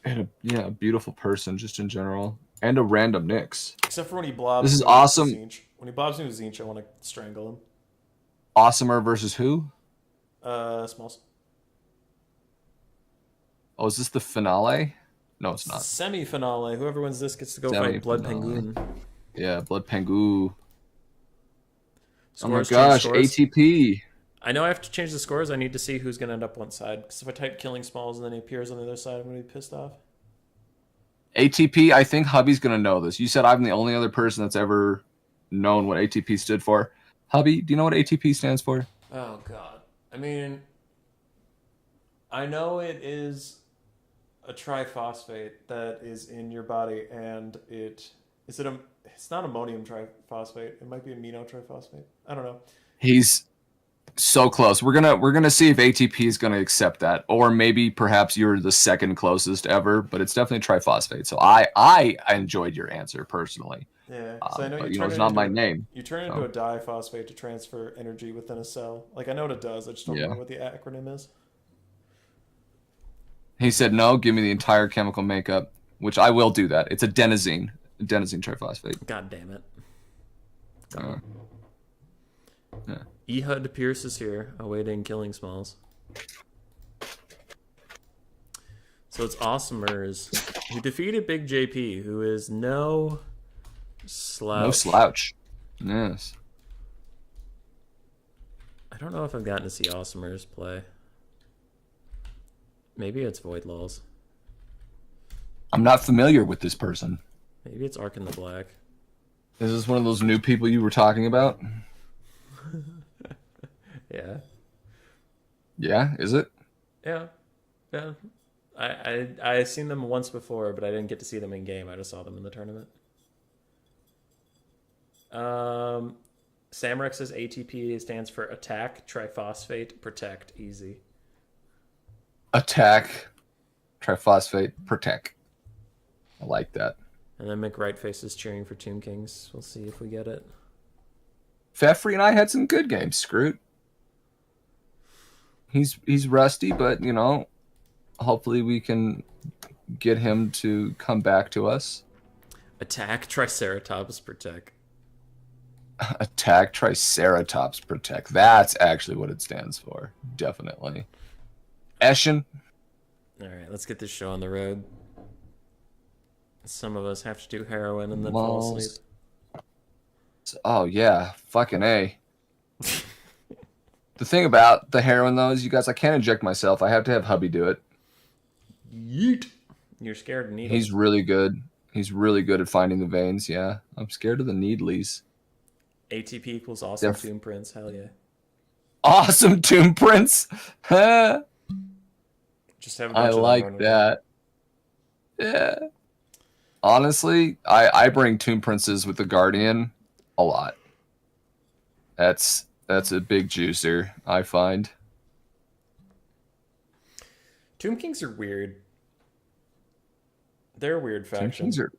And a beautiful person just in general. And a random Nyx. Except for when he blobs. This is me with awesome. Zinch. When he blobs me with Zinch, I want to strangle him. Awesomer versus who? Smalls. Oh, is this the finale? No, it's not. Semi-finale. Whoever wins this gets to go fight Blood Penguin. Yeah, Blood Pengu. Oh my Scores, gosh, change scores. ATP. I know I have to change the scores. I need to see who's going to end up one side. Because if I type Killing Smalls and then he appears on the other side, I'm going to be pissed off. ATP, I think Hubby's going to know this. You said I'm the only other person that's ever known what ATP stood for. Hubby, do you know what ATP stands for? Oh, God. I mean, I know it is a triphosphate that is in your body, and it's not ammonium triphosphate. It might be amino triphosphate. I don't know. He's so close. We're gonna see if ATP is gonna accept that, or maybe perhaps you're the second closest ever, but it's definitely triphosphate. So I enjoyed your answer personally. Yeah, so I know but, you turn it's it not into my name. You turn it into a diphosphate to transfer energy within a cell. Like, I know what it does. I just don't remember what the acronym is. He said no. Give me the entire chemical makeup, which I will do that. It's a adenosine triphosphate. God damn it. Yeah. Ehud Pierce is here, awaiting Killing Smalls. So it's Awesomers, who defeated Big JP, who is no slouch. No slouch. Yes. I don't know if I've gotten to see Awesomers play. Maybe it's Void Lulls. I'm not familiar with this person. Maybe it's Ark in the Black. Is this one of those new people you were talking about? Yeah. Yeah, is it? Yeah. Yeah. I seen them once before, but I didn't get to see them in game. I just saw them in the tournament. Samrex says ATP stands for Attack, Triphosphate, Protect, Easy. Attack, triphosphate, protect. I like that. And then McRightface is cheering for Tomb Kings. We'll see if we get it. Feffrey and I had some good games, Scroot. He's rusty, but hopefully we can get him to come back to us. Attack, Triceratops, Protect. Attack, Triceratops, protect. That's actually what it stands for. Definitely. Eshin. All right, let's get this show on the road. Some of us have to do heroin and then fall asleep. Oh, yeah. Fucking A. The thing about the heroin, though, is you guys, I can't inject myself. I have to have hubby do it. Yeet. You're scared of needles. He's really good. He's really good at finding the veins, yeah. I'm scared of the needlies. ATP equals awesome Tomb Prince. Hell yeah. Awesome Tomb Prince. Just have I like that. Yeah. Honestly, I bring Tomb Princes with the Guardian a lot. That's a big juicer, I find. Tomb Kings are weird. They're a weird faction. Tomb Kings are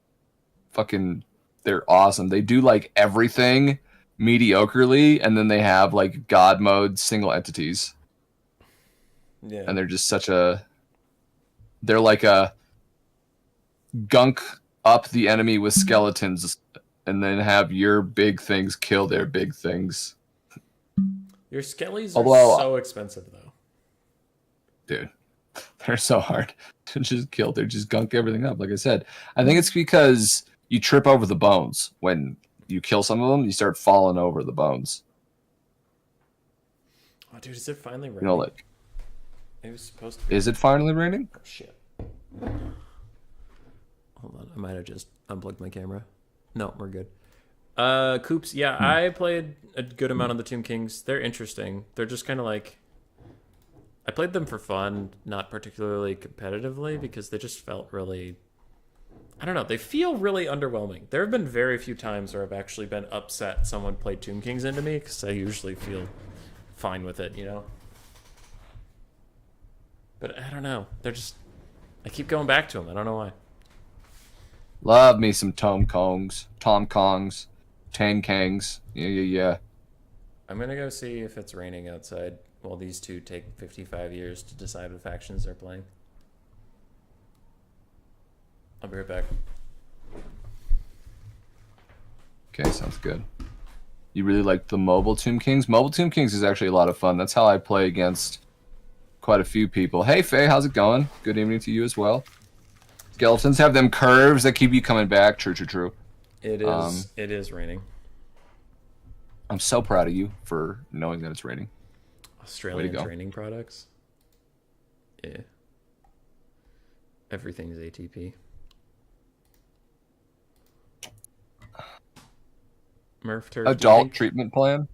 fucking... They're awesome. They do, like, everything mediocrely, and then they have, like, God mode single entities. Yeah. And they're just such a... They're like a... Gunk up the enemy with skeletons, and then have your big things kill their big things. Your skellies are so expensive, though. Dude. They're so hard to just kill. They just gunk everything up. Like I said, I think it's because you trip over the bones when you kill some of them. You start falling over the bones. Oh, dude, is it finally raining? You know, like, it was supposed to be. is it finally raining? Oh, shit. Hold on, I might have just unplugged my camera. No, we're good. Coops, yeah, I played a good amount of the Tomb Kings. They're interesting. They're just kind of like... I played them for fun, not particularly competitively, because they just felt really... I don't know, they feel really underwhelming. There have been very few times where I've actually been upset someone played Tomb Kings into me, because I usually feel fine with it, you know? But I don't know, they're just... I keep going back to them, I don't know why. Love me some Tom Kongs, Tan Kangs. Yeah. I'm gonna go see if it's raining outside while these two take 55 years to decide what factions they're playing. I'll be right back. Okay, sounds good. You really like the mobile Tomb Kings? Mobile Tomb Kings is actually a lot of fun. That's how I play against quite a few people. Hey, Faye, how's it going? Good evening to you as well. Skeletons have them curves that keep you coming back. True. It is raining. I'm so proud of you for knowing that it's raining. Australian training products. Yeah. Everything's ATP. Murph Turk. Adult treatment plan?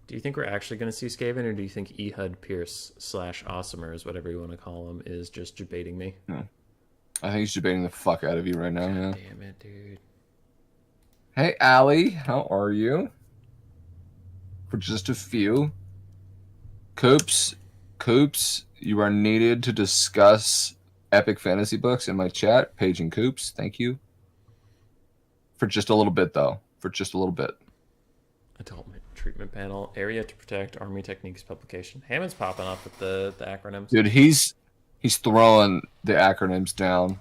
Do you think we're actually going to see Skaven, or do you think Ehud Pierce / Awesomers, whatever you want to call him, is just debating me? No. I think he's debating the fuck out of you right now. God yeah. Damn it, dude. Hey, Allie, how are you? For just a few. Coops, you are needed to discuss epic fantasy books in my chat. Paige and Coops, thank you. For just a little bit, though. For just a little bit. Adult treatment panel. Area to protect. Army techniques publication. Hammond's popping up with the acronyms. Dude, he's throwing the acronyms down.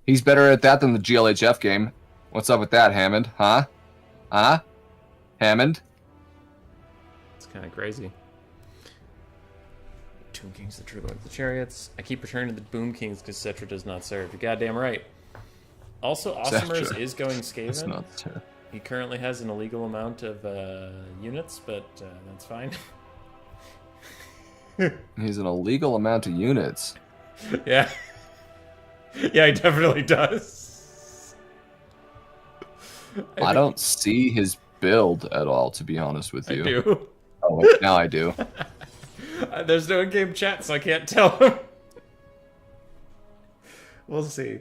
He's better at that than the GLHF game. What's up with that, Hammond? Huh? Hammond? It's kind of crazy. Tomb Kings, the True Lord of the Chariots. I keep returning to the Boom Kings because Cetra does not serve. You're goddamn right. Also, Awesomers is going Skaven. That's not true. He currently has an illegal amount of units, but that's fine. He's an illegal amount of units. Yeah. Yeah, he definitely does. I don't see his build at all, to be honest with you. I do. Oh, wait, now I do. There's no in-game chat, so I can't tell him. We'll see.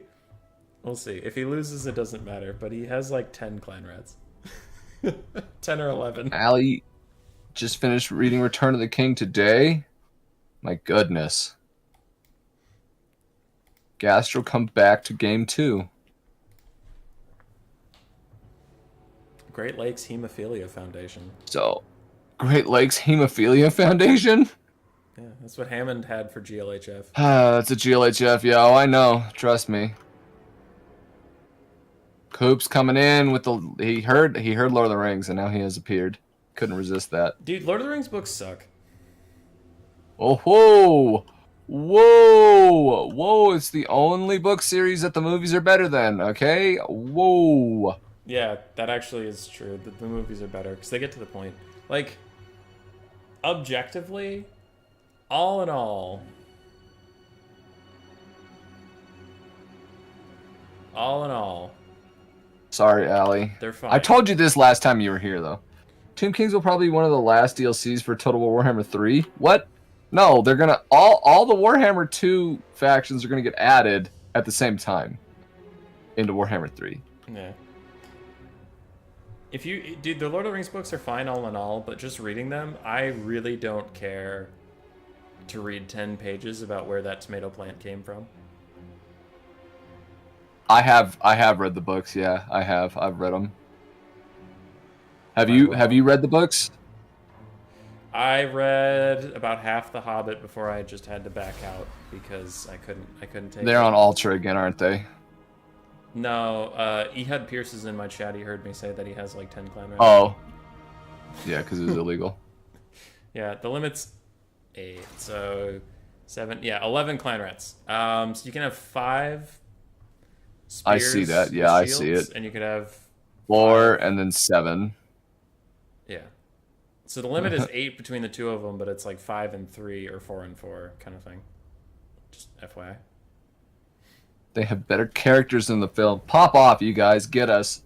We'll see. If he loses, it doesn't matter, but he has like 10 clan rats. 10 or 11. Allie just finished reading Return of the King today. My goodness. Gastro come back to game 2. Great Lakes Hemophilia Foundation. So, Great Lakes Hemophilia Foundation? Yeah, that's what Hammond had for GLHF. That's a GLHF, yo. I know. Trust me. Coop's coming in with the... He heard Lord of the Rings, and now he has appeared. Couldn't resist that. Dude, Lord of the Rings books suck. Oh, whoa! Whoa! It's the only book series that the movies are better than, okay? Whoa! Yeah, that actually is true. The movies are better, because they get to the point. Like, objectively, all in all... Sorry, Allie. They're fine. I told you this last time you were here, though. Tomb Kings will probably be one of the last DLCs for Total War Warhammer 3. What? No, they're gonna... All the Warhammer 2 factions are gonna get added at the same time into Warhammer 3. Yeah. Dude, the Lord of the Rings books are fine all in all, but just reading them, I really don't care to read 10 pages about where that tomato plant came from. I have read the books, yeah. I've read them. Have you read the books? I read about half The Hobbit before I just had to back out because I couldn't take it. They're on Ultra again, aren't they? No, Ehud Pierce is in my chat. He heard me say that he has like 10 clan rats. Oh. Yeah, because it was illegal. Yeah, the limit's 8. So 7, yeah, 11 clan rats. So you can have 5 spears. I see that. Yeah, I see it. And you could have 4 5. and then 7. Yeah. So the limit is 8 between the two of them, but it's like 5 and 3 or 4 and 4 kind of thing. Just FYI. They have better characters in the film. Pop off, you guys. Get us.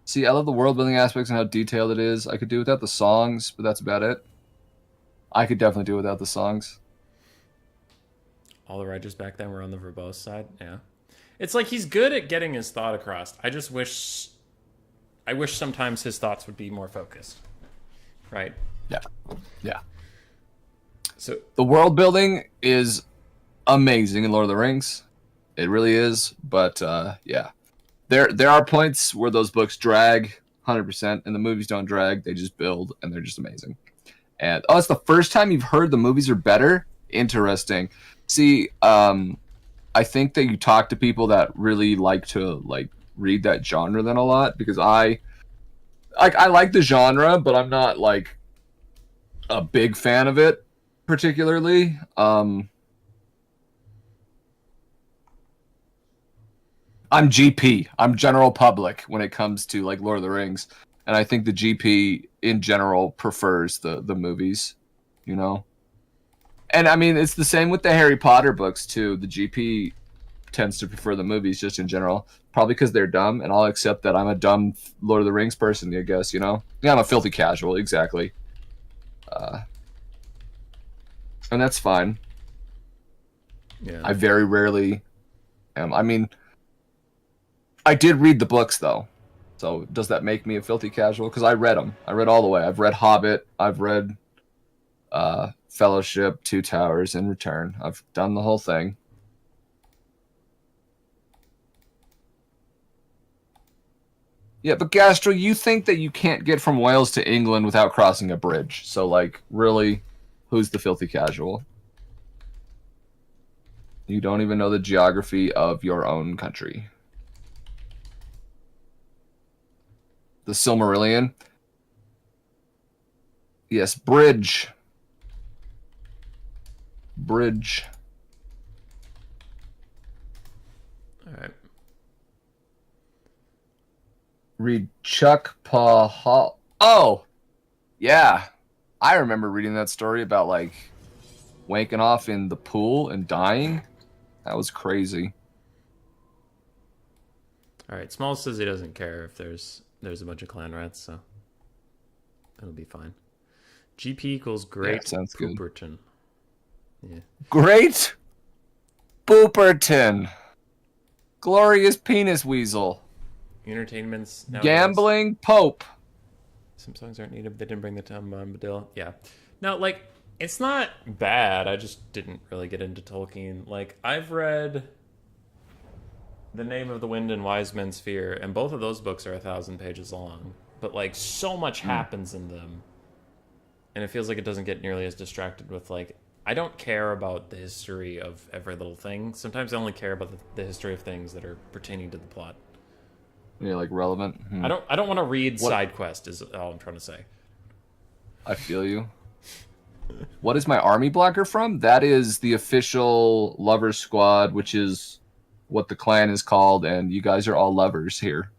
See, I love the world building aspects and how detailed it is. I could do without the songs, but that's about it. I could definitely do without the songs. All the writers back then were on the verbose side. Yeah. It's like he's good at getting his thought across. I wish sometimes his thoughts would be more focused. Right? Yeah. Yeah. So the world building is amazing in Lord of the Rings. It really is, but yeah. There are points where those books drag 100% and the movies don't drag. They just build and they're just amazing. And it's the first time you've heard the movies are better? Interesting. See, I think that you talk to people that really like to read that genre then a lot, because I like the genre, but I'm not like a big fan of it particularly. I'm GP. I'm general public when it comes to like Lord of the Rings, and I think the GP in general prefers the movies, you know. And I mean, it's the same with the Harry Potter books too. The GP tends to prefer the movies just in general, probably because they're dumb, and I'll accept that I'm a dumb Lord of the Rings person, I guess, you know? Yeah, I'm a filthy casual, exactly. And that's fine. yeah. I very rarely am. I mean, I did read the books, though. So does that make me a filthy casual? Because I read them. I read all the way. I've read Hobbit. I've read Fellowship, Two Towers, and Return. I've done the whole thing. Yeah, but Gastro, you think that you can't get from Wales to England without crossing a bridge. So, like, really, who's the filthy casual? You don't even know the geography of your own country. The Silmarillion? Yes, bridge. Bridge. All right. Read Chuck Pahal. Oh, yeah. I remember reading that story about, like, wanking off in the pool and dying. That was crazy. All right. Small says he doesn't care if there's a bunch of clan rats, so it'll be fine. GP equals Great Pooperton. Yeah. Great Pooperton. Glorious penis weasel. Entertainments. Nowadays. Gambling Pope. Some songs aren't needed, but they didn't bring the Tom Bombadil. Yeah. No, like, it's not bad. I just didn't really get into Tolkien. Like, I've read The Name of the Wind and Wise Men's Fear, and both of those books are 1,000 pages long. But, like, so much happens in them. And it feels like it doesn't get nearly as distracted with, like, I don't care about the history of every little thing. Sometimes I only care about the history of things that are pertaining to the plot. Yeah, like relevant. I don't want to read side quest is all I'm trying to say. I feel you. What is my army blocker from? That is the official lover squad, which is what the clan is called, and you guys are all lovers here.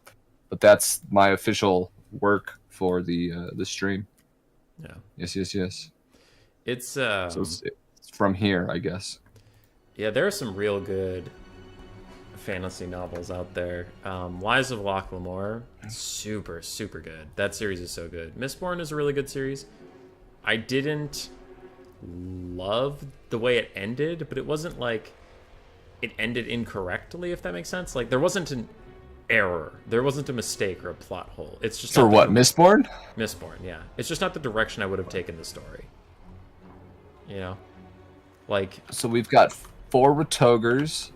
But that's my official work for the stream. Yeah. Yes. It's so it's from here, I guess. Yeah, there are some real good fantasy novels out there. Lies of Loch Lamore, super good. That series is so good. Mistborn is a really good series. I didn't love the way it ended, but it wasn't like it ended incorrectly, if that makes sense. Like, there wasn't an error, there wasn't a mistake or a plot hole. It's just for what, Mistborn? Mistborn, yeah. It's just not the direction I would have taken the story. You know, like, so we've got 4 Retogers.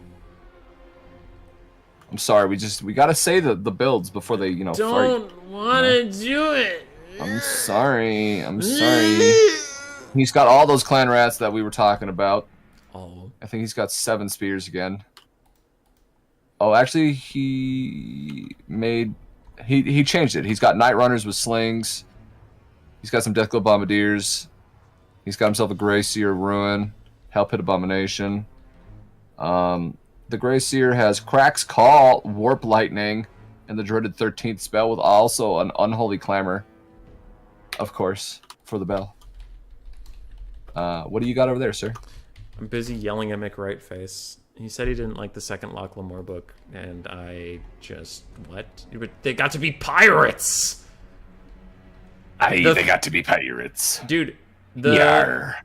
I'm sorry, we gotta say the builds before they, you know. Don't want to do it. I'm sorry. He's got all those clan rats that we were talking about. Oh. I think he's got 7 spears again. Oh, actually, he changed it. He's got Night Runners with slings. He's got some Deathglow Bombardiers. He's got himself a Grey Seer Ruin. Help Hit Abomination. The Grey Seer has Crack's Call, Warp Lightning, and the dreaded 13th spell with also an Unholy Clamor, of course, for the bell. What do you got over there, sir? I'm busy yelling at McRightface. He said he didn't like the second Loch Lamore book, and I just... What? They got to be pirates! They got to be pirates. Dude, the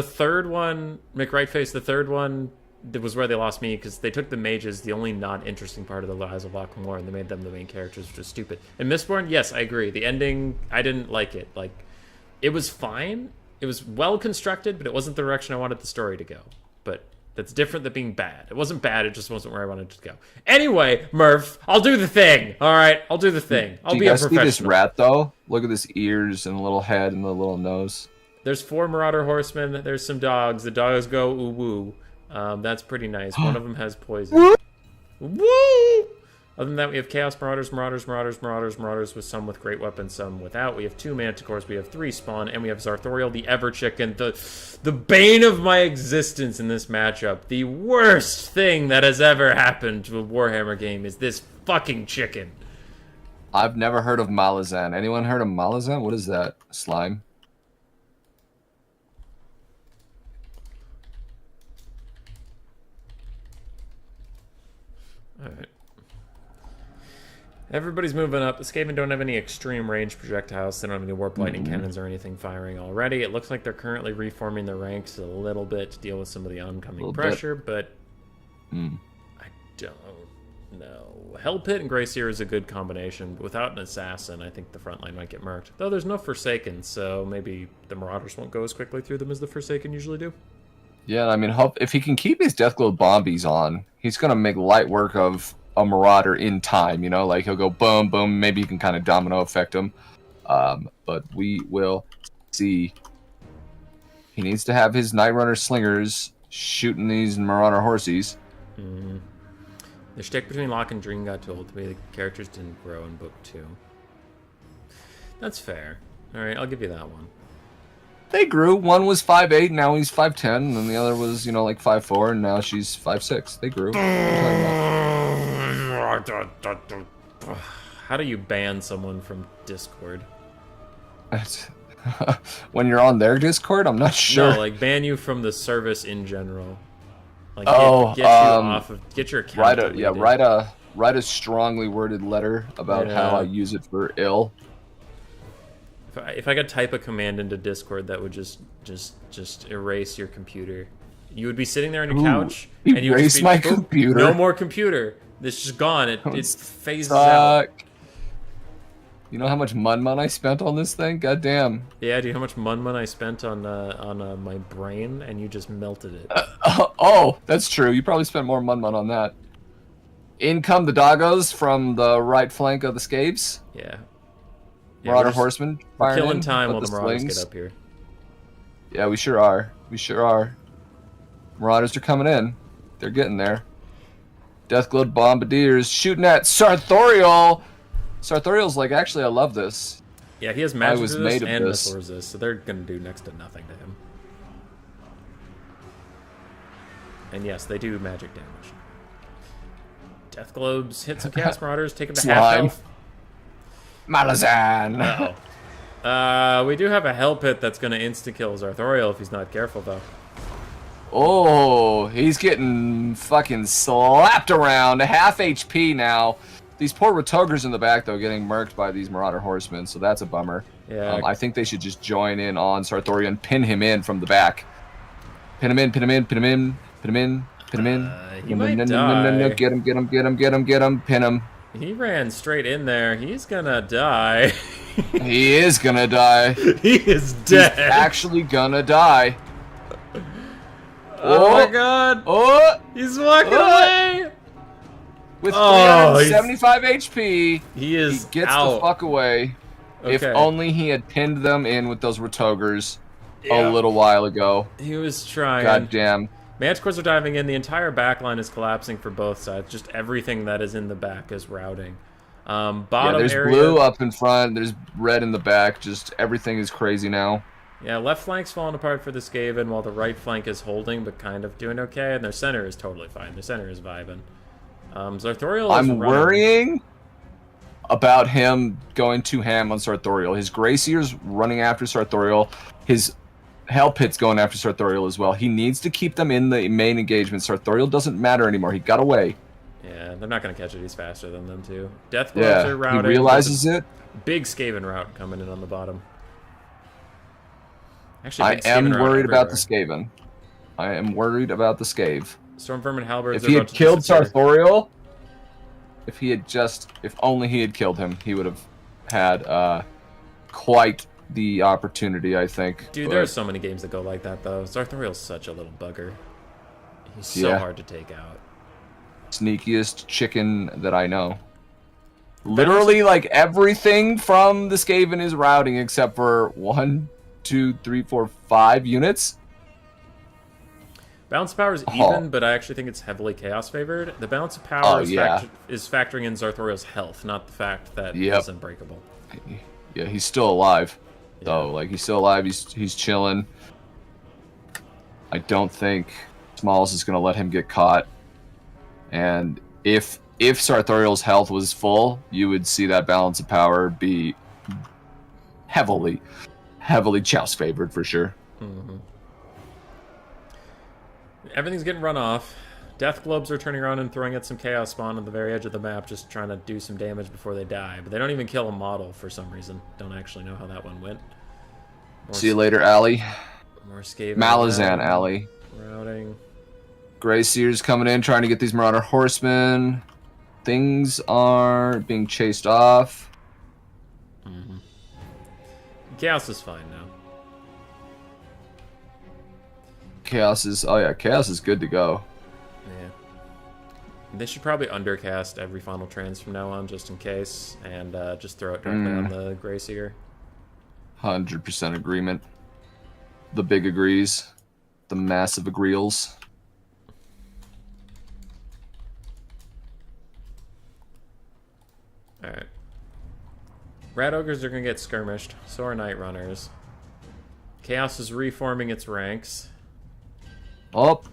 third one, McRightface, the third one... That was where they lost me, because they took the mages, the only not interesting part of the Lives of Loch Lamore, and they made them the main characters, which was stupid. And Mistborn, yes, I agree. The ending, I didn't like it. Like, it was fine. It was well constructed, but it wasn't the direction I wanted the story to go. But that's different than being bad. It wasn't bad, it just wasn't where I wanted it to go. Anyway, Murph, I'll do the thing. All right, I'll do the thing. I'll be a professional. See this rat, though? Look at this ears and the little head and the little nose. There's 4 Marauder Horsemen. There's some dogs. The dogs go ooh-woo. That's pretty nice. One of them has poison. Woo! Other than that, we have Chaos Marauders with some with great weapons, some without. We have 2 Manticores, we have 3 Spawn, and we have Zarthoriel the Ever Chicken, the bane of my existence in this matchup. The worst thing that has ever happened to a Warhammer game is this fucking chicken. I've never heard of Malazan. Anyone heard of Malazan? What is that? Slime? Alright. Everybody's moving up. The Skaven don't have any extreme range projectiles. They don't have any warp lightning cannons or anything firing already. It looks like they're currently reforming their ranks a little bit to deal with some of the oncoming pressure, but I don't know. Hell Pit and Grey Seer is a good combination, but without an assassin, I think the front line might get murked. Though there's no Forsaken, so maybe the Marauders won't go as quickly through them as the Forsaken usually do. Yeah, I mean, if he can keep his Deathglow Bombies on, he's going to make light work of a Marauder in time, you know? Like, he'll go boom, boom, maybe you can kind of domino effect him. But we will see. He needs to have his Night Runner Slingers shooting these Marauder Horsies. The shtick between Locke and Dream got too old to me. The characters didn't grow in Book 2. That's fair. Alright, I'll give you that one. They grew. One was 5'8", now he's 5'10", and then the other was, you know, like 5'4", and now she's 5'6". They grew. How do you ban someone from Discord? When you're on their Discord, I'm not sure. No, like ban you from the service in general. Like get you off of, get your account. Write a strongly worded letter about how I use it for ill. If I could type a command into Discord that would just erase your computer, you would be sitting there on your couch and you would erase my computer. No more computer. It's just gone. It phases out. You know how much mun I spent on this thing? God damn. Yeah, do you know how much mun I spent on my brain, and you just melted it. Oh, that's true. You probably spent more mun on that. In come the doggos from the right flank of the Skaves. Yeah. Marauder Horsemen. We're killing time while the Marauders get up here. Yeah, we sure are. We sure are. Marauders are coming in. They're getting there. Deathglow Bombardiers shooting at Sarthoriel. Sarthoriel's like, actually, I love this. Yeah, he has magic resist and missile resist, so they're going to do next to nothing to him. And yes, they do magic damage. Deathglobes hit some Chaos Marauders, take him to half health. Malazan. We do have a Hell Pit that's going to insta-kill Zarthoriel if he's not careful, though. Oh, he's getting fucking slapped around. Half HP now. These poor Rotogers in the back, though, getting murked by these Marauder Horsemen, so that's a bummer. Yeah. I think they should just join in on Sarthoriel and pin him in from the back. Pin him in, pin him in, pin him in, pin him in, pin him in. He might die. Get him, get him, get him, get him, get him, pin him. He ran straight in there. He's gonna die. He is gonna die. He is dead. He's actually gonna die. Oh my god. Oh! He's walking away. With 375 HP, he gets out. the fuck away. Okay. If only he had pinned them in with those Rotogers a little while ago. He was trying. God damn. Manticores are diving in. The entire back line is collapsing for both sides. Just everything that is in the back is routing. Bottom there's area, blue up in front. There's red in the back. Just everything is crazy now. Yeah, left flank's falling apart for the Skaven, while the right flank is holding, but kind of doing okay, and their center is totally fine. Their center is vibing. Sartorial is I'm running. worrying about him going too ham on Sartorial. His Gracier's running after Sartorial. His Hell Pit's going after Sartorial as well. He needs to keep them in the main engagement. Sartorial doesn't matter anymore. He got away. Yeah, they're not going to catch it. He's faster than them, too. Death Gloves are routing. He realizes it. Big Skaven route coming in on the bottom. Actually, I big am Skaven route worried about the everywhere. Skaven. I am worried about the Scave. Storm Vermin Halberds If are he about had to killed disappear. Sartorial, if only he had killed him, he would have had quite the opportunity, I think. Dude, But there are so many games that go like that, though. Sartorial's such a little bugger. He's so hard to take out. sneakiest chicken that I know. Literally, like, everything from the Skaven is routing except for 1, 2, 3, 4, 5 units. Balance of power is even, but I actually think it's heavily chaos favored. The balance of power is factoring in Sartorial's health, not the fact that he's unbreakable. Yeah, he's still alive. Though, like, he's still alive. He's chilling. I don't think Smalls is gonna let him get caught. And if Sartorial's health was full, you would see that balance of power be heavily Chouse favored for sure. Mm-hmm. Everything's getting run off. Death Globes are turning around and throwing at some Chaos Spawn on the very edge of the map, just trying to do some damage before they die. But they don't even kill a model for some reason. Don't actually know how that one went. See you later, Alley. More Skaven. Malazan Alley. Routing. Gracier's coming in, trying to get these Marauder Horsemen. Things are being chased off. Mm-hmm. Chaos is fine now. Chaos is good to go. Yeah. They should probably undercast every final trans from now on, just in case, and just throw it directly on the Gracier. 100% agreement. The big agrees. The massive agreeals. Alright. Rat Ogres are going to get skirmished. So are Night Runners. Chaos is reforming its ranks. Oh.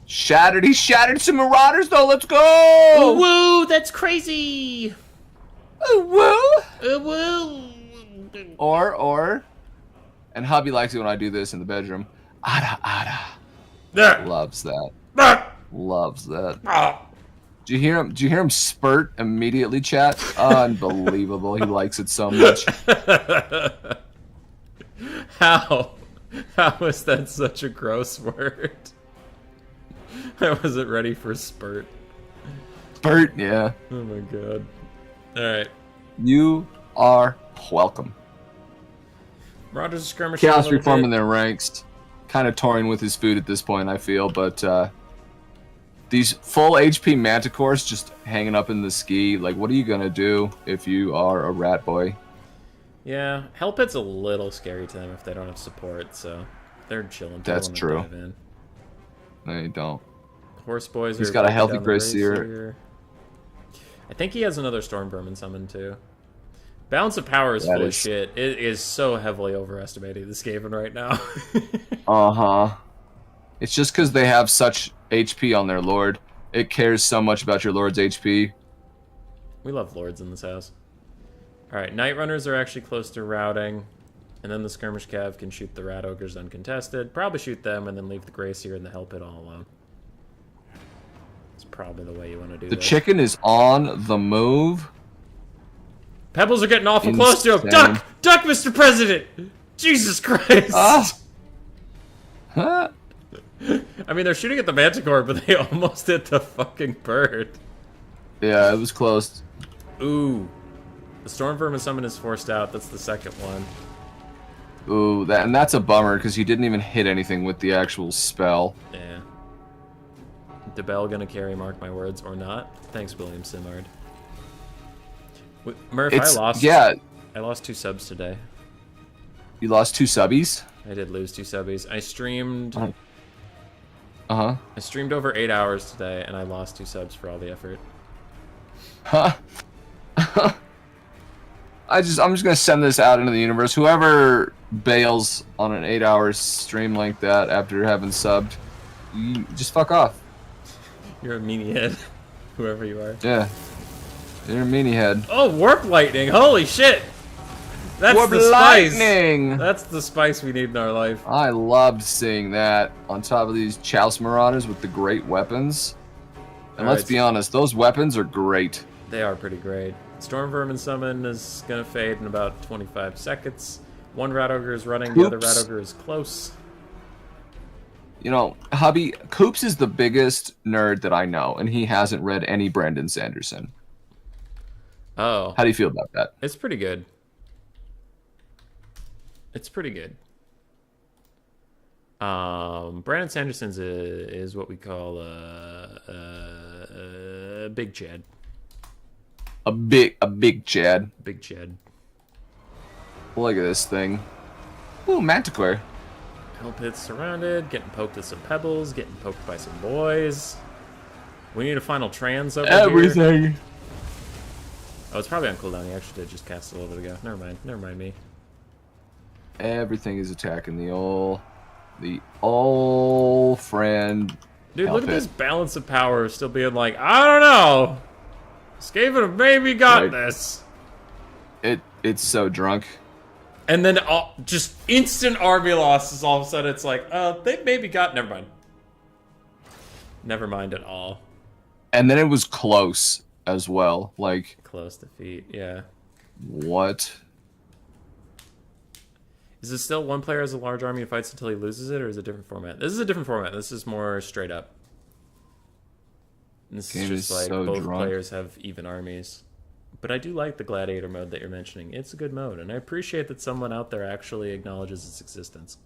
Shattered. He shattered some Marauders, though. Let's go! Woo! That's crazy! Woo! Woo! Or. And hubby likes it when I do this in the bedroom. Ada. Loves that. Loves that. Do you hear him? Do you hear him spurt immediately, chat? Unbelievable. He likes it so much. How? How is that such a gross word? I wasn't ready for spurt. Spurt, yeah. Oh my god. Alright. You are welcome. Rogers skirmish. Chaos reforming their ranks. Kind of toying with his food at this point, I feel, but these full HP Manticores just hanging up in the ski. Like, what are you gonna do if you are a rat boy? Yeah, Hellpit's a little scary to them if they don't have support, so they're chilling. That's true. No, you don't. Horse boys. He's got a healthy Gracier. I think he has another Storm Vermin summon too. Balance of power is full of shit. It is so heavily overestimating the Skaven right now. It's just because they have such HP on their Lord. It cares so much about your Lord's HP. We love Lords in this house. Alright, Night Runners are actually close to routing. And then the Skirmish Cav can shoot the Rat Ogres uncontested. Probably shoot them and then leave the Gracier and the Hell Pit all alone. It's probably the way you want to do The this. chicken is on the move. Pebbles are getting awful close to him. Duck! Duck, Mr. President! Jesus Christ! Huh? I mean, they're shooting at the Manticore, but they almost hit the fucking bird. Yeah, it was close. Ooh. The Storm Vermin summon is forced out. That's the second one. Ooh, that's a bummer, because he didn't even hit anything with the actual spell. Yeah. DeBell gonna carry, mark my words, or not. Thanks, William Simard. Murph, I lost 2 subs today. You lost 2 subbies? I did lose 2 subbies. I streamed... I streamed over 8 hours today, and I lost 2 subs for all the effort. Huh? I'm just gonna send this out into the universe. Whoever bails on an 8-hour stream like that after having subbed, you just fuck off. You're a meanie head, whoever you are. Yeah, you're a meanie head. Oh, warp lightning! Holy shit! That's Warp the spice. lightning. That's the spice we need in our life. I loved seeing that on top of these Chouse Marauders with the great weapons. And let's be honest, those weapons are great. They are pretty great. Storm Vermin Summon is gonna fade in about 25 seconds. One Rat Ogre is running, the other Rat Ogre is close. You know, hubby, Coops is the biggest nerd that I know, and he hasn't read any Brandon Sanderson. Oh. How do you feel about that? It's pretty good. It's pretty good. Brandon Sanderson's is what we call a big Chad. A big Chad. Big Chad. Look at this thing. Ooh, Manticore. Hell Pit's surrounded, getting poked with some pebbles, getting poked by some boys. We need a final trans over here. Everything. Oh, it's probably on cooldown. He actually did just cast a little bit ago. Never mind. Never mind me. Everything is attacking the old friend. Dude, look at this balance of power still being like, I don't know. Skaven have maybe got this. It's so drunk. And then just instant army losses. All of a sudden, it's like, they maybe got. Never mind. Never mind at all. And then it was close as well. Like close defeat. Yeah. What? Is it still one player has a large army and fights until he loses it, or is it a different format? This is a different format. This is more straight up. This is just like so both drunk. players have even armies. But I do like the Gladiator mode that you're mentioning. It's a good mode, and I appreciate that someone out there actually acknowledges its existence.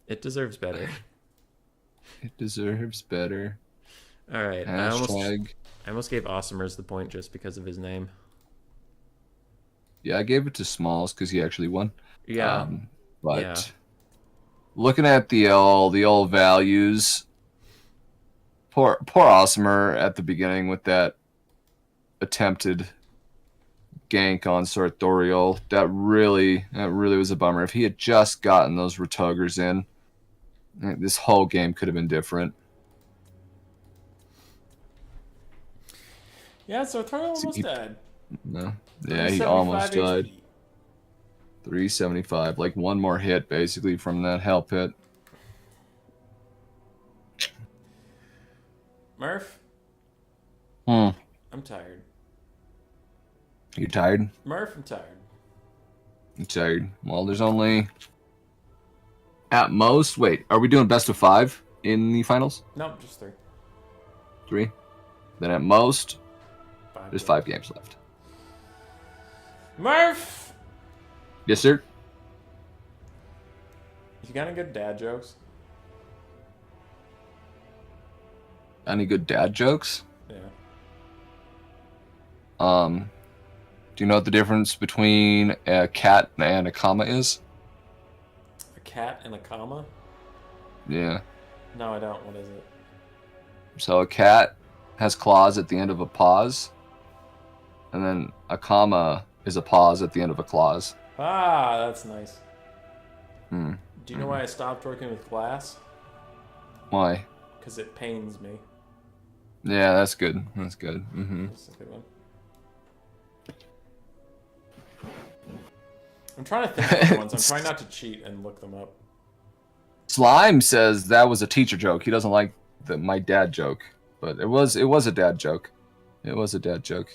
It deserves better. It deserves better. All right, Hashtag. I almost gave Awesomers the point just because of his name. Yeah, I gave it to Smalls because he actually won. Yeah, but yeah. Looking at the old values, poor Awesomer at the beginning with that attempted gank on Sartorial. That really was a bummer. If he had just gotten those Retogers in, this whole game could have been different. Yeah, Sartorial almost died. No. Yeah, he almost died. 375. Like one more hit, basically, from that hell pit. Murph? I'm tired. You tired? Murph, I'm tired. I'm tired. Well, there's only... At most... Wait, are we doing best of 5 in the finals? No, just 3. 3? Then at most, 5 there's 5 games left. Murph! Yes, sir? You got any good dad jokes? Any good dad jokes? Yeah. Do you know what the difference between a cat and a comma is? A cat and a comma? Yeah. No, I don't. What is it? So a cat has claws at the end of a pause, and then a comma is a pause at the end of a clause. Ah, that's nice. Hmm. Do you know why I stopped working with glass? Why? Because it pains me. Yeah, that's good. That's good. Mm-hmm. That's a good one. I'm trying to think of ones. I'm trying not to cheat and look them up. Slime says that was a teacher joke. He doesn't like my dad joke, but it was a dad joke. It was a dad joke.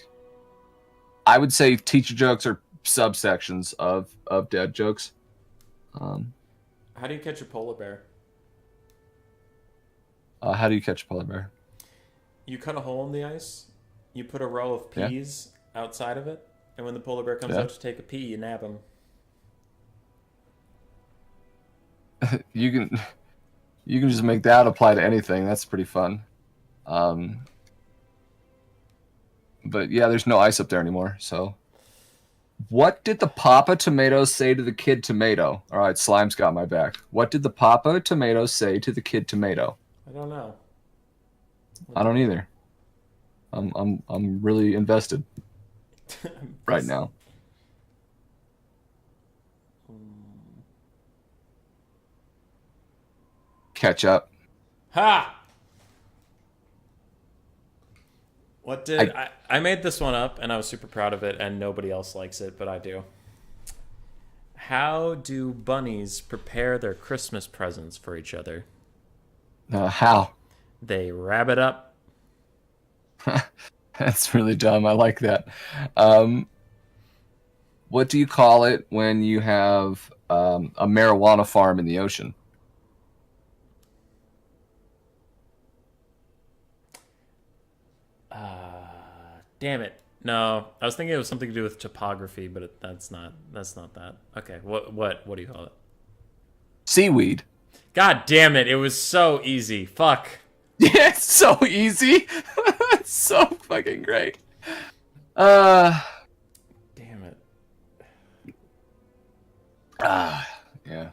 I would say teacher jokes are subsections of dad jokes. How do you catch a polar bear? How do you catch a polar bear? You cut a hole in the ice, you put a row of peas outside of it, and when the polar bear comes out to take a pee, you nab him. You can just make that apply to anything. That's pretty fun. But yeah, there's no ice up there anymore. So, what did the Papa Tomato say to the Kid Tomato? All right, Slime's got my back. What did the Papa Tomato say to the Kid Tomato? I don't know. I don't either. I'm really invested. right now. Catch up. Ha! What did I made this one up and I was super proud of it and nobody else likes it, but I do. How do bunnies prepare their Christmas presents for each other? How? They wrap it up. That's really dumb. I like that. What do you call it when you have a marijuana farm in the ocean? Damn it. No, I was thinking it was something to do with topography, but that's not that. Okay, what do you call it? Seaweed. God damn it, it was so easy. Fuck. Yeah, it's so easy. It's so fucking great. Damn it. Yeah.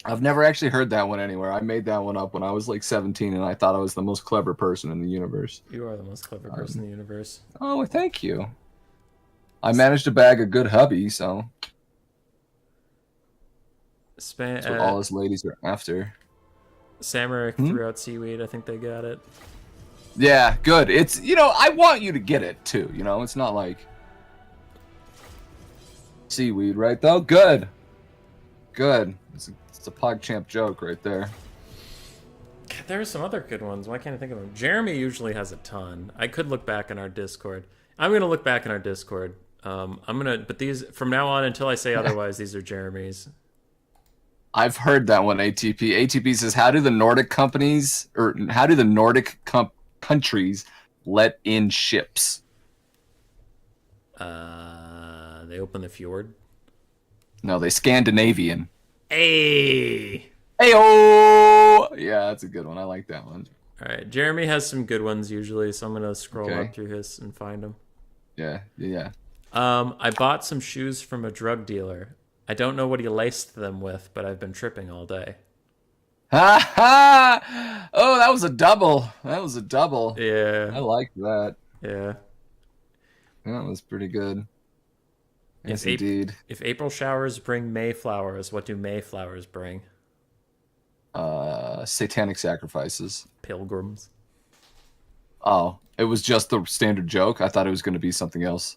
I've never actually heard that one anywhere. I made that one up when I was like 17 and I thought I was the most clever person in the universe. You are the most clever person in the universe. Oh, thank you. I managed to bag a good hubby, so that's what all us ladies are after. Samaric threw out seaweed. I think they got it. Yeah, good. It's, I want you to get it too. It's not like seaweed, right? Though, good. It's a PogChamp joke right there. There are some other good ones. Why can't I think of them? Jeremy usually has a ton. I could look back in our Discord. I'm gonna look back in our Discord. But these from now on until I say otherwise, these are Jeremy's. I've heard that one. ATP says, how do the Nordic countries let in ships? They open the fjord. No, they Scandinavian. Hey! Hey-oh! Yeah, that's a good one. I like that one. All right, Jeremy has some good ones usually, so I'm gonna scroll up through his and find them. Yeah. I bought some shoes from a drug dealer. I don't know what he laced them with, but I've been tripping all day. Ha ha! Oh, that was a double. Yeah. I like that. Yeah. That was pretty good. Yes, indeed. If April showers bring Mayflowers, what do Mayflowers bring? Satanic sacrifices. Pilgrims. Oh, it was just the standard joke? I thought it was going to be something else.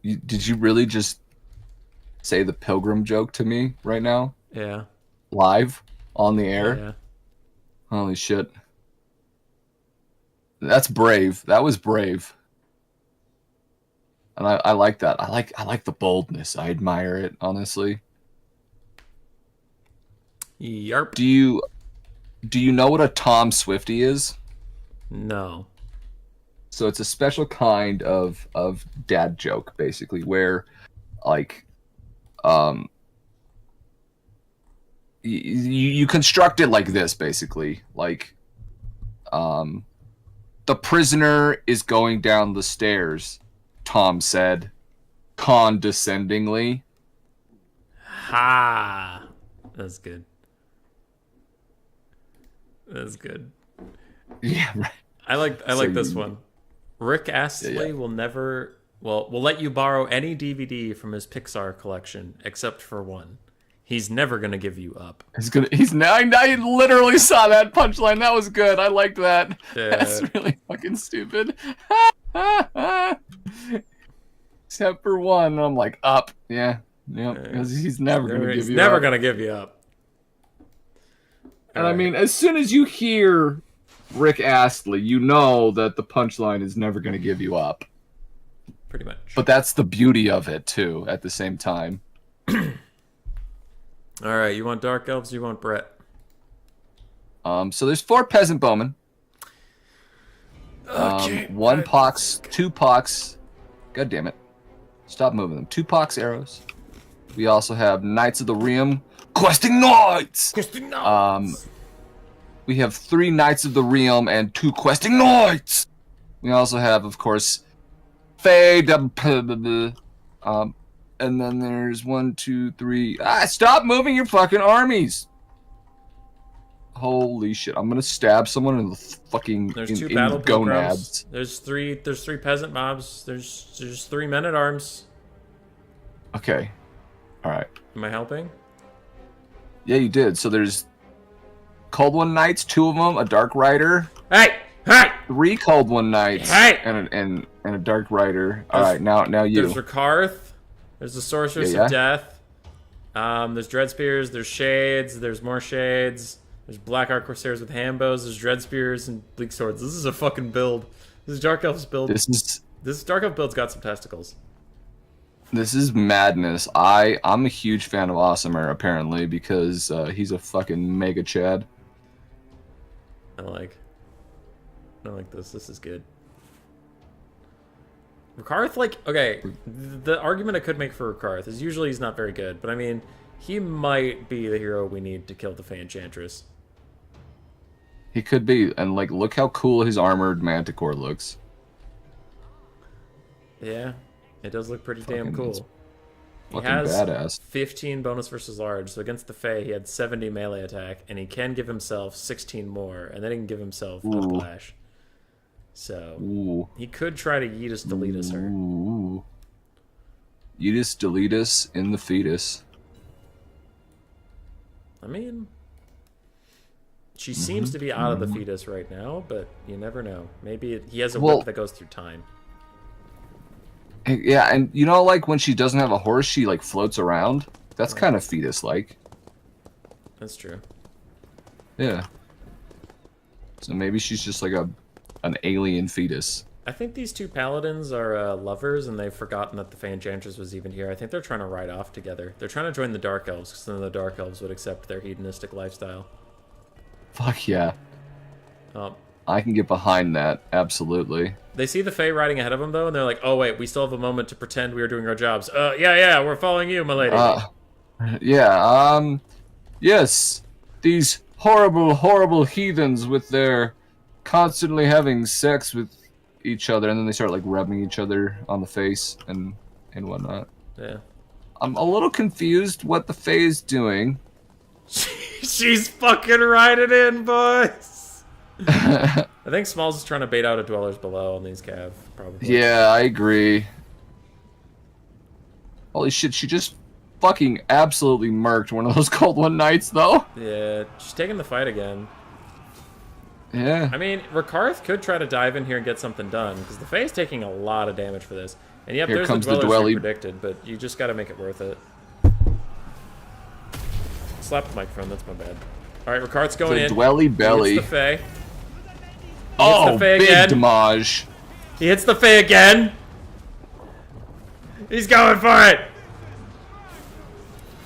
Did you really just say the pilgrim joke to me right now? Yeah. Live? On the air? Yeah. Holy shit. That's brave. That was brave. And I like that. I like the boldness. I admire it, honestly. Yarp. Do you know what a Tom Swiftie is? No. So it's a special kind of dad joke, basically, where you construct it like this, basically. The prisoner is going down the stairs, Tom said, condescendingly. Ha! That's good. Yeah, right. I like this one. Rick Astley will let you borrow any DVD from his Pixar collection except for one. He's never gonna give you up. I literally saw that punchline. That was good. I liked that. Yeah. That's really fucking stupid. Except for one. I'm like, up. Yeah. Because he's never gonna give you up. He's never gonna give you up. And I mean, as soon as you hear Rick Astley, you know that the punchline is never gonna give you up. Pretty much. But that's the beauty of it too, at the same time. All right, you want Dark Elves, you want Brett? So there's 4 peasant bowmen. Okay. 1 pox, 2 pox. God damn it. Stop moving them. 2 pox arrows. We also have Knights of the Realm. Questing Knights! We have 3 Knights of the Realm and 2 Questing Knights! We also have, of course, Fade. And then there's 1, 2, 3. Stop moving your fucking armies! Holy shit! I'm gonna stab someone in the fucking There's two in battle the pilgrims. gonads. There's three peasant mobs. There's 3 men at arms. Okay. All right. Am I helping? Yeah, you did. So there's Cold One Knights, 2 of them, a Dark Rider, Hey! Hey! 3 Cold One Knights, Hey! and a Dark Rider. All right, now you. There's Rakarth. There's the Sorceress Yeah. of Death. There's Dread Spears. There's Shades. There's more Shades. There's Black Arc Corsairs with Handbows. There's Dread Spears and Bleak Swords. This is a fucking build. This is Dark Elf's build. This Dark Elf build's got some testicles. This is madness. I'm a huge fan of Awesomer apparently because he's a fucking mega chad. I like this. This is good. Rakarth, like, okay, the argument I could make for Rakarth is usually he's not very good, but I mean, he might be the hero we need to kill the Fey Enchantress. He could be, and like, look how cool his armored Manticore looks. Yeah, it does look pretty damn cool. He Fucking has badass. 15 bonus versus large, so against the Fey he had 70 melee attack, and he can give himself 16 more, and then he can give himself Whiplash. So, he could try to Yeetus Deletus her. Ooh. Yeetus Deletus in the fetus. I mean, she seems to be out of the fetus right now, but you never know. Maybe he has a whip that goes through time. Yeah, and you know, like when she doesn't have a horse, she like floats around. That's kind of fetus-like. That's true. Yeah. So maybe she's just like an alien fetus. I think these 2 paladins are lovers, and they've forgotten that the Fey Enchantress was even here. I think they're trying to ride off together. They're trying to join the Dark Elves, because then the Dark Elves would accept their hedonistic lifestyle. Fuck yeah. I can get behind that, absolutely. They see the Fey riding ahead of them, though, and they're like, oh, wait, we still have a moment to pretend we are doing our jobs. Yeah, we're following you, my lady. Yes, these horrible heathens with their constantly having sex with each other, and then they start, like, rubbing each other on the face and whatnot. Yeah. I'm a little confused what the Fae is doing. She's fucking riding in, boys! I think Smalls is trying to bait out a Dwellers Below on these cav, probably. Yeah, I agree. Holy shit, she just fucking absolutely murked one of those Cold One Knights, though. Yeah, she's taking the fight again. Yeah. I mean, Rakarth could try to dive in here and get something done, because the Fae's taking a lot of damage for this. And yep, Here there's comes the the Dwellers we Dwelly. predicted, but you just gotta make it worth it. Slap the microphone, that's my bad. Alright, Rakarth's going in. Dwelly belly. He hits the Fae. Oh, Fae big again. damage. He hits the Fae again! He's going for it!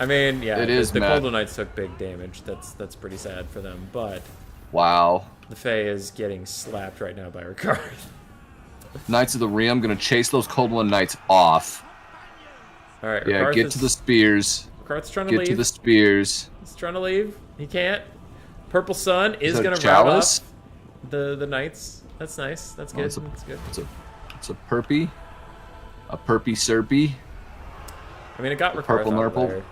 I mean, yeah, the Cold One Knights took big damage. That's pretty sad for them, but... Wow. The Fae is getting slapped right now by Rakarth. Knights of the Realm gonna chase those Cold One Knights off. Alright, Yeah, Rakarth get to the spears. Rakarth's trying to leave. Get to the spears. He's trying to leave. He can't. Purple Sun is that going to rout Chalice? off the Knights. That's nice. That's good. That's good. It's a perpy. A perpy serpy. I mean, it got Rakarth Purple out of Nurple. there.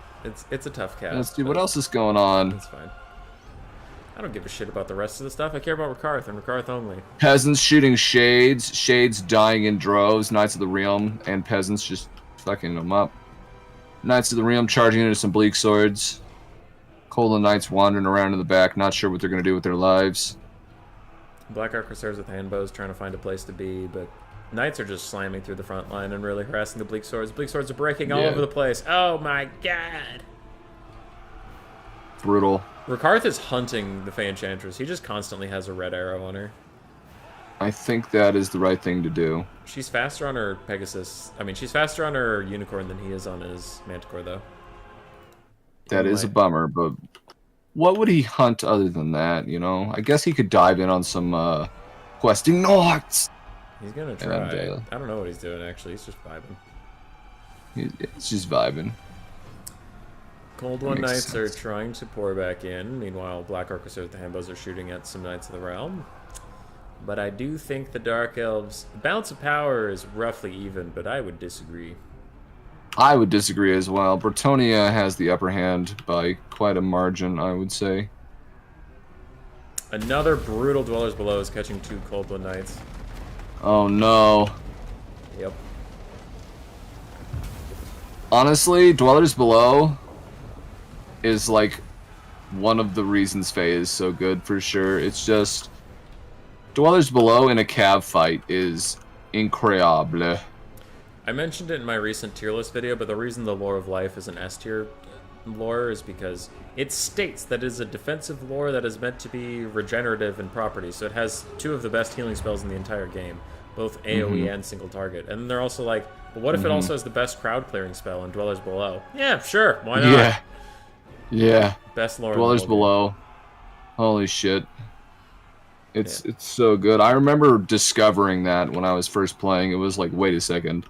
It's a tough cast. Let's see what else is going on. It's fine. I don't give a shit about the rest of the stuff. I care about Rakarth and Rakarth only. Peasants shooting shades. Shades dying in droves. Knights of the Realm and peasants just fucking them up. Knights of the Realm charging into some bleak swords. Cold One Knights wandering around in the back, not sure what they're going to do with their lives. Black Arc Corsairs with handbows trying to find a place to be, but Knights are just slamming through the front line and really harassing the Bleak Swords. Bleak Swords are breaking all over the place. Oh my god! Brutal. Rakarth is hunting the Fey Enchantress. He just constantly has a red arrow on her. I think that is the right thing to do. She's faster on her Pegasus. I mean, she's faster on her Unicorn than he is on his Manticore, though. That is a bummer, but what would he hunt other than that, you know? I guess he could dive in on some questing Knights. He's gonna try. And, I don't know what he's doing, actually. He's just vibing. It's just vibing. Cold One Knights are trying to pour back in. Meanwhile, Black Orcus with the Handbows are shooting at some Knights of the Realm. But I do think the Dark Elves... The balance of power is roughly even, but I would disagree. I would disagree as well. Bretonia has the upper hand by quite a margin, I would say. Another brutal Dwellers Below is catching 2 Cold Blood Knights. Oh no. Yep. Honestly, Dwellers Below is like one of the reasons Faye is so good for sure. It's just Dwellers Below in a cav fight is incredible. I mentioned it in my recent tier list video, but the reason the Lore of Life is an S tier lore is because it states that it is a defensive lore that is meant to be regenerative in property. So it has 2 of the best healing spells in the entire game, both AoE and single target. And they're also like, but what if it also has the best crowd clearing spell in Dwellers Below? Yeah, sure, why not? Yeah. Best lore. Dwellers Below. Holy shit. It's so good. I remember discovering that when I was first playing. It was like, wait a second.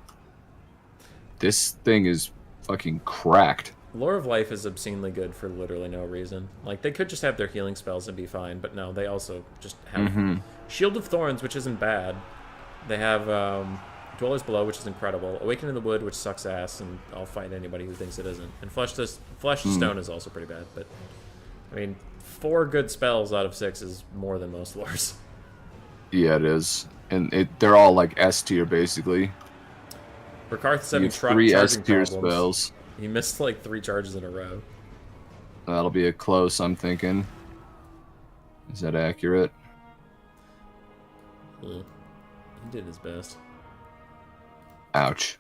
This thing is fucking cracked. Lore of Life is obscenely good for literally no reason. Like, they could just have their healing spells and be fine, but no, they also just have Shield of Thorns, which isn't bad. They have Dwellers Below, which is incredible. Awakening the Wood, which sucks ass, and I'll fight anybody who thinks it isn't. And Flesh to Stone is also pretty bad, but I mean, 4 good spells out of 6 is more than most lores. Yeah, it is. And they're all like S tier, basically. Rakarth's having 3 S charging tier problems. spells. He missed like 3 charges in a row. That'll be a close, I'm thinking. Is that accurate? He did his best. Ouch.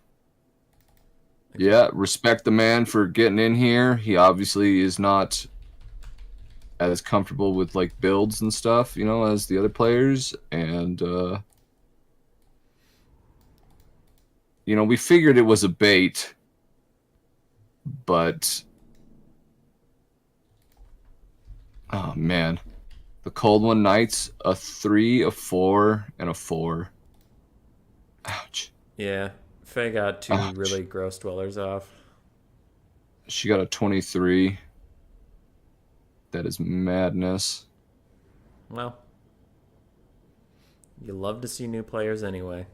Yeah, respect the man for getting in here. He obviously is not as comfortable with like builds and stuff, you know, as the other players. And you know, we figured it was a bait, but oh man, the Cold One Knights, a 3, a 4, and a 4. Ouch. Yeah, Faye got 2 Ouch. really gross dwellers off. She got a 23. That is madness. Well, you love to see new players anyway.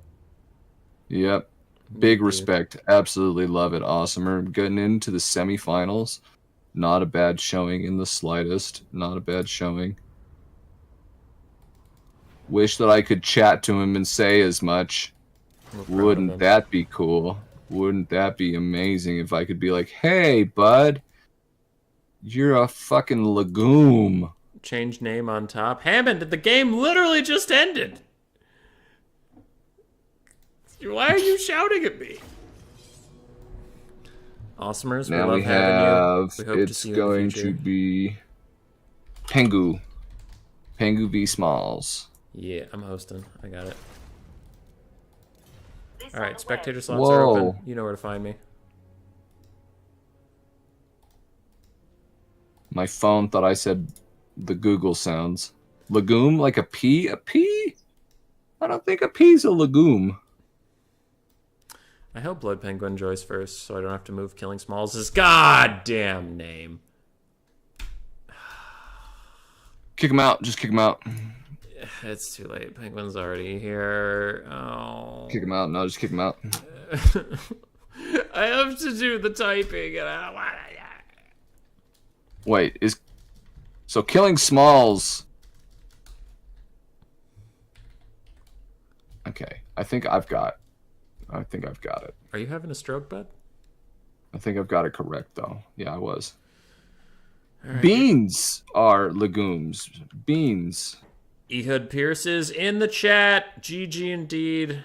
Yep. Big respect. Absolutely love it. Awesomer. Getting into the semifinals. Not a bad showing in the slightest. Not a bad showing. Wish that I could chat to him and say as much. Wouldn't that be cool? Wouldn't that be amazing if I could be like, hey, bud, you're a fucking legume. Change name on top. Hammond, the game literally just ended. Why are you shouting at me? Awesomers, Now we love having you. We hope to it's see you going in the future. to be Pengu. Pengu v Smalls. Yeah, I'm hosting. I got it. Alright, spectator slots Whoa. are open. You know where to find me. My phone thought I said the Google sounds. Legume? Like a pea? A pea? I don't think a pea's a legume. I hope Blood Penguin joins first, so I don't have to move Killing Smalls' goddamn name. Kick him out. Just kick him out. It's too late. Penguin's already here. Oh. Kick him out. No, just kick him out. I have to do the typing, and I don't want to. Wait, is... So killing Smalls... Okay, I think I've got it. Are you having a stroke, bud? I think I've got it correct, though. Yeah, I was. Right. Beans are legumes. Beans. Ehud Pierce is in the chat. GG indeed.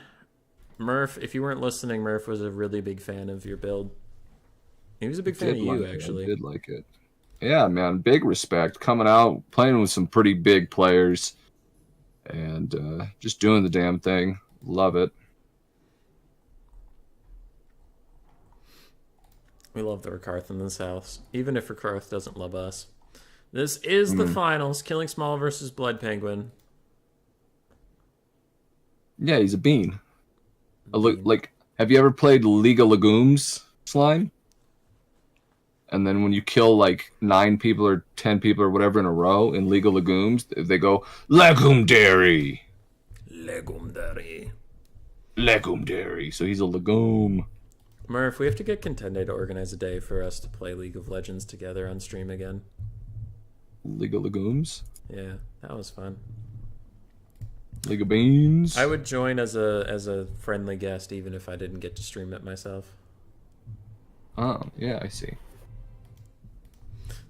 Murph, if you weren't listening, Murph was a really big fan of your build. He was a big fan of you, actually. I did like it. Yeah, man, big respect. Coming out, playing with some pretty big players, and just doing the damn thing. Love it. We love the Rakarth in this house, even if Rakarth doesn't love us. This is the finals. Killing Small versus Blood Yeah, he's a bean. Like, have you ever played League of Legumes, Slime? And then when you kill like 9 people or 10 people or whatever in a row in League of Legumes, they go Legumdary. Legumdary. Legumdary. So he's a legume. Murph, we have to get Contende to organize a day for us to play League of Legends together on stream again. League of Legumes? Yeah. That was fun. League of Beans. I would join as a friendly guest even if I didn't get to stream it myself. Oh, yeah, I see.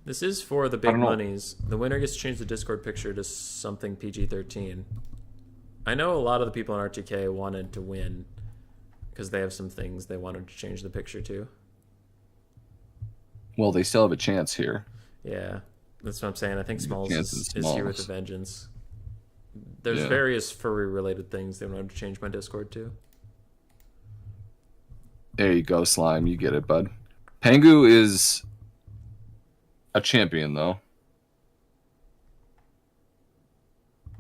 This is for the big monies. The winner gets to change the Discord picture to something PG-13. I know a lot of the people in RTK wanted to win because they have some things they wanted to change the picture to. Well, they still have a chance here. Yeah, that's what I'm saying. I think Smalls is Smalls. here with a vengeance. There's various furry-related things they wanted to change my Discord to. There you go, Slime. You get it, bud. Pengu is a champion, though.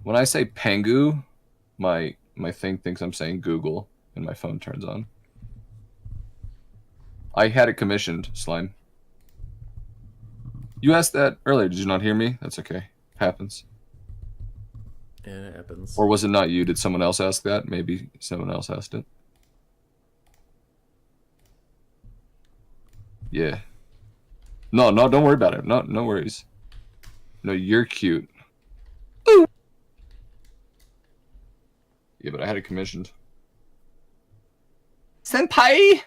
When I say Pengu, my thing thinks I'm saying Google, and my phone turns on. I had it commissioned, Slime. You asked that earlier. Did you not hear me? That's okay. Happens. Yeah, it happens. Or was it not you? Did someone else ask that? Maybe someone else asked it. Yeah. No, don't worry about it. No worries. No, you're cute. Ooh. Yeah, but I had it commissioned. Senpai!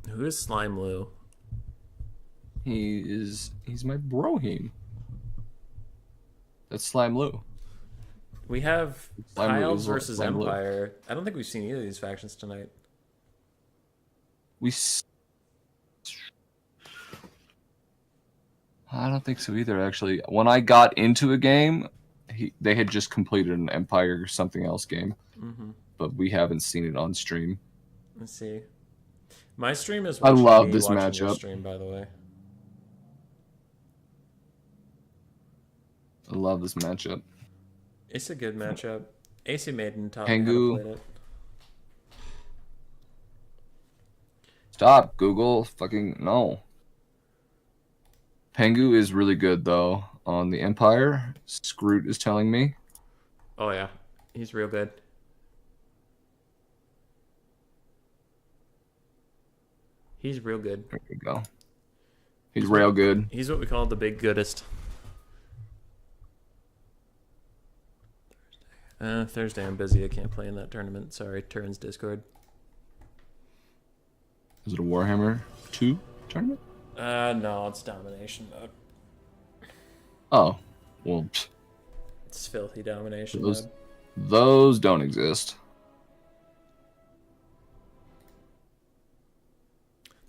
Who is Slime Lou? He's my brohim. That's Slime Lou. We have Slime Lou Elves is versus Slime Lou. Empire. I don't think we've seen either of these factions tonight. I don't think so either, actually. When I got into a game, they had just completed an Empire or something else game. Mm-hmm. But we haven't seen it on stream. Let's see. My stream is I watching love me this watching your matchup. stream, by the way. I love this matchup. It's a good matchup. AC Maiden taught Pengu. me how to play it. Stop, Google. Fucking no. Pengu is really good, though, on the Empire. Scroot is telling me. Oh, yeah. He's real good. He's real good. There we go. He's real good. He's what we call the big goodest. Thursday I'm busy. I can't play in that tournament. Sorry, Turin's Discord. Is it a Warhammer 2 tournament? No, it's domination mode. Oh, well, It's filthy domination those, mode. those don't exist.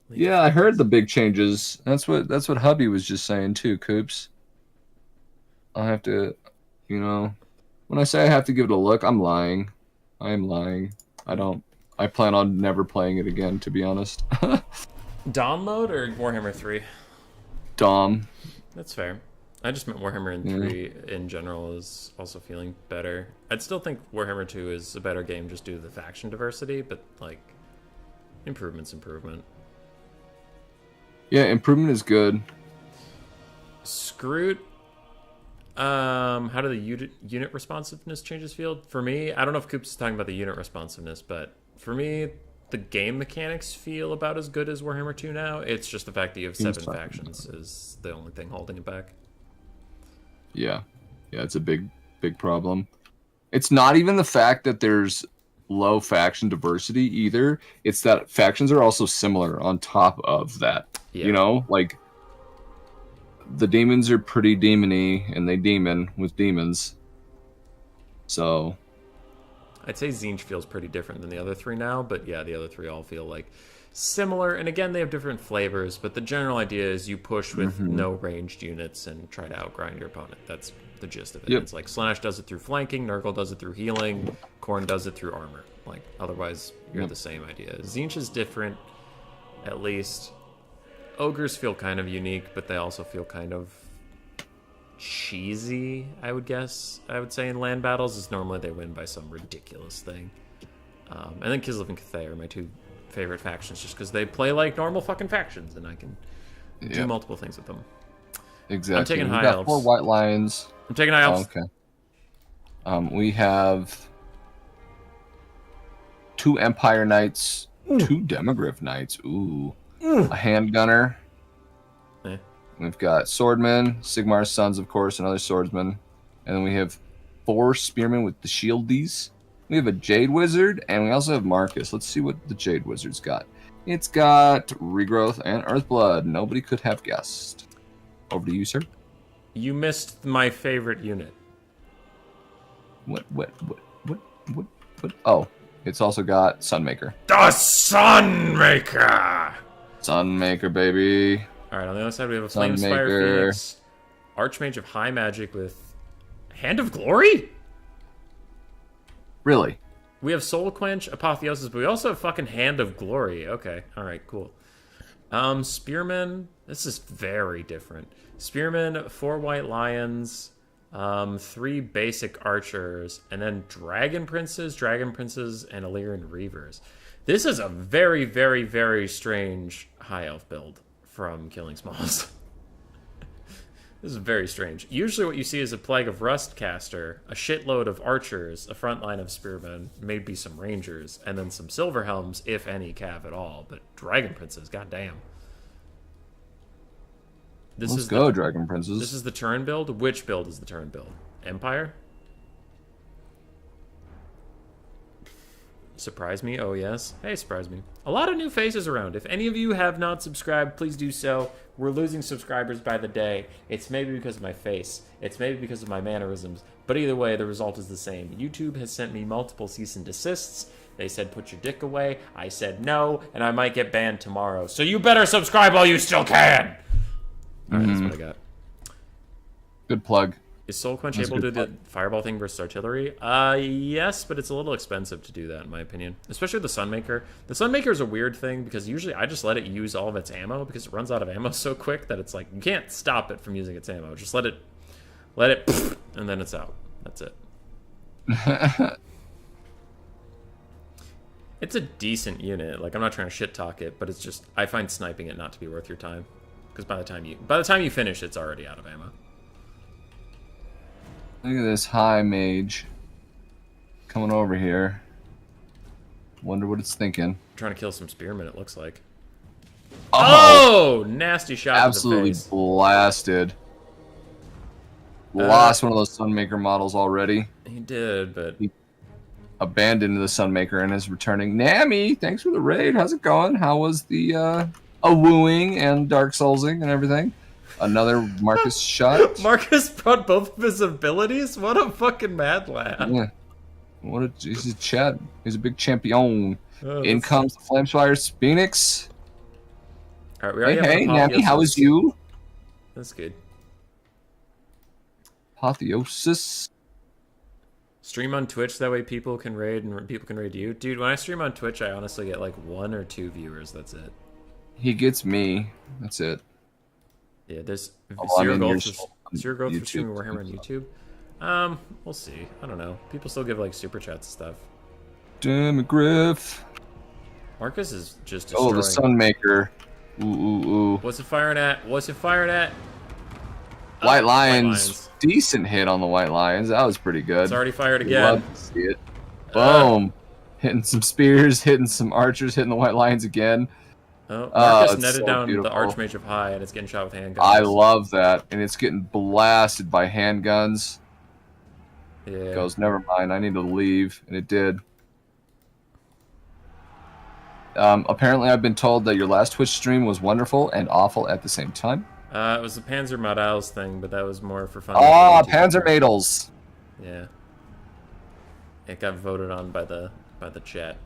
Yeah, I heard the big changes. That's what Hubby was just saying too, Coops. I have to, when I say I have to give it a look, I'm lying. I am lying. I plan on never playing it again, to be honest. Dom mode or Warhammer 3? Dom. That's fair. I just meant Warhammer in 3 in general is also feeling better. I'd still think Warhammer 2 is a better game just due to the faction diversity, but, like, improvement's improvement. Yeah, improvement is good. Scroot. How do the unit responsiveness changes feel? For me, I don't know if Coops is talking about the unit responsiveness, but for me, the game mechanics feel about as good as Warhammer 2 now. It's just the fact that you have 7 factions is the only thing holding it back. Yeah, it's a big problem. It's not even the fact that there's low faction diversity either. It's that factions are also similar on top of that. Yeah. Like the demons are pretty demony, and they demon with demons. So I'd say Zinj feels pretty different than the other 3 now, but yeah, the other 3 all feel like similar. And again, they have different flavors, but the general idea is you push with no ranged units and try to outgrind your opponent. That's the gist of it. Yep. It's like Slanesh does it through flanking, Nurgle does it through healing, Khorne does it through armor. Like, otherwise, you're the same idea. Zinj is different, at least. Ogres feel kind of unique, but they also feel kind of cheesy, I would guess. I would say in land battles is normally they win by some ridiculous thing. And then Kislev and Cathay are my 2 favorite factions just because they play like normal fucking factions and I can do multiple things with them. exactly. I'm taking we High got Elves. 4 white lions. I'm taking High Elves. Okay. We have 2 Empire Knights, 2 Demogryph Knights. Ooh. A handgunner. We've got Swordmen, Sigmar's Sons, of course, another Swordsman. And then we have 4 Spearmen with the Shieldies. We have a Jade Wizard, and we also have Marcus. Let's see what the Jade Wizard's got. It's got Regrowth and Earthblood. Nobody could have guessed. Over to you, sir. You missed my favorite unit. What? Oh, it's also got Sunmaker. The Sunmaker! Sunmaker, baby. Alright, on the other side we have a Flamespire Phoenix. Archmage of High Magic with Hand of Glory? Really? We have Soul Quench, Apotheosis, but we also have fucking Hand of Glory. Okay, alright, cool. Spearmen, this is very different. Spearmen, 4 White Lions, 3 basic archers, and then Dragon Princes, and Illyrian Reavers. This is a very, very, very strange High Elf build from Killing Smalls. This is very strange. Usually what you see is a Plague of Rust caster, a shitload of archers, a front line of spearmen, maybe some rangers, and then some silver helms, if any cav at all. But Dragon Princes, goddamn. Let's go, Dragon Princes. This is the turn build? Which build is the turn build? Empire? Surprise me? Oh, yes. Hey, surprise me. A lot of new faces around. If any of you have not subscribed, please do so. We're losing subscribers by the day. It's maybe because of my face. It's maybe because of my mannerisms. But either way, the result is the same. YouTube has sent me multiple cease and desists. They said, put your dick away. I said no, and I might get banned tomorrow. So you better subscribe while you still can! Alright, that's what I got. Good plug. Is Soul Quench able to do the fireball thing versus artillery? Yes, but it's a little expensive to do that, in my opinion. Especially with the Sunmaker. The Sunmaker is a weird thing, because usually I just let it use all of its ammo, because it runs out of ammo so quick that it's like, you can't stop it from using its ammo. Just let it, and then it's out. That's it. It's a decent unit. Like, I'm not trying to shit-talk it, but it's just, I find sniping it not to be worth your time. Because by the time you finish, it's already out of ammo. Look at this high mage coming over here. Wonder what it's thinking. I'm trying to kill some spearmen, it looks like. Oh! Nasty shot Absolutely to the face. blasted. Lost one of those Sunmaker models already. He did, but... He abandoned the Sunmaker and is returning. Nami, thanks for the raid. How's it going? How was the a wooing and Dark Soulsing and everything? Another Marcus shot. Marcus brought both of his abilities? What a fucking mad lad. Yeah. He's a Chad. He's a big champion. Oh, In comes the Flamespire's Phoenix. Alright, we already have Hey, Nami, how is you? That's good. Apotheosis. Stream on Twitch, that way people can raid and people can raid you. Dude, when I stream on Twitch, I honestly get like 1 or 2 viewers, that's it. He gets me. That's it. Yeah, there's Oh, zero I mean, growth you're for streaming YouTube, Warhammer on YouTube. We'll see. I don't know. People still give like super chats and stuff. Damn it, Griff. Marcus is just destroying. Oh, the Sunmaker. Ooh. What's it firing at? What's it firing at? White Oh, Lions. Decent hit on the White Lions. That was pretty good. It's already fired again. Love to see it. Boom. Hitting some spears, hitting some archers, hitting the White Lions again. Oh, Marcus netted so down beautiful. the Archmage of High, and it's getting shot with handguns. I love that. And it's getting blasted by handguns. Yeah. It goes, never mind, I need to leave. And it did. Apparently, I've been told that your last Twitch stream was wonderful and awful at the same time. It was the Panzer Modals thing, but that was more for fun. Ah, Panzer Madels. Yeah. It got voted on by the chat.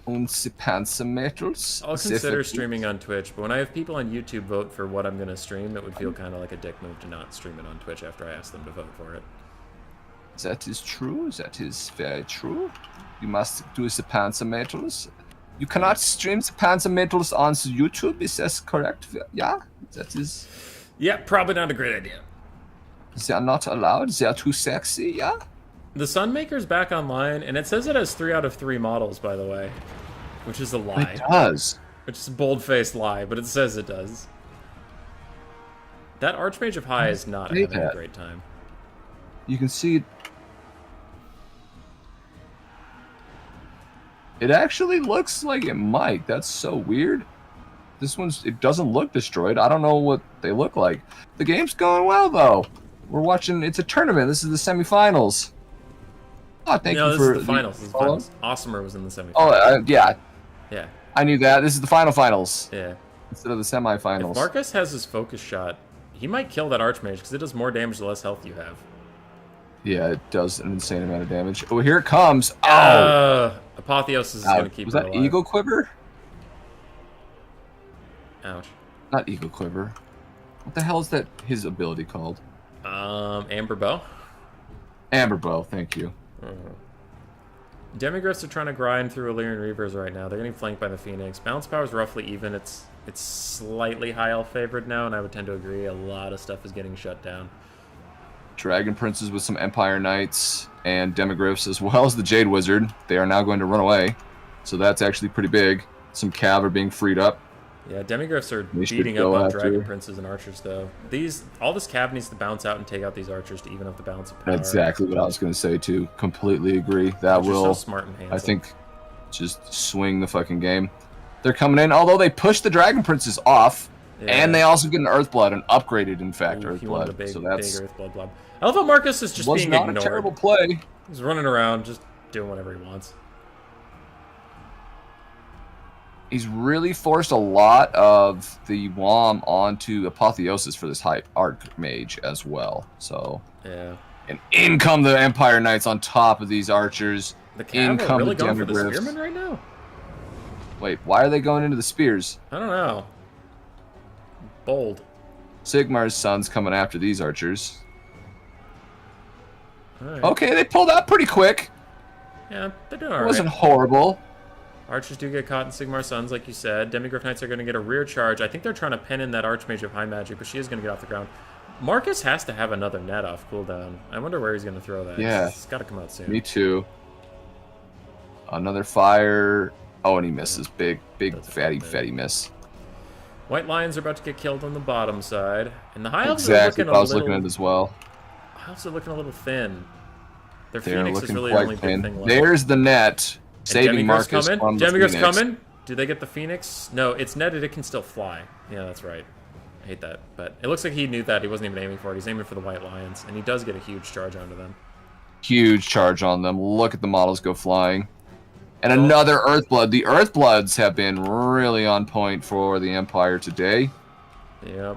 Unse Panzer Madels. I'll consider streaming on Twitch, but when I have people on YouTube vote for what I'm going to stream, it would feel kind of like a dick move to not stream it on Twitch after I ask them to vote for it. That is true. That is very true. You must do the Panzer Madels. You cannot stream the Panzer Madels on YouTube. Is that correct? Yeah, that is. Yeah, probably not a great idea. They are not allowed. They are too sexy. Yeah. The Sunmaker's back online, and it says it has 3 out of 3 models, by the way, which is a lie. It does. Which is a bold-faced lie, but it says it does. That Archmage of High is not having a great time. You can see. It actually looks like it might. That's so weird. it doesn't look destroyed. I don't know what they look like. The game's going well though. We're watching. It's a tournament. This is the semifinals. Oh, thank you this for is the finals. This is the finals. Awesomer was in the semifinals. Oh, yeah. Yeah. I knew that. This is the finals. Yeah. Instead of the semifinals. If Marcus has his focus shot, he might kill that Archmage because it does more damage the less health you have. Yeah, it does an insane amount of damage. Oh, here it comes. Oh! Apotheosis is going to keep Was her that alive. Eagle Quiver? Ouch. Not Eagle Quiver. What the hell is that his ability called? Amber Bow. Amber Bow, thank you. Demigryphs are trying to grind through Illyrian Reavers right now. They're getting flanked by the Phoenix. Balance power is roughly even. It's slightly high elf favored now, and I would tend to agree. A lot of stuff is getting shut down. Dragon Princes with some Empire Knights and Demigryphs, as well as the Jade Wizard. They are now going to run away. So that's actually pretty big. Some cav are being freed up. Yeah, Demigryphs are They should beating up go on after- Dragon Princes and Archers, though. All this cav needs to bounce out and take out these Archers to even up the balance of power. That's exactly what I was going to say, too. Completely agree. That Archers are will, so smart and handsome. I think, just swing the fucking game. They're coming in, although they pushed the Dragon Princes off, and they also get an Earthblood, an upgraded, in fact, He wanted a Earthblood. big, So that's big Earthblood blob. I love how Marcus is just was being not ignored. a terrible play. He's running around, just doing whatever he wants. He's really forced a lot of the WOM onto Apotheosis for this high Archmage as well. So, Yeah. and in come the Empire Knights on top of these archers. The In cav are come really the going for the Demigryphs. Spearmen right now? Wait, why are they going into the spears? I don't know. Bold. Sigmar's son's coming after these archers. Alright. Okay, they pulled out pretty quick. Yeah, they're doing It alright. wasn't horrible. Archers do get caught in Sigmar's Sons, like you said. Demigryph Knights are going to get a rear charge. I think they're trying to pen in that Archmage of High Magic, but she is going to get off the ground. Marcus has to have another net off cooldown. I wonder where he's going to throw that. Yeah. It's got to come out soon. Me too. Another fire. Oh, and he misses. Big fatty miss. White Lions are about to get killed on the bottom side. And the High Elves Exactly are what I was looking looking at as well. High Elves are looking a little thin. Their They're Phoenix is looking really the only quite big thin. thing left. There's the net. And Saving Demigryph's Marcus coming. from the Demigryph's Phoenix. coming. Do they get the Phoenix? No, it's netted. It can still fly. Yeah, that's right. I hate that. But it looks like he knew that. He wasn't even aiming for it. He's aiming for the White Lions. And he does get a huge charge onto them. Huge charge on them. Look at the models go flying. And another Earthblood. The Earthbloods have been really on point for the Empire today. Yep.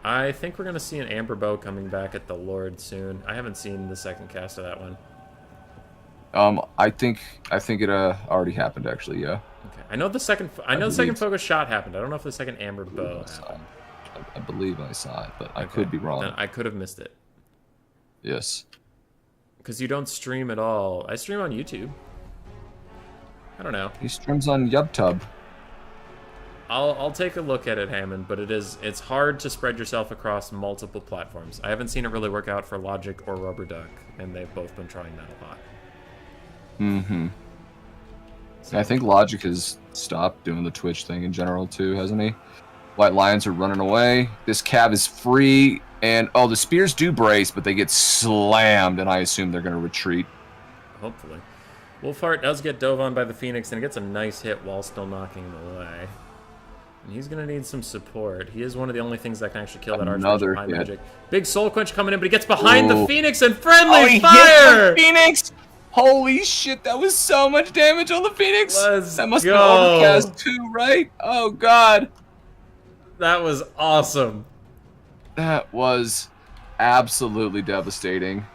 I think we're going to see an Amber Bow coming back at the Lord soon. I haven't seen the second cast of that one. I think it already happened actually. Yeah. Okay. I know the second focus shot happened. I don't know if the second Amber Bow happened. I believe I saw it, but I Okay. could be wrong. Then I could have missed it. Yes. Because you don't stream at all. I stream on YouTube. I don't know. He streams on YubTub. I'll take a look at it, Hammond, but it's hard to spread yourself across multiple platforms. I haven't seen it really work out for Logic or Rubber Duck, and they've both been trying that a lot. Mm-hmm. So, I think Logic has stopped doing the Twitch thing in general too, hasn't he? White Lions are running away. This cav is free, and oh, the spears do brace, but they get slammed, and I assume they're going to retreat. hopefully. Wolfheart does get dove on by the Phoenix, and gets a nice hit while still knocking him away. And he's going to need some support. He is one of the only things that can actually kill that Archmage with High hit. Magic. Big Soul Quench coming in, but he gets behind the Ooh. Phoenix and friendly Oh, he fire! hit the Phoenix! Holy shit, that was so much damage on the Phoenix! Let's that must go. have been Overcast too, right? Oh god. That was awesome. That was absolutely devastating.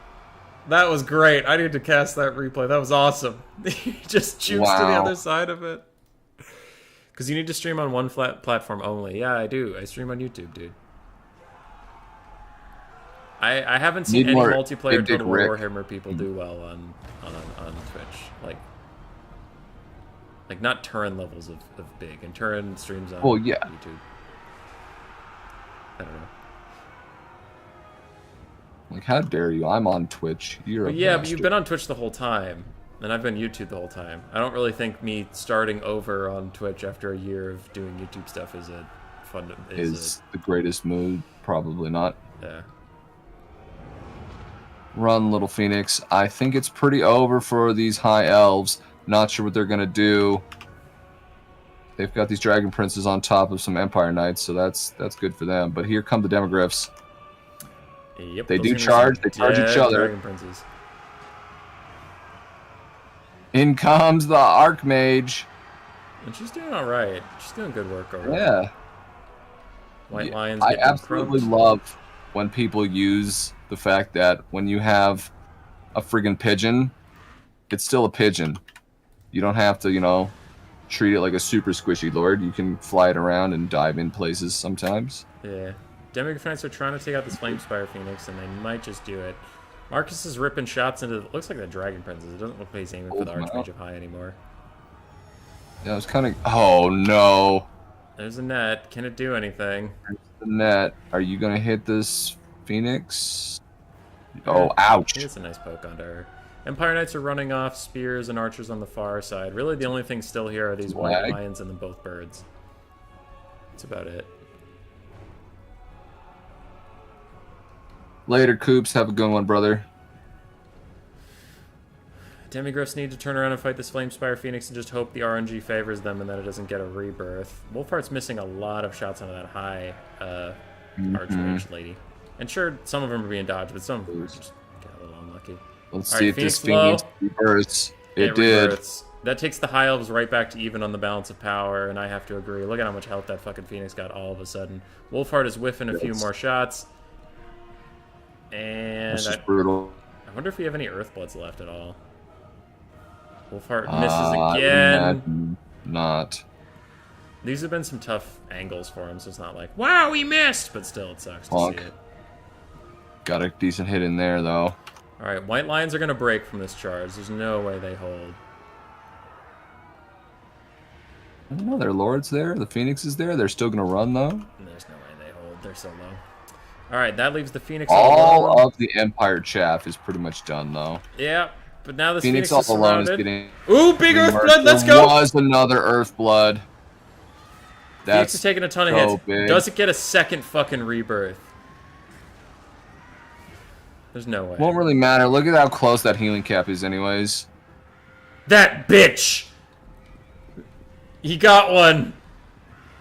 That was great. I need to cast that replay. That was awesome. He just jukes to the Wow. other side of it. Because you need to stream on one flat platform only. Yeah, I do. I stream on YouTube, dude. I haven't seen Need any more multiplayer Big Dick Total War Rick. Warhammer people do well on Twitch. Like not Turin levels of big. And Turin streams on Well, yeah. YouTube. I don't know. Like, how dare you? I'm on Twitch. You're a But yeah, but bastard. you've been on Twitch the whole time, and I've been YouTube the whole time. I don't really think me starting over on Twitch after a year of doing YouTube stuff is a fun. Is the greatest move? Probably not. Yeah. Run, little Phoenix. I think it's pretty over for these high elves. Not sure what they're gonna do. They've got these Dragon Princes on top of some Empire Knights, so that's good for them. But here come the Demogryphs. Yep, They those do are gonna be charge. some They charge each dead other. Dragon Princes. In comes the Archmage. And she's doing all right. She's doing good work over there. Yeah. White Lions. I getting absolutely crunked. love when people use the fact that when you have a friggin' pigeon, it's still a pigeon. You don't have to, you know, treat it like a super squishy lord. You can fly it around and dive in places sometimes. Yeah. Demogryph Knights are trying to take out this Flamespire Phoenix, and they might just do it. Marcus is ripping shots into... Looks like the Dragon Princes. It doesn't look like he's aiming for the Archmage of High anymore. Yeah, it was kind of... Oh, no. There's a net. Can it do anything? There's the net. Are you going to hit this Phoenix? Oh, ouch. It's a nice poke onto her. Empire Knights are running off spears and archers on the far side. Really, the only things still here are these white lions and then both birds. That's about it. Later, Coops. Have a good one, brother. Demigryphs need to turn around and fight this Flamespire Phoenix and just hope the RNG favors them and that it doesn't get a rebirth. Wolfheart's missing a lot of shots onto that high Archmage lady. And sure, some of them are being dodged, but some of them just get a little unlucky. Let's All see right, if this Phoenix Phoenix rebirths. It did. rebirths. That takes the High Elves right back to even on the balance of power, and I have to agree. Look at how much health that fucking Phoenix got all of a sudden. Wolfheart is whiffing a few more shots. And That's just brutal. I wonder if we have any Earthbloods left at all. Wolfheart misses again. Not. These have been some tough angles for him, so it's not like, wow, he missed! But still, it sucks to see it. Got a decent hit in there, though. Alright, White Lions are going to break from this charge. There's no way they hold. I don't know, their Lord's there. The Phoenix is there. They're still going to run, though. There's no way they hold. They're so low. Alright, that leaves the Phoenix all of the Empire chaff is pretty much done, though. Yeah, but now this Phoenix Phoenix all is alone is surrounded. getting... Ooh, big Earthblood, let's go! There was another Earthblood. Phoenix is taking a ton of hits. Big. Does it get a second fucking rebirth? There's no way. Won't really matter. Look at how close that healing cap is anyways. That bitch! He got one.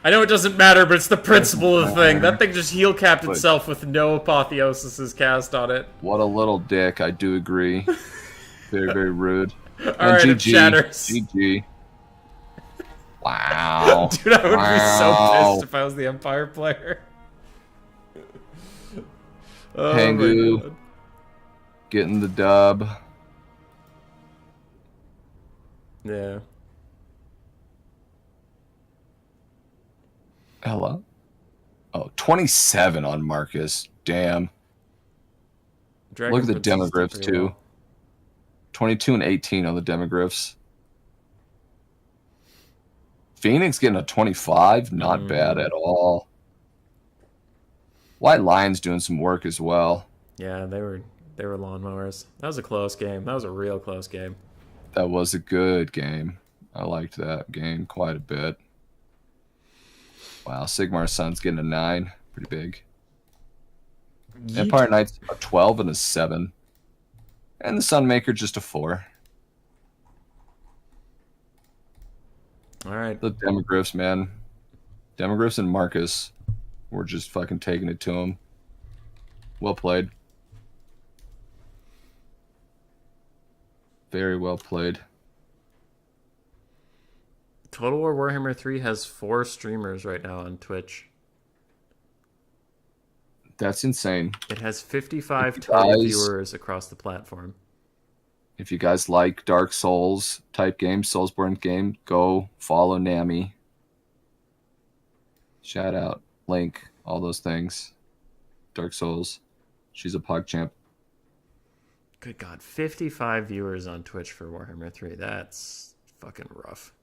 I know it doesn't matter, but it's the principle of the thing. That thing just heal capped itself with no apotheosis cast on it. What a little dick, I do agree. Very, very rude. Alright, it shatters. GG. Wow. Dude, I would be so pissed if I was the Empire player. Oh, Pengu getting the dub. Yeah. Hello? Oh, 27 on Marcus. Damn. Look at the Demogryphs, too. Well. 22 and 18 on the Demogryphs. Phoenix getting a 25. Not bad at all. White Lions doing some work as well. Yeah, they were lawnmowers. That was a close game. That was a real close game. That was a good game. I liked that game quite a bit. Wow, Sigmar's Son's getting a 9. Pretty big. Yeet. Empire Knights a 12 and a 7. And the Sunmaker just a 4. Alright. The Demogryphs, man. Demogryphs and Marcus were just fucking taking it to him. Well played. Very well played. Total War Warhammer 3 has 4 streamers right now on Twitch. That's insane. It has 55 total viewers across the platform. If you guys like Dark Souls type games, Soulsborne game, go follow Nami. Shout out, Link, all those things. Dark Souls. She's a PogChamp. Good God, 55 viewers on Twitch for Warhammer 3. That's fucking rough.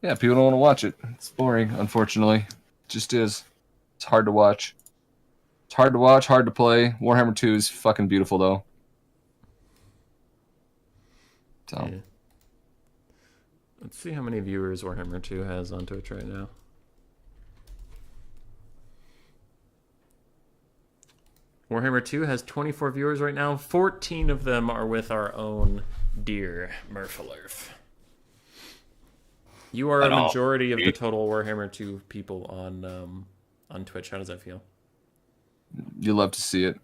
Yeah, people don't want to watch it. It's boring, unfortunately. It just is. It's hard to watch. It's hard to watch, hard to play. Warhammer 2 is fucking beautiful, though. So. Yeah. Let's see how many viewers Warhammer 2 has on Twitch right now. Warhammer 2 has 24 viewers right now. 14 of them are with our own dear Murphalurf. You are I a know. majority of the total Warhammer 2 people on Twitch. How does that feel? You love to see it.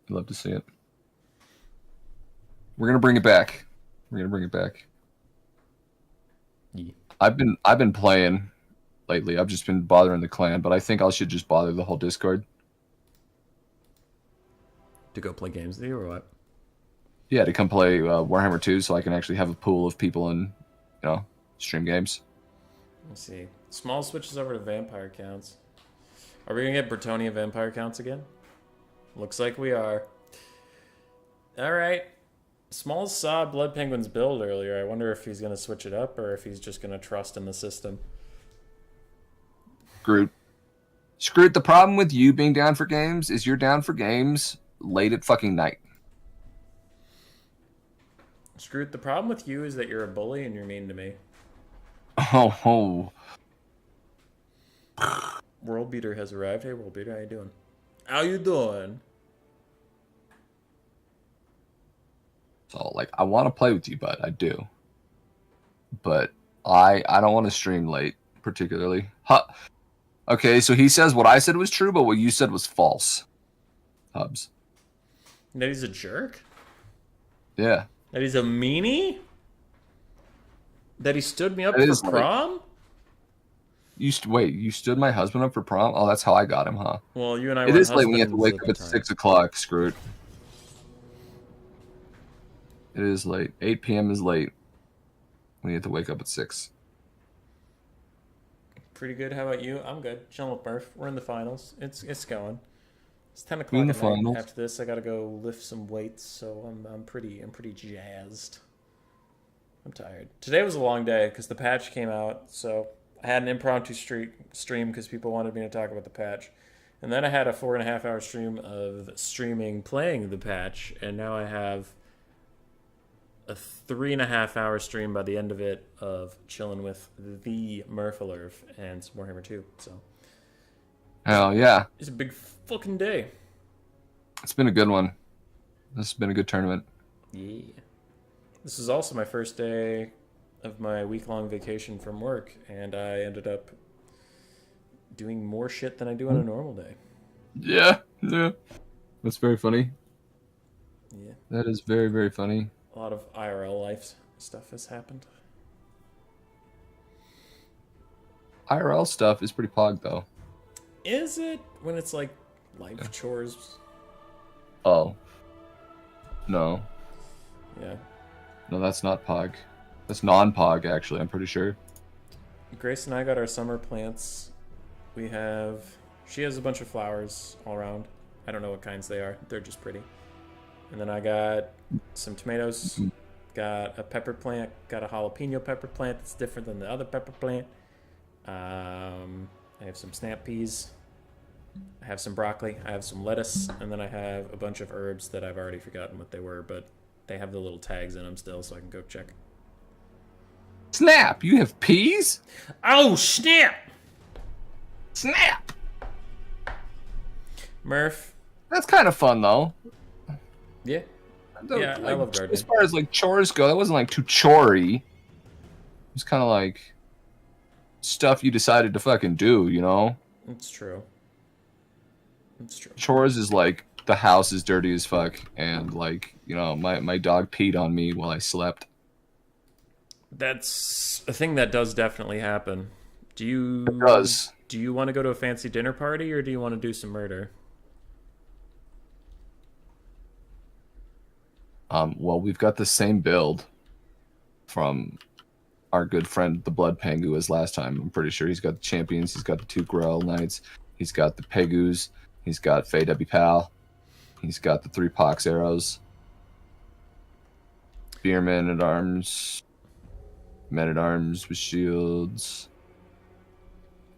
You love to see it. We're gonna bring it back. We're gonna bring it back. Yeah. I've been playing lately. I've just been bothering the clan, but I think I should just bother the whole Discord. To go play games with you or what? Yeah, to come play Warhammer 2, so I can actually have a pool of people and stream games. Let's see. Small switches over to vampire counts. Are we gonna get Bretonia vampire counts again? Looks like we are. All right. Small saw Blood Penguin's build earlier. I wonder if he's gonna switch it up or if he's just gonna trust in the system. Screwed. The problem with you being down for games is you're down for games late at fucking night. Screwed. The problem with you is that you're a bully and you're mean to me. Oh. World Beater has arrived. Hey, World Beater, how you doing? How you doing? So, like, I want to play with you, bud. I do. But I don't want to stream late, particularly. Okay, so he says what I said was true, but what you said was false. Hubs. That he's a jerk? Yeah. That he's a meanie? That he stood me up for prom? Wait, you stood my husband up for prom? Oh, that's how I got him, huh? Well, you and I It were is late when you have to husbands wake up the at time. 6 o'clock, Screwed. It is late. 8 p.m. is late when you have to wake up at 6. Pretty good. How about you? I'm good. Chilling with Murph. We're in the finals. It's going. It's 10 In o'clock the at night. finals. After this, I gotta go lift some weights, so I'm pretty jazzed. I'm tired. Today was a long day because the patch came out, so I had an impromptu stream because people wanted me to talk about the patch, and then I had a 4.5-hour stream of streaming playing the patch, and now I have a 3.5-hour stream by the end of it of chilling with the Murphalurf and some Warhammer 2. So Hell yeah. it's a big fucking day. It's been a good one. This has been a good tournament. Yeah. This is also my first day of my week-long vacation from work, and I ended up doing more shit than I do on a normal day. Yeah. That's very funny. Yeah. That is very, very funny. A lot of IRL life stuff has happened. IRL stuff is pretty pog, though. Is it? When it's like life chores? Oh. No. Yeah. No, that's not pog. That's non-pog, actually, I'm pretty sure. Grace and I got our summer plants. She has a bunch of flowers all around. I don't know what kinds they are. They're just pretty. And then I got some tomatoes, got a pepper plant, got a jalapeno pepper plant that's different than the other pepper plant. I have some snap peas. I have some broccoli. I have some lettuce. And then I have a bunch of herbs that I've already forgotten what they were, but they have the little tags in them still, so I can go check. Snap! You have peas? Oh, snap! Snap! Murph. That's kind of fun, though. Yeah. Yeah, I love gardening. As far as, like, chores go, that wasn't, like, too chory. It was kind of, like, stuff you decided to fucking do, you know? It's true. It's true. Chores is, like, the house is dirty as fuck, and, like, you know, my dog peed on me while I slept. That's a thing that does definitely happen. It does. Do you want to go to a fancy dinner party, or do you want to do some murder? Well, we've got the same build from our good friend, the Blood Pengu, as last time. I'm pretty sure he's got the champions, he's got the 2 Grell Knights, he's got the Pegus, he's got Fey Debbie Pal, he's got the 3 Pox arrows, Spearmen at Arms, Men at Arms with shields,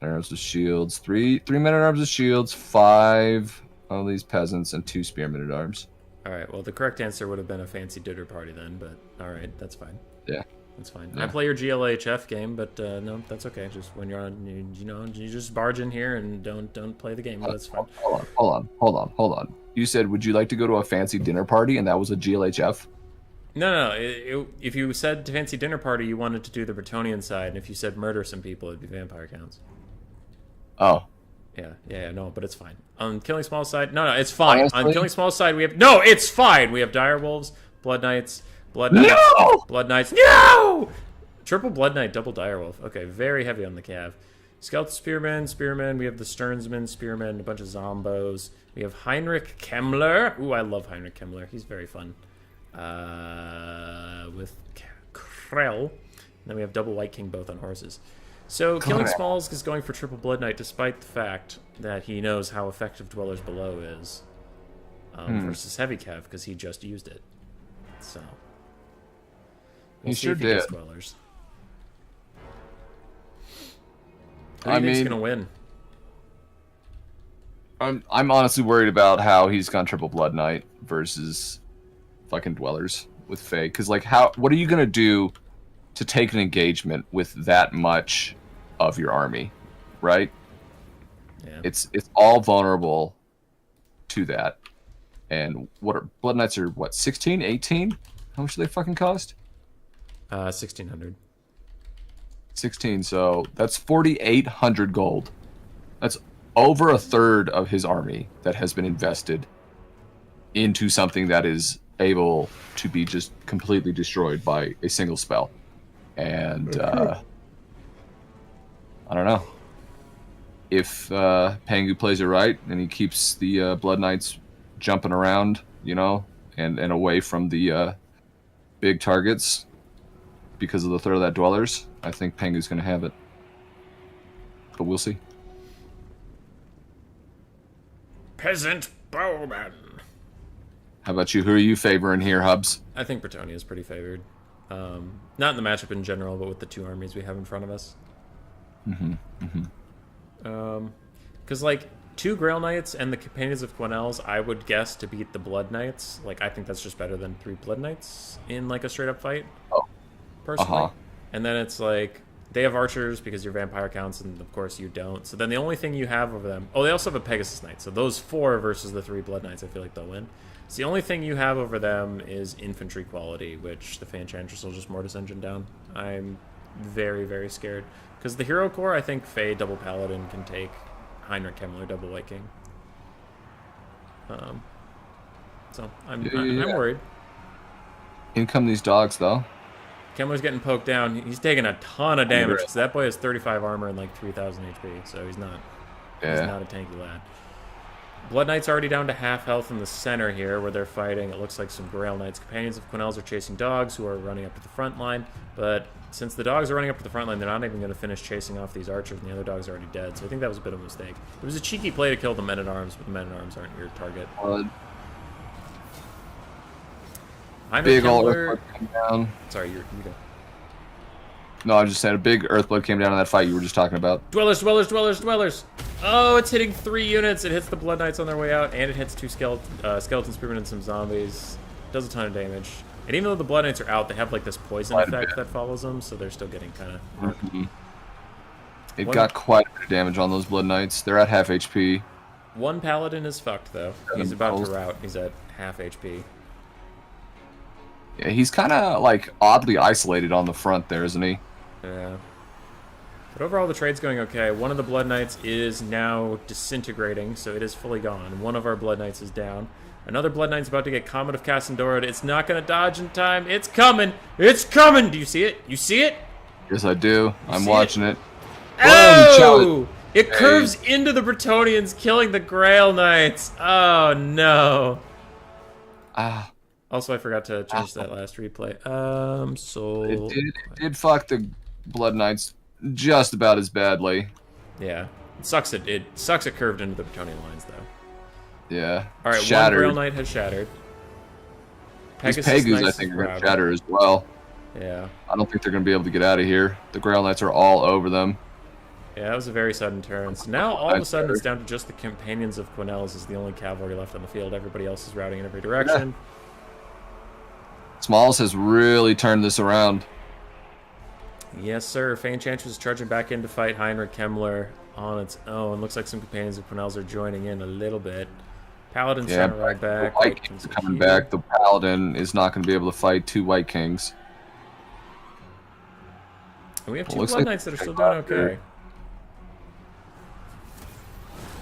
arrows with shields, 3 Men at Arms with shields, 5 of these peasants, and 2 Spearmen at Arms. All right. Well, the correct answer would have been a fancy dinner party then, but all right, that's fine. Yeah. That's fine. Yeah. I play your GLHF game, but no, that's okay. Just when you're on, you just barge in here and don't play the game. But that's fine. Hold on. You said, would you like to go to a fancy dinner party, and that was a GLHF? No. If you said fancy dinner party, you wanted to do the Bretonnian side, and if you said murder some people, it'd be vampire counts. Oh. Yeah, no, but it's fine. On Killing Small side, no, it's fine. Honestly? On Killing Small side, it's fine. We have Dire Wolves, Blood Knights, Blood Knights, no! Triple Blood Knight, double Dire Wolf. Okay, very heavy on the cav. Skeleton Spearmen, we have the Stearnsmen, Spearmen, a bunch of Zombos. We have Heinrich Kemmler. Ooh, I love Heinrich Kemmler. He's very fun. With Krell. And then we have double White King, both on horses. So Killing Smalls is going for triple Blood Knight, despite the fact that he knows how effective Dwellers Below is versus Heavy Cav, because he just used it. So He sure did. Dwellers. Who do you think's gonna win? I'm honestly worried about how he's gone triple Blood Knight versus fucking Dwellers with Faye. Because like, what are you gonna do to take an engagement with that much of your army, right? Yeah. It's all vulnerable to that. And Blood Knights are what, 16, 18? How much do they fucking cost? 1,600. 16, so that's 4,800 gold. That's over a third of his army that has been invested into something that is able to be just completely destroyed by a single spell. And I don't know. If Pengu plays it right and he keeps the Blood Knights jumping around, you know, and away from the big targets because of the threat of that Dwellers, I think Pengu's going to have it. But we'll see. Peasant Bowman. How about you? Who are you favoring here, Hubs? I think Bretonnia is pretty favored. Not in the matchup in general, but with the two armies we have in front of us. Because, like, 2 Grail Knights and the Companions of Quenelles, I would guess to beat the Blood Knights. Like, I think that's just better than 3 Blood Knights in, like, a straight-up fight. Oh. Personally. And then it's, like, they have archers because your vampire counts, and, of course, you don't. So then the only thing you have over them... Oh, they also have a Pegasus Knight. So those 4 versus the 3 Blood Knights, I feel like they'll win. So the only thing you have over them is infantry quality, which the Fanchantress will just Mortis Engine down. I'm very, very scared. Because the Hero Core, I think Faye double Paladin can take Heinrich Kemmler double White King. So I'm worried. In come these dogs, though. Kemmler's getting poked down. He's taking a ton of damage. So that boy has 35 armor and like 3,000 HP, so he's not a tanky lad. Blood Knight's already down to half health in the center here where they're fighting. It looks like some Grail Knights. Companions of Quenelles are chasing dogs who are running up to the front line. But since the dogs are running up to the front line, they're not even going to finish chasing off these archers, and the other dogs are already dead. So I think that was a bit of a mistake. It was a cheeky play to kill the Men-at-Arms, but the Men-at-Arms aren't your target. Big old Earthblood came down. Sorry, you go. No, I just said a big Earthblood came down in that fight you were just talking about. Dwellers! Oh, it's hitting 3 units. It hits the Blood Knights on their way out, and it hits 2 skeleton spearmen and some zombies. Does a ton of damage. And even though the Blood Knights are out, they have like this poison effect that follows them, so they're still getting kind of... It got quite a bit of damage on those Blood Knights. They're at half HP. One Paladin is fucked, though. He's about to rout. He's at half HP. Yeah, he's kind of, like, oddly isolated on the front there, isn't he? Yeah. But overall, the trade's going okay. One of the Blood Knights is now disintegrating, so it is fully gone. One of our Blood Knights is down. Another Blood Knight's about to get Comet of Cassandora. It's not going to dodge in time. It's coming! It's coming! Do you see it? You see it? Yes, I do. I'm watching it. Oh! It curves into the Bretonnians, killing the Grail Knights. Oh, no. Also, I forgot to change that last replay. It did fuck the Blood Knights just about as badly. Yeah. It sucks it curved into the Bretonnian lines, though. Yeah. Alright, shattered. One Grail Knight has shattered. These Pegus, I think, are going to shatter as well. Yeah. I don't think they're going to be able to get out of here. The Grail Knights are all over them. Yeah, that was a very sudden turn. So now, all of a sudden, it's down to just the Companions of Quenelles is the only cavalry left on the field. Everybody else is routing in every direction. Yeah. Smalls has really turned this around. Yes, sir. Fanchantress is charging back in to fight Heinrich Kemmler on its own. Looks like some Companions of Quenelles are joining in a little bit. Paladin's Yeah, trying to ride the back. White White King's King's coming here. back. The Paladin is not going to be able to fight 2 White Kings. And we have Well, 2 looks Blood like Knights that are still doing okay.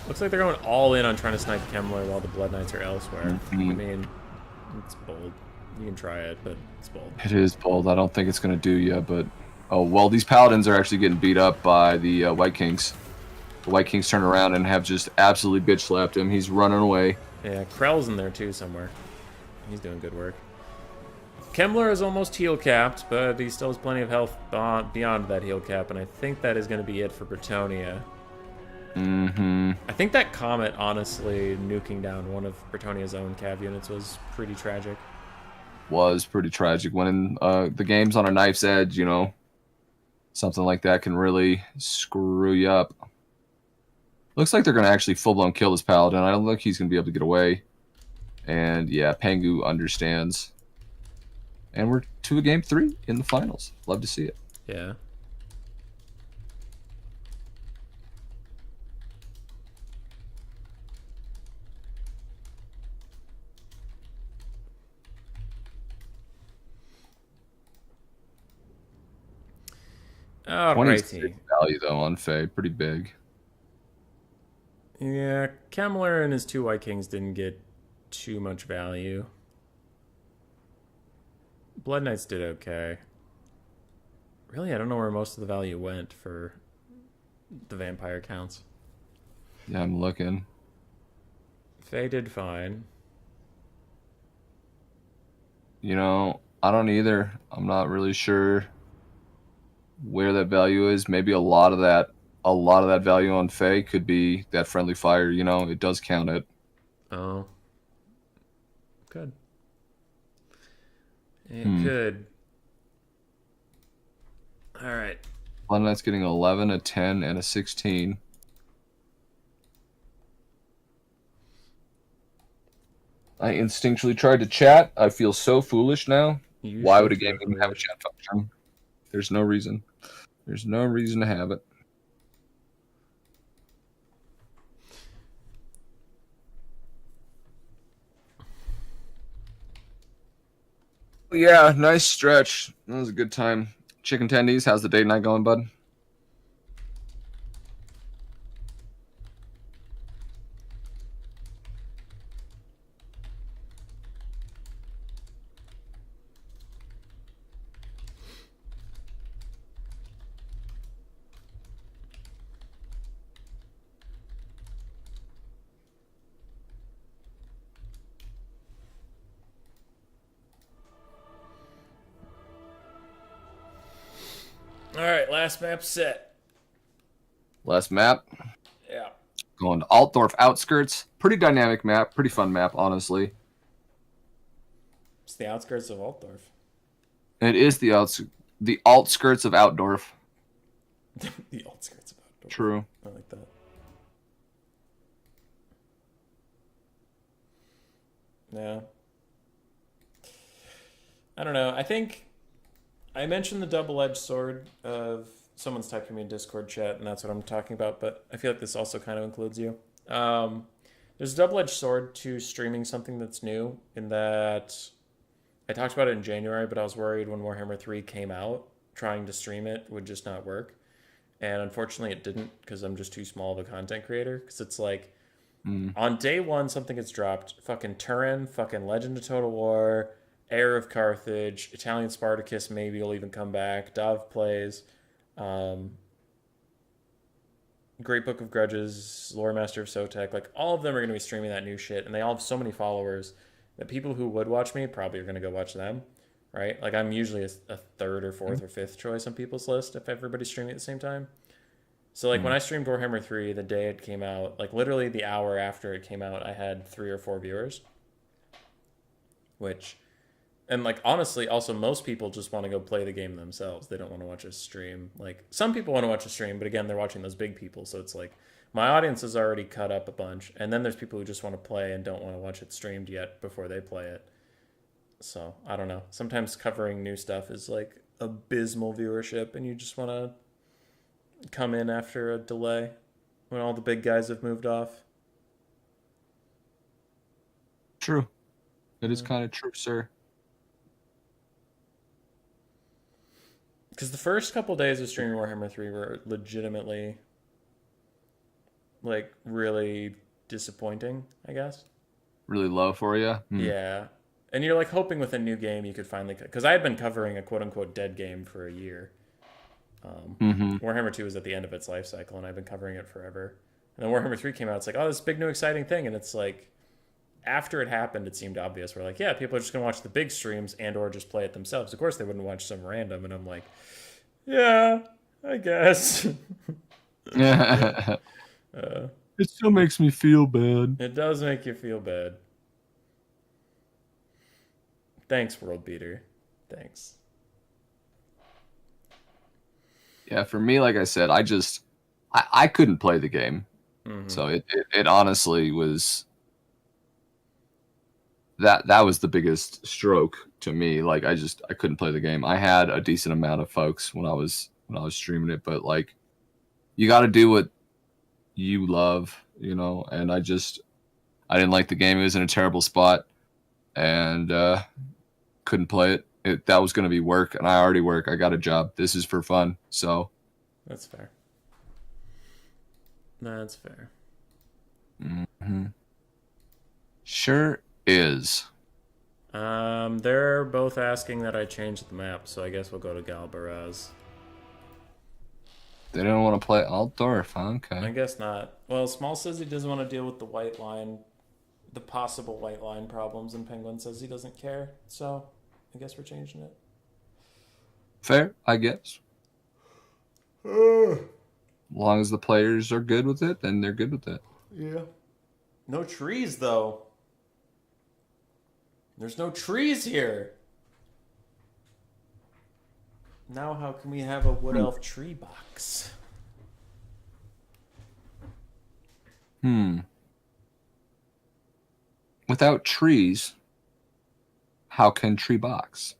Looks like they're going all in on trying to snipe Kemmler while the Blood Knights are elsewhere. I mean, it's bold. You can try it, but it's bold. It is bold. I don't think it's going to do you, but... Oh, well, these Paladins are actually getting beat up by the White Kings. The White Kings turn around and have just absolutely bitch slapped him. He's running away. Yeah, Krell's in there too somewhere. He's doing good work. Kemmler is almost heal capped, but he still has plenty of health beyond that heal cap, and I think that is going to be it for Bretonnia. I think that Comet, honestly, nuking down one of Bretonia's own cav units was pretty tragic. Was pretty tragic. When the game's on a knife's edge, you know, something like that can really screw you up. Looks like they're going to actually full-blown kill this Paladin. I don't think he's going to be able to get away. And, yeah, Pangu understands. And we're to a game 3 in the finals. Love to see it. Yeah. Alrighty. 26 value, though, on Faye. Pretty big. Yeah, Kemmler and his 2 White Kings didn't get too much value. Blood Knights did okay. Really, I don't know where most of the value went for the vampire counts. Yeah, I'm looking. Faye did fine. You know, I don't either. I'm not really sure where that value is. Maybe a lot of that value on Faye could be that friendly fire. You know, it does count it. Oh. Good. It could. Alright. Blood Knight's getting 11, a 10, and a 16. I instinctually tried to chat. I feel so foolish now. Why would a game even have a chat function? There's no reason. There's no reason to have it. Yeah, nice stretch. That was a good time. Chicken tendies, how's the date night going, bud? Alright, last map set. Last map. Yeah. Going to Altdorf Outskirts. Pretty dynamic map. Pretty fun map, honestly. It's the outskirts of Altdorf. It is the outskirts of Outdorf. The outskirts of Altdorf. True. I like that. Yeah. I don't know. I think I mentioned the double-edged sword of someone's typing me in Discord chat, and that's what I'm talking about, but I feel like this also kind of includes you. There's a double-edged sword to streaming something that's new, in that I talked about it in January, but I was worried when Warhammer 3 came out, trying to stream it would just not work. And unfortunately it didn't, because I'm just too small of a content creator, because it's like, on day one, something gets dropped. Fucking Turin, fucking Legend of Total War, Heir of Carthage, Italian Spartacus maybe will even come back, Dav plays, Great Book of Grudges, Lore Master of Sotek, like all of them are going to be streaming that new shit, and they all have so many followers that people who would watch me probably are going to go watch them, right? Like I'm usually a third or fourth or fifth choice on people's list if everybody's streaming at the same time. So like when I streamed Warhammer 3 the day it came out, like literally the hour after it came out, I had 3 or 4 viewers. Which, and like honestly, also most people just want to go play the game themselves. They don't want to watch a stream. Like some people want to watch a stream, but again, they're watching those big people. So it's like my audience is already cut up a bunch. And then there's people who just want to play and don't want to watch it streamed yet before they play it. So I don't know. Sometimes covering new stuff is like abysmal viewership and you just want to come in after a delay when all the big guys have moved off. True. It is kind of true, sir. Because the first couple days of streaming Warhammer 3 were legitimately, like, really disappointing, I guess. Really low for you? Yeah. And you're, like, hoping with a new game you could finally... Because I had been covering a quote-unquote dead game for a year. Warhammer 2 was at the end of its life cycle, and I've been covering it forever. And then Warhammer 3 came out. It's like, oh, this big new exciting thing. And it's like, after it happened, it seemed obvious. We're like, yeah, people are just going to watch the big streams and or just play it themselves. Of course, they wouldn't watch some random. And I'm like, yeah, I guess. It still makes me feel bad. It does make you feel bad. Thanks, World Beater. Thanks. Yeah, for me, like I said, I couldn't play the game. So it honestly was that was the biggest stroke to me. Like I couldn't play the game. I had a decent amount of folks when I was streaming it, but like you got to do what you love, you know, and I didn't like the game. It was in a terrible spot and couldn't play it. That was going to be work, and I already work. I got a job. This is for fun. So that's fair. That's fair. Sure is. They're both asking that I change the map, so I guess we'll go to Galbaraz. They don't want to play Altdorf, huh? Okay. I guess not. Well, Small says he doesn't want to deal with the white line, the possible white line problems, and Penguin says he doesn't care, so I guess we're changing it. Fair, I guess. As long as the players are good with it, then they're good with it. Yeah. No trees, though. There's no trees here. Now how can we have a Wood Elf tree box? Without trees, how can tree box?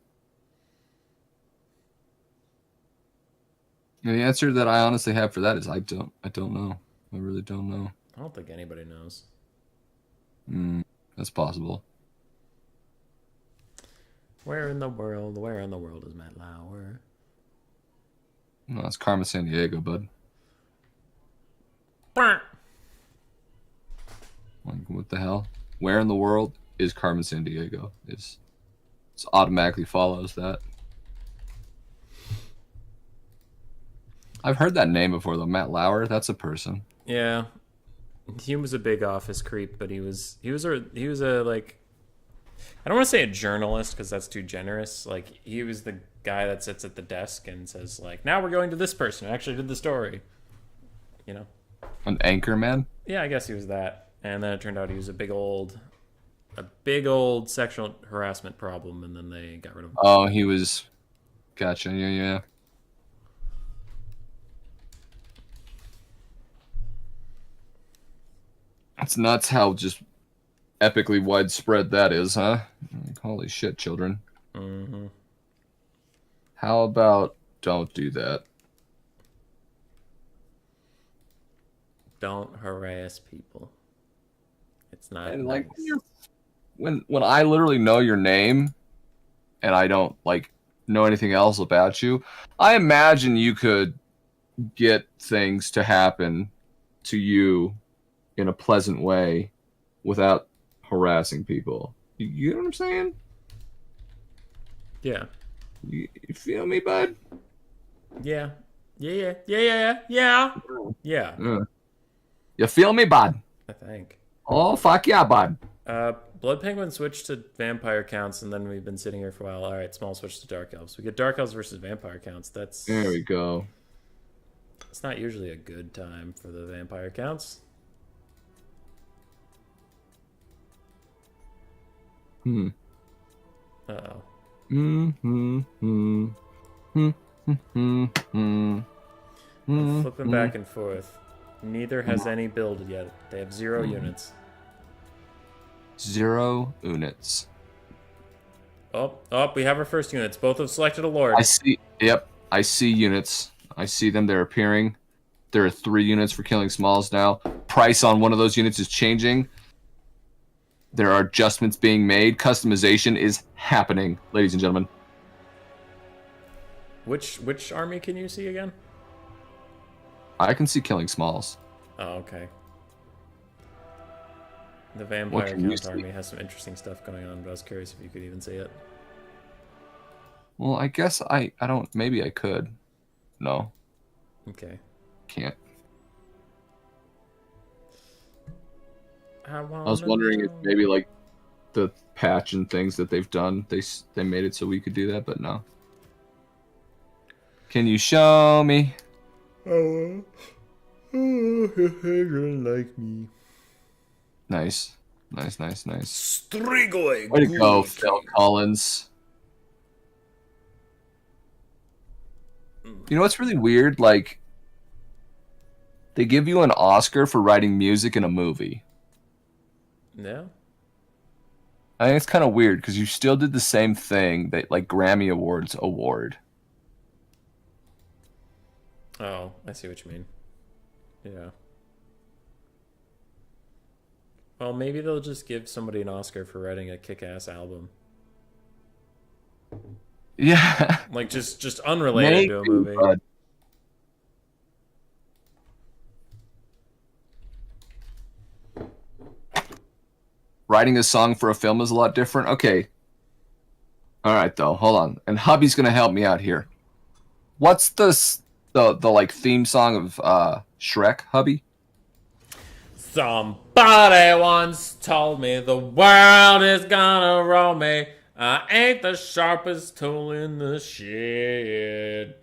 And the answer that I honestly have for that is I don't know. I really don't know. I don't think anybody knows. That's possible. Where in the world is Matt Lauer? No, it's Carmen San Diego, bud. What the hell? Where in the world is Carmen San Diego? It automatically follows that. I've heard that name before, though. Matt Lauer, that's a person. Yeah, he was a big office creep, but he was a like, I don't want to say a journalist because that's too generous. Like he was the guy that sits at the desk and says like, now we're going to this person who actually did the story. You know, An anchor man. Yeah, I guess he was that. And then it turned out he was a big old sexual harassment problem, and then they got rid of him. Oh, he was. Gotcha. Yeah. It's nuts how just epically widespread that is, huh? Like, holy shit, children. Mm-hmm. How about don't do that? Don't harass people. It's not And nice. like when I literally know your name and I don't like know anything else about you, I imagine you could get things to happen to you in a pleasant way without harassing people. You know what I'm saying? Yeah. You feel me, bud? Yeah. Yeah. You feel me, bud? I think. Oh, fuck yeah, bud. Blood Penguin switched to vampire counts, and then we've been sitting here for a while. All right, Small switched to Dark Elves. We get Dark Elves versus vampire counts. There we go. It's not usually a good time for the vampire counts. Uh-oh. Flipping back and forth. Neither has any build yet. They have 0 units. 0 units. Oh, we have our first units. Both have selected a lord. I see. Yep, I see units. I see them. They're appearing. There are 3 units for killing smalls now. Price on one of those units is changing. There are adjustments being made. Customization is happening, ladies and gentlemen. Which army can you see again? I can see Killing Smalls. Oh, okay. The Vampire Count army has some interesting stuff going on, but I was curious if you could even see it. Well, I guess I don't... Maybe I could. No. Okay. Can't. I was wondering if maybe, like, the patch and things that they've done, they made it so we could do that, but no. Can you show me? Oh, like me. Nice. Nice. Strigoi. Way to go, Phil Collins. You know what's really weird? Like, they give you an Oscar for writing music in a movie. Yeah. I think it's kind of weird because you still did the same thing that, like, Grammy Awards award. Oh, I see what you mean. Yeah. Well, maybe they'll just give somebody an Oscar for writing a kick-ass album. Yeah. Like, just unrelated to a movie. But... Writing a song for a film is a lot different. Okay. All right, though. Hold on. And Hubby's going to help me out here. What's the like theme song of Shrek, Hubby? Somebody once told me the world is gonna roll me. I ain't the sharpest tool in the shed.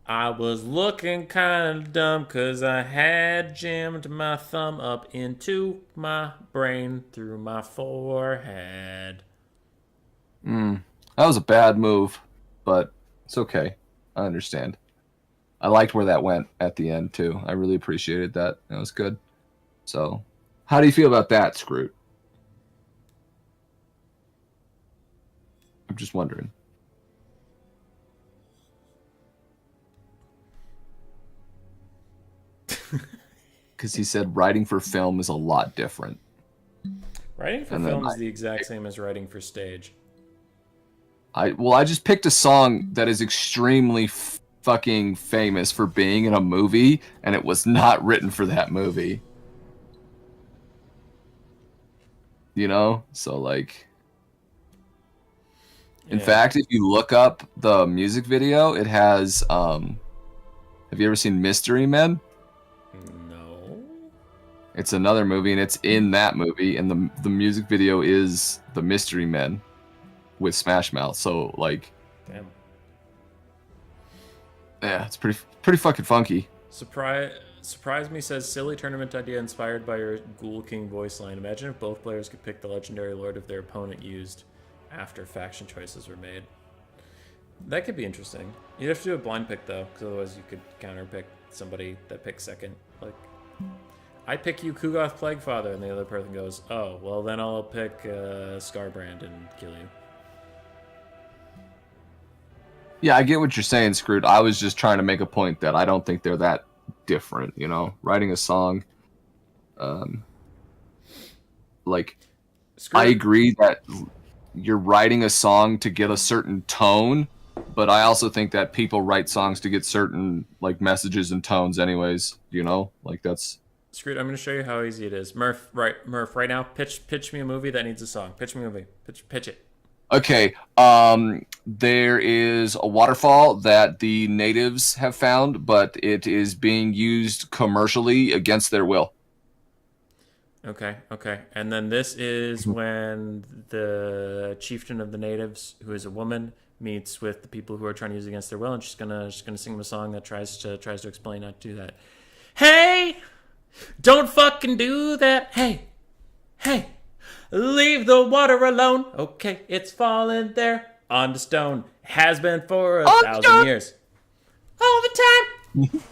I was looking kind of dumb because I had jammed my thumb up into my brain through my forehead. That was a bad move, but it's okay. I understand. I liked where that went at the end, too. I really appreciated that. That was good. So, how do you feel about that, Scroot? I'm just wondering. Because he said writing for film is a lot different. Writing for film is the exact same as writing for stage. I just picked a song that is extremely fucking famous for being in a movie, and it was not written for that movie. You know? So, like... In fact, if you look up the music video, it has... have you ever seen Mystery Men? No. It's another movie, and it's in that movie, and the music video is the Mystery Men with Smash Mouth. So, like... Damn. Yeah, it's pretty fucking funky. Surprise Me says, silly tournament idea inspired by your Ghoul King voice line. Imagine if both players could pick the legendary lord of their opponent used after faction choices were made. That could be interesting. You'd have to do a blind pick, though, because otherwise you could counter-pick somebody that picks second. Like, I pick you Kugoth Plaguefather, and the other person goes, oh, well, then I'll pick Scarbrand and kill you. Yeah, I get what you're saying, Screwed. I was just trying to make a point that I don't think they're that different, you know? Writing a song, like, I agree that you're writing a song to get a certain tone, but I also think that people write songs to get certain, like, messages and tones anyways, you know? Like, that's... Screwed, I'm going to show you how easy it is. Murph, right now, pitch me a movie that needs a song. Pitch me a movie. Pitch it. Okay, there is a waterfall that the natives have found, but it is being used commercially against their will. Okay. And then this is when the chieftain of the natives, who is a woman, meets with the people who are trying to use it against their will, and she's gonna sing them a song that tries to explain how to do that. Hey, don't fucking do that. Hey. Leave the water alone. Okay, it's falling there on the stone. Has been for 1,000 years. All the time.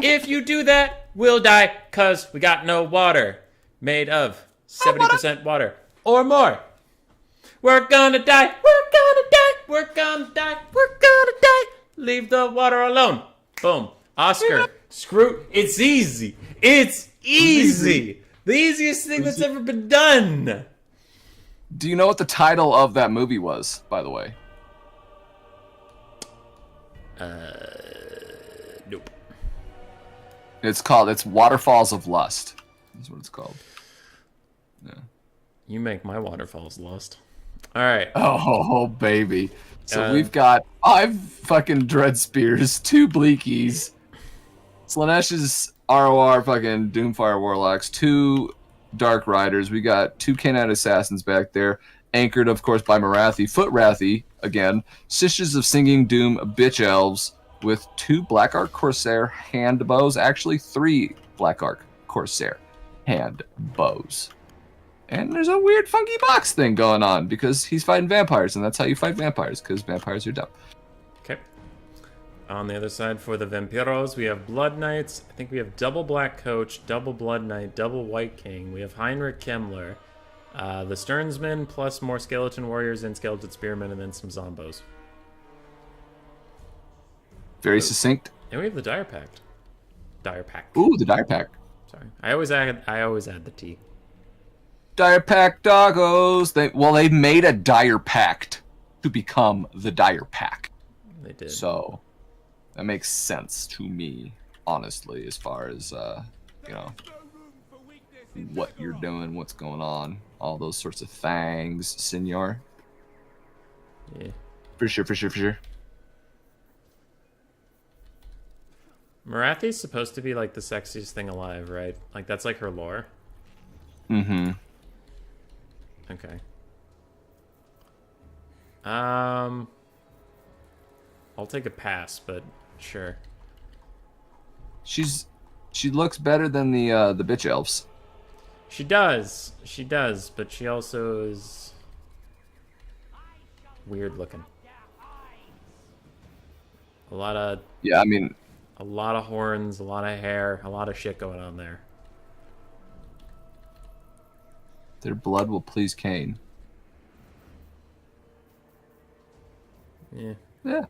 If you do that, we'll die, cause we got no water. Made of 70% water or more. We're gonna die. Leave the water alone. Boom. Oscar. Screw. It's easy. The easiest thing that's ever been done. Do you know what the title of that movie was, by the way? Nope. It's Waterfalls of Lust. That's what it's called. Yeah. You make my waterfalls lust. All right. Oh, baby. So we've got 5 fucking Dread Spears, 2 Bleakies, Slaaneish's ROR fucking Doomfire Warlocks, 2 Dark Riders. We got 2 Canine Assassins back there, anchored, of course, by Morathi. Foot Rathy, again. Sisters of Singing Doom, Bitch Elves, with 2 Black Ark Corsair hand bows. Actually, 3 Black Ark Corsair hand bows. And there's a weird funky box thing going on because he's fighting vampires, and that's how you fight vampires, because vampires are dumb. Okay. On the other side for the Vampiros, we have Blood Knights. I think we have double Black Coach, double Blood Knight, double White King. We have Heinrich Kemmler, the Stearnsmen, plus more Skeleton Warriors and Skeleton Spearmen, and then some Zombos. Very succinct. And we have the Dire Pact. Dire Pact. Ooh, the Dire Pact. Sorry. I always add the T. Dire Pact doggos. They made a Dire Pact to become the Dire Pact. They did. So that makes sense to me, honestly, as far as what you're doing, what's going on, all those sorts of things, senor. Yeah. For sure. Morathi's supposed to be like the sexiest thing alive, right? Like that's like her lore. Mm-hmm. Okay. I'll take a pass, but sure. She looks better than the bitch elves. She does, but she also is weird looking. A lot of horns, a lot of hair, a lot of shit going on there. Their blood will please Cain. Yeah. Yeah.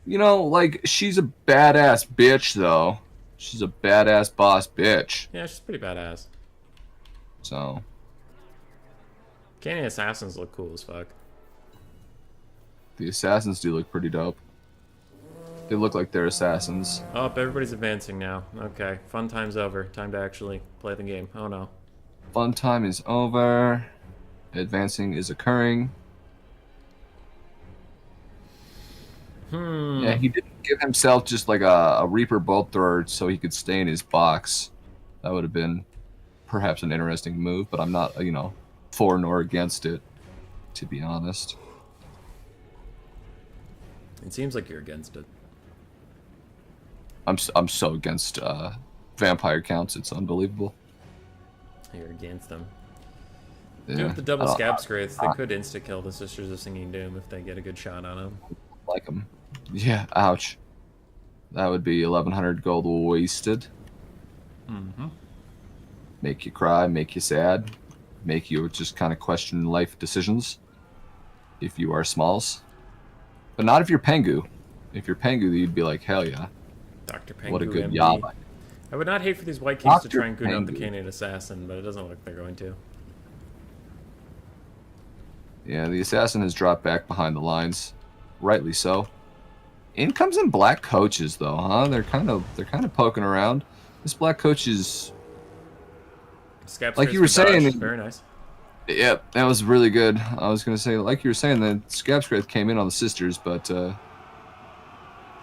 No. Like, she's a badass bitch, though. She's a badass boss bitch. Yeah, she's pretty badass. So. Canadian assassins look cool as fuck. The assassins do look pretty dope. They look like they're assassins. Oh, everybody's advancing now. Okay, fun time's over. Time to actually play the game. Oh no. Fun time is over. Advancing is occurring. Yeah, he didn't give himself just like a Reaper bolt thrower so he could stay in his box. That would have been perhaps an interesting move, but I'm not, for nor against it, to be honest. It seems like you're against it. I'm so against vampire counts. It's unbelievable. You're against them. Yeah, Dude, with the double scab scrates, they could insta kill the Sisters of Singing Doom if they get a good shot on them. Like them. Yeah, ouch. That would be 1,100 gold wasted. Mm-hmm. Make you cry, make you sad, make you just kind of question life decisions. If you are smalls. But not if you're Pengu. If you're Pengu, you'd be like, hell yeah. Dr. Pengu, What a good MD. job. I would not hate for these White Kings to Dr. try and goon out the Pengu. Canadian Assassin, but it doesn't look like they're going to. Yeah, the assassin has dropped back behind the lines. Rightly so. In comes in black coaches though, huh? They're kind of poking around. This black coach is Scab like you were scrates for saying. dodge. Very nice. Yeah, that was really good. I was gonna say, like you were saying, the Scab Scrape came in on the sisters, but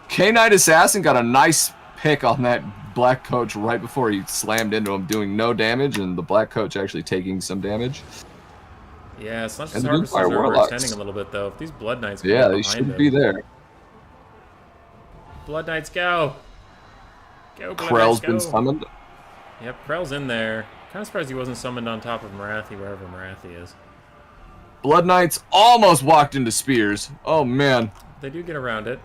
K-Knight Assassin got a nice pick on that black coach right before he slammed into him, doing no damage, and the black coach actually taking some damage. Yeah, Slash's And the harvesters Doomfire are Warlocks. overextending a little bit though. If these Blood Knights go Yeah, behind they shouldn't them- be there. Blood Knights go! Go, Blood Krell's Knights, been go! summoned. Yep, Krell's in there. Kind of surprised he wasn't summoned on top of Morathi, wherever Morathi is. Blood Knights almost walked into spears. Oh man. They do get around it,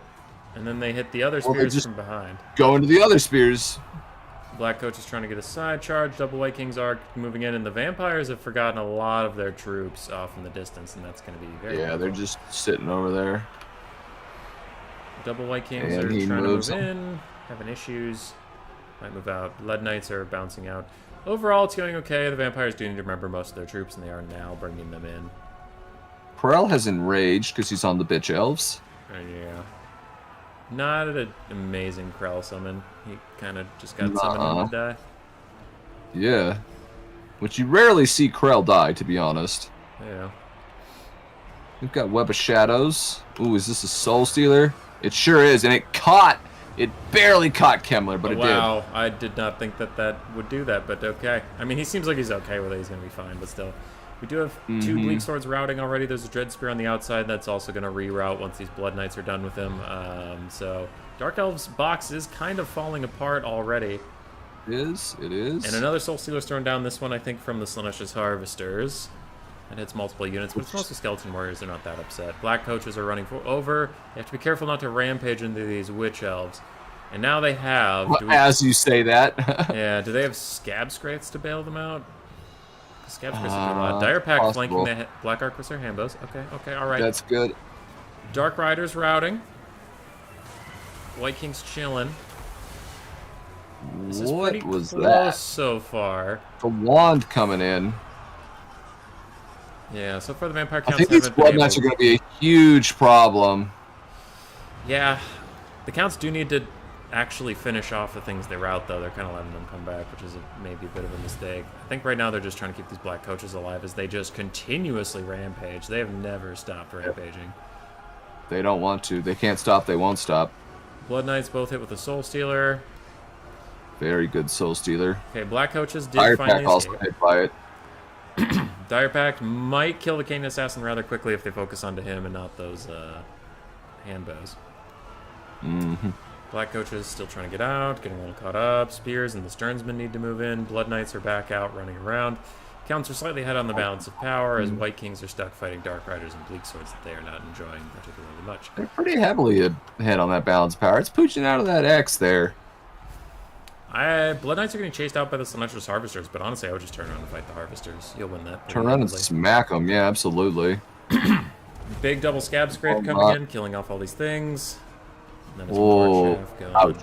and then they hit the other Well, they spears just- from behind. Go into the other spears. Black Coach is trying to get a side charge. Double White Kings are moving in, and the vampires have forgotten a lot of their troops off in the distance, and that's going to be very Yeah, they're helpful. just sitting over there. Double White Kings And are he trying to moves move them. in, having issues. Might move out. Blood Knights are bouncing out. Overall, it's going okay. The vampires do need to remember most of their troops, and they are now bringing them in. Corel has enraged because he's on the bitch elves. Yeah. Not an amazing Krell summon. He kind of just got summoned to die. Yeah. Which you rarely see Corel die, to be honest. Yeah. We've got Web of Shadows. Ooh, is this a Soul Stealer? It sure is, and it caught. It barely caught Kemmler, but it did. Wow, I did not think that that would do that, but okay. I mean, he seems like he's okay with it. He's going to be fine, but still. We do have two Bleak Swords routing already. There's a Dread Spear on the outside that's also going to reroute once these Blood Knights are done with him. So Dark Elves' box is kind of falling apart already. It is. And another Soul Stealer's thrown down. This one, I think, from the Slanesh's Harvesters. It hits multiple units, but it's mostly Skeleton Warriors. They're not that upset. Black Coaches are running over. You have to be careful not to rampage into these Witch Elves. And now they have... As you say that. Yeah, do they have Scab Scrates to bail them out? Scab Scrates are a lot. Dire Pack flanking the Black Arc with their Hambos. Okay, alright. That's good. Dark Riders routing. White King's chilling. This is pretty was close that? so far. The wand coming in. Yeah, so far the Vampire I counts think these haven't been Blood Knights are going to be a huge problem. Yeah, the counts do need to actually finish off the things they route, though. They're kind of letting them come back, which is maybe a bit of a mistake. I think right now they're just trying to keep these Black Coaches alive as they just continuously rampage. They have never stopped rampaging. They don't want to. They can't stop. They won't stop. Blood Knights both hit with a Soul Stealer. Very good Soul Stealer. Okay, Black Coaches did Dire finally Pack also escape. hit by it. Dire Pact might kill the Cane Assassin rather quickly if they focus onto him and not those handbows. Black Coaches still trying to get out, getting a little caught up. Spears and the Sternsmen need to move in. Blood Knights are back out running around. Counts are slightly ahead on the balance of power as White Kings are stuck fighting Dark Riders and Bleak Swords that they are not enjoying particularly much. They're pretty heavily ahead on that balance power. It's pushing out of that X there. Blood Knights are getting chased out by the Slanesh's Harvesters, but honestly, I would just turn around and fight the Harvesters. You'll win that. Turn around and smack them. Yeah, absolutely. Big double Scab Scrape coming in, killing off all these things. And then it's more chaff going. Ouch.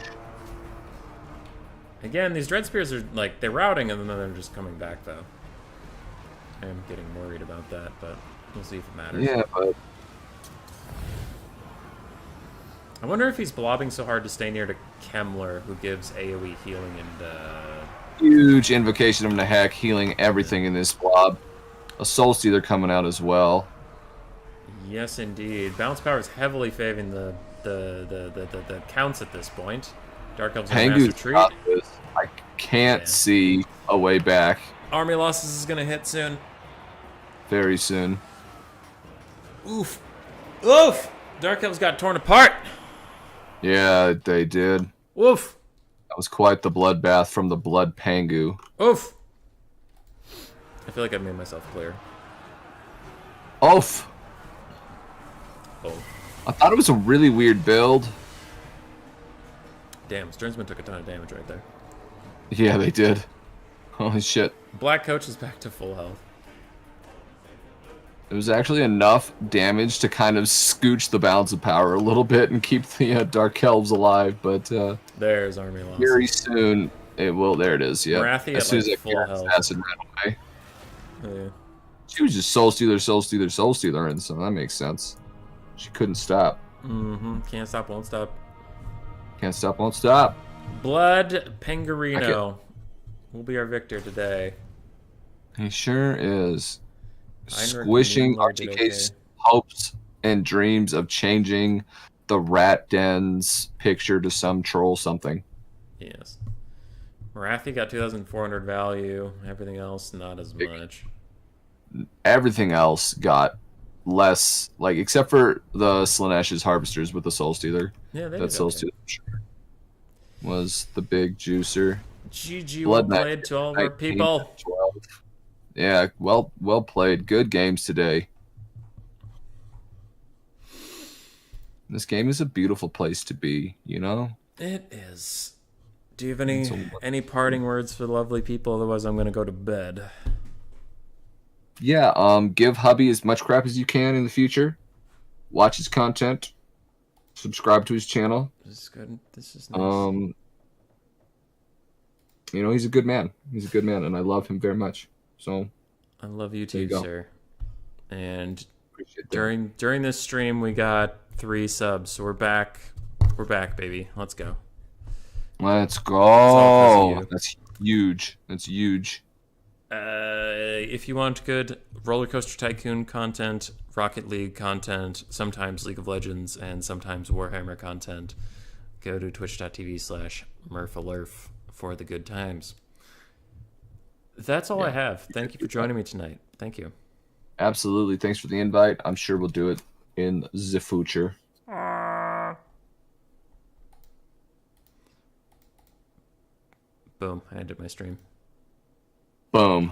Again, these Dread Spears are, like, they're routing and then they're just coming back, though. I'm getting worried about that, but we'll see if it matters. Yeah, but... I wonder if he's blobbing so hard to stay near to Kemmler, who gives AoE healing and, Huge Invocation of Nahek, healing everything in this blob. A Soul Stealer coming out as well. Yes, indeed. Bounce power is heavily favoring the counts at this point. Dark Elves are mass retreat. I can't see a way back. Army losses is going to hit soon. Very soon. Oof. Oof! Dark Elves got torn apart. Yeah, they did. Oof. That was quite the bloodbath from the Blood Pangu. Oof. I feel like I've made myself clear. Oof. Oh. I thought it was a really weird build. Damn, Sternsman took a ton of damage right there. Yeah, they did. Holy shit. Black Coach is back to full health. It was actually enough damage to kind of scooch the balance of power a little bit and keep the Dark Elves alive, but there's army loss. Very soon it will. There it is. Yeah. Marathi as soon as full health. Assassin ran away. Yeah. She was just Soul Stealer, Soul Stealer, Soul Stealer, and so that makes sense. She couldn't stop. Can't stop, won't stop. Can't stop, won't stop. Blood Pengarino will be our victor today. He sure is. Heinrich Squishing Müller did RTK's hopes and dreams of changing the rat den's picture to some troll something. Yes. Marathi got 2,400 value. Everything else, not as much. Everything else got less, like, except for the Slanesh's Harvesters with the Soul Stealer. Yeah, they that Soul Stealer was the big juicer. GG, well played to all of our people. 12. Yeah, well played. Good games today. This game is a beautiful place to be, you know? It is. Do you have any parting words for the lovely people? Otherwise, I'm going to go to bed. Yeah, give Hubby as much crap as you can in the future. Watch his content. Subscribe to his channel. This is good. This is nice. You know, he's a good man. He's a good man, and I love him very much. So I love you there too, you go. sir. And Appreciate that. during this stream, we got 3 subs. So we're back. We're back, baby. Let's go. Let's all 'cause go. of you. That's huge. That's huge. If you want good Roller Coaster Tycoon content, Rocket League content, sometimes League of Legends, and sometimes Warhammer content, go to twitch.tv/murphalurf for the good times. That's all I have. Thank you for joining me tonight. Thank you. Absolutely. Thanks for the invite. I'm sure we'll do it in the future. Boom. I ended my stream. Boom.